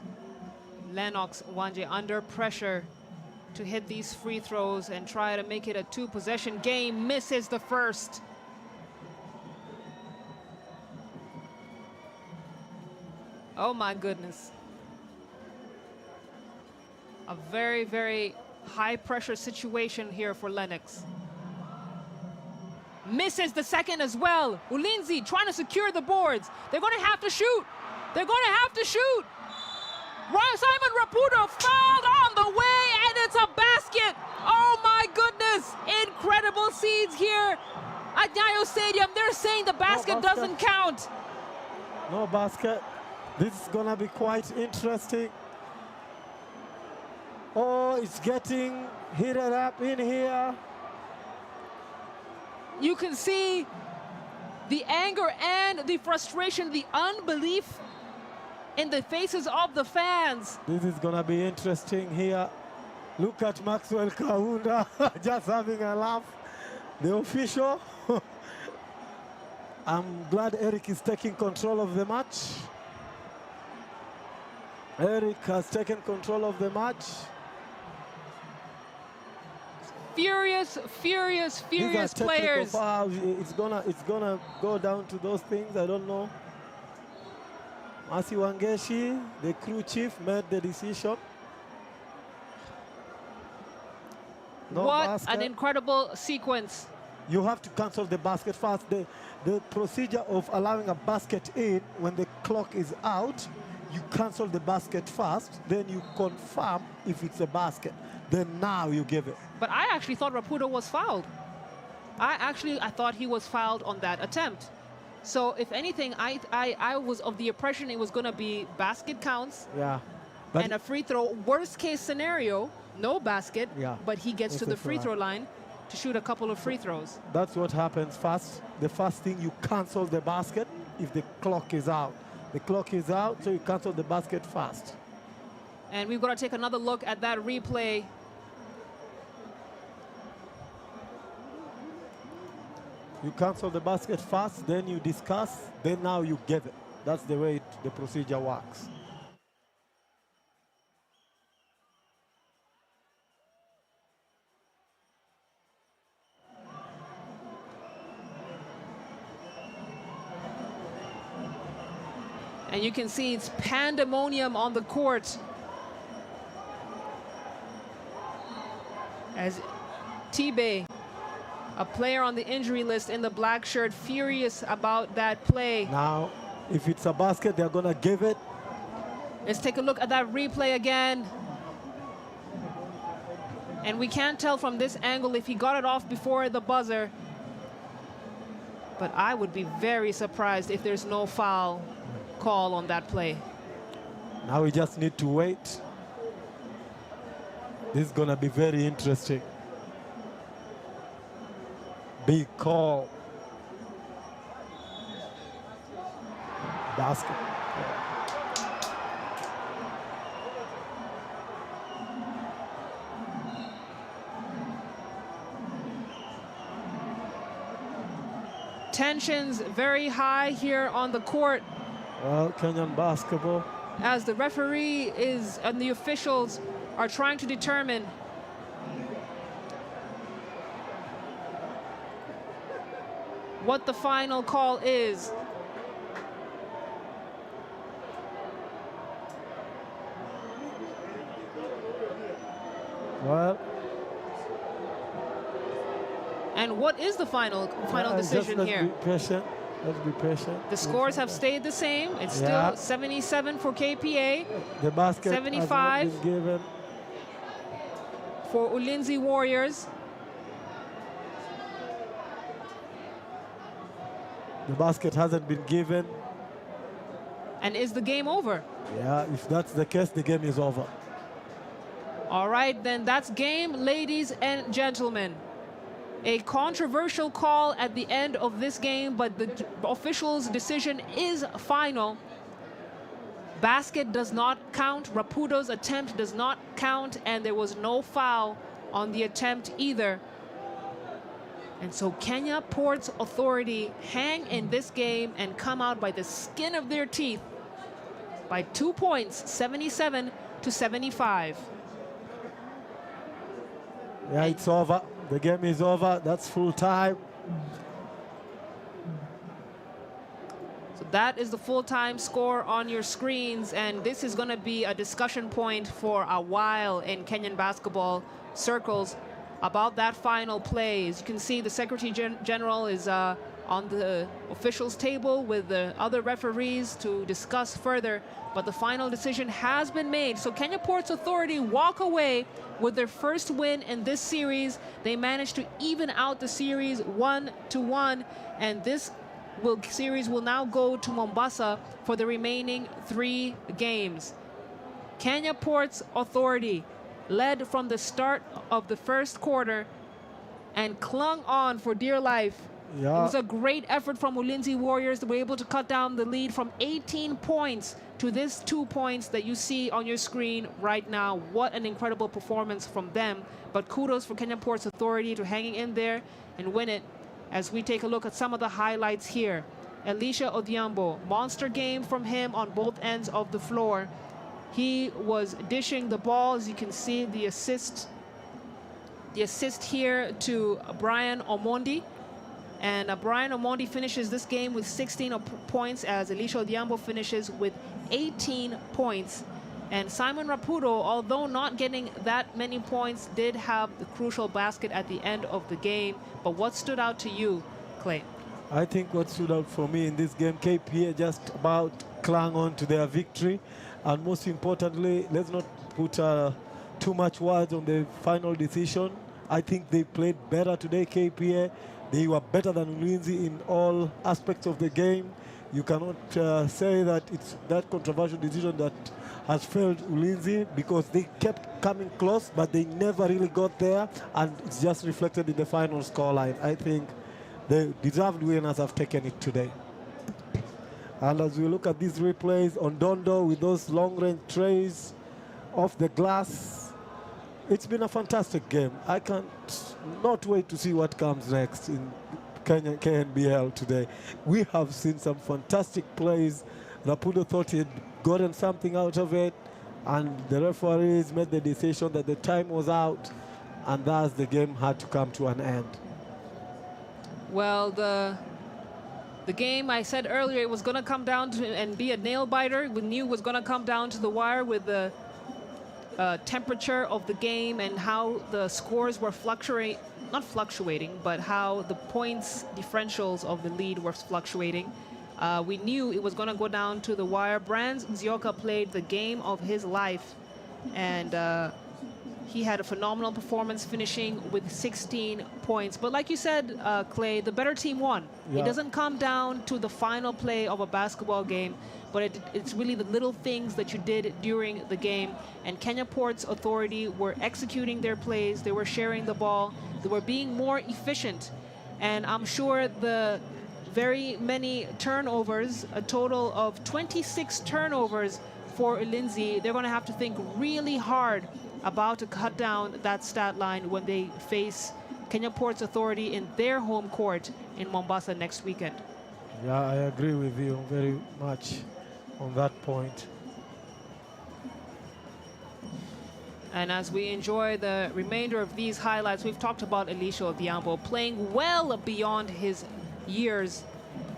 Lennox Wanje under pressure to hit these free throws and try to make it a 2-possession game. Misses the first. Oh my goodness. A very, very high pressure situation here for Lennox. Misses the second as well. Ulinzi trying to secure the boards. They're going to have to shoot. They're going to have to shoot. Simon Raputo fouled on the way, and it's a basket. Oh my goodness. Incredible scenes here at Nyayo Stadium. They're saying the basket doesn't count. No basket. This is going to be quite interesting. Oh, it's getting heated up in here. You can see the anger and the frustration, the unbelief in the faces of the fans. This is going to be interesting here. Look at Maxwell Kaunda just having a laugh. The official. I'm glad Eric is taking control of the match. Eric has taken control of the match. Furious, furious, furious players. Fouls. It's gonna go down to those things. I don't know. Masi Wangeshi, the crew chief, made the decision. No what basket. an incredible sequence. You have to cancel the basket fast. The procedure of allowing a basket in when the clock is out, you cancel the basket first, then you confirm if it's a basket. Then now you give it. But I actually thought Raputo was fouled. I thought he was fouled on that attempt. So if anything, I was of the impression it was going to be basket counts. Yeah. And a free throw. Worst case scenario, no basket, yeah, but he gets to the free throw line to shoot a couple of free throws. That's what happens first. The first thing, you cancel the basket if the clock is out. The clock is out, so you cancel the basket fast. And we've got to take another look at that replay. You cancel the basket fast, then you discuss, then now you give it. That's the way the procedure works. And you can see it's pandemonium on the court as Tibe, a player on the injury list in the black shirt, furious about that play. Now, if it's a basket, they're going to give it. Let's take a look at that replay again. And we can't tell from this angle if he got it off before the buzzer. But I would be very surprised if there's no foul call on that play. Now we just need to wait. This is going to be very interesting. Big call. Basket. Tensions very high here on the court. Well, Kenyan basketball. As the referee is and the officials are trying to determine what the final call is. Well, and what is the final decision let's here? Be patient. Let's be patient. The scores have stayed the same. It's Yeah. still 77 for KPA, The basket 75. has not been given. for Ulinzi Warriors. The basket hasn't been given. And is the game over? Yeah, if that's the case, the game is over. All right, then that's game, ladies and gentlemen. A controversial call at the end of this game, but the official's decision is final. Basket does not count. Rapudo's attempt does not count, and there was no foul on the attempt either. And so Kenya Ports Authority hang in this game and come out by the skin of their teeth by 2 points, 77 to 75. Yeah, it's over. The game is over. That's full time. So that is the full-time score on your screens, and this is going to be a discussion point for a while in Kenyan basketball circles about that final play. As you can see, the Secretary General is on the officials table with the other referees to discuss further, but the final decision has been made. So Kenya Ports Authority walk away with their first win in this series. They managed to even out the series 1-1, and this series will now go to Mombasa for the remaining 3 games. Kenya Ports Authority led from the start of the first quarter and clung on for dear life. Yeah. It was a great effort from Ulinzi Warriors. They were able to cut down the lead from 18 points to this 2 points that you see on your screen right now. What an incredible performance from them. But kudos for Kenya Ports Authority to hanging in there and win it. As we take a look at some of the highlights here. Elisha Odhiambo, monster game from him on both ends of the floor. He was dishing the ball. As you can see, the assist here to Brian Omondi. And Brian Omondi finishes this game with 16 points, as Elisha Odhiambo finishes with 18 points. And Simon Rapudo, although not getting that many points, did have the crucial basket at the end of the game. But what stood out to you, Clay? I think what stood out for me in this game, KPA just about clung on to their victory. And most importantly, let's not put too much words on the final decision. I think they played better today, KPA. They were better than Ulinzi in all aspects of the game. You cannot say that it's that controversial decision that has failed Ulinzi, because they kept coming close, but they never really got there, and it's just reflected in the final scoreline. I think the deserved winners have taken it today. And as we look at these replays on Dondo with those long-range trays off the glass, it's been a fantastic game. I can't not wait to see what comes next in KNBL today. We have seen some fantastic plays. Rapudo thought he had gotten something out of it, and the referees made the decision that the time was out, and thus the game had to come to an end. Well, the The game, I said earlier, it was going to come down to and be a nail biter. We knew it was going to come down to the wire with the temperature of the game and how the scores were not fluctuating, but how the points differentials of the lead were fluctuating. We knew it was going to go down to the wire. Brands Nzioka played the game of his life, and he had a phenomenal performance, finishing with 16 points. But like you said, Clay, the better team won. Yeah. It doesn't come down to the final play of a basketball game, but it's really the little things that you did during the game. And Kenya Ports Authority were executing their plays. They were sharing the ball. They were being more efficient. And I'm sure the very many turnovers, a total of 26 turnovers for Ulinzi, they're going to have to think really hard about to cut down that stat line when they face Kenya Ports Authority in their home court in Mombasa next weekend. Yeah, I agree with you very much on that point. And as we enjoy the remainder of these highlights, we've talked about Elisha Odhiambo playing well beyond his years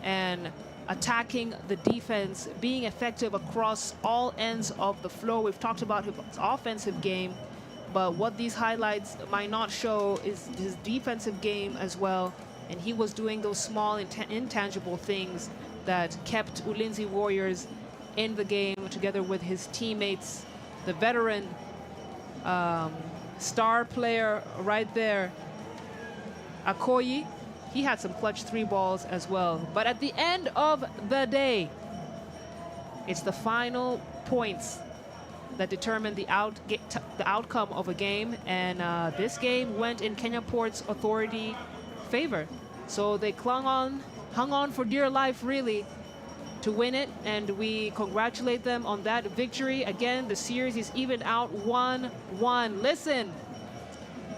and attacking the defense, being effective across all ends of the floor. We've talked about his offensive game, but what these highlights might not show is his defensive game as well. And he was doing those small intangible things that kept Ulinzi Warriors in the game, together with his teammates. The veteran star player right there, Akoyi, he had some clutch 3 balls as well. But at the end of the day, it's the final points that determine the outcome of a game. And this game went in Kenya Ports Authority favor. So they hung on for dear life, really, to win it. And we congratulate them on that victory. Again, the series is even out 1-1. Listen.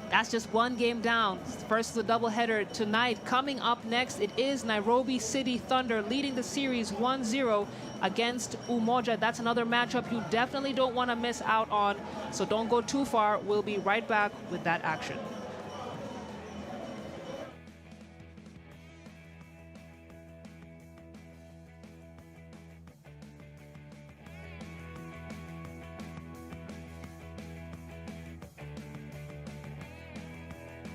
That's just one game down. First, the doubleheader tonight. Coming up next, it is Nairobi City Thunder leading the series 1-0 against Umoja. That's another matchup you definitely don't want to miss out on. So don't go too far. We'll be right back with that action.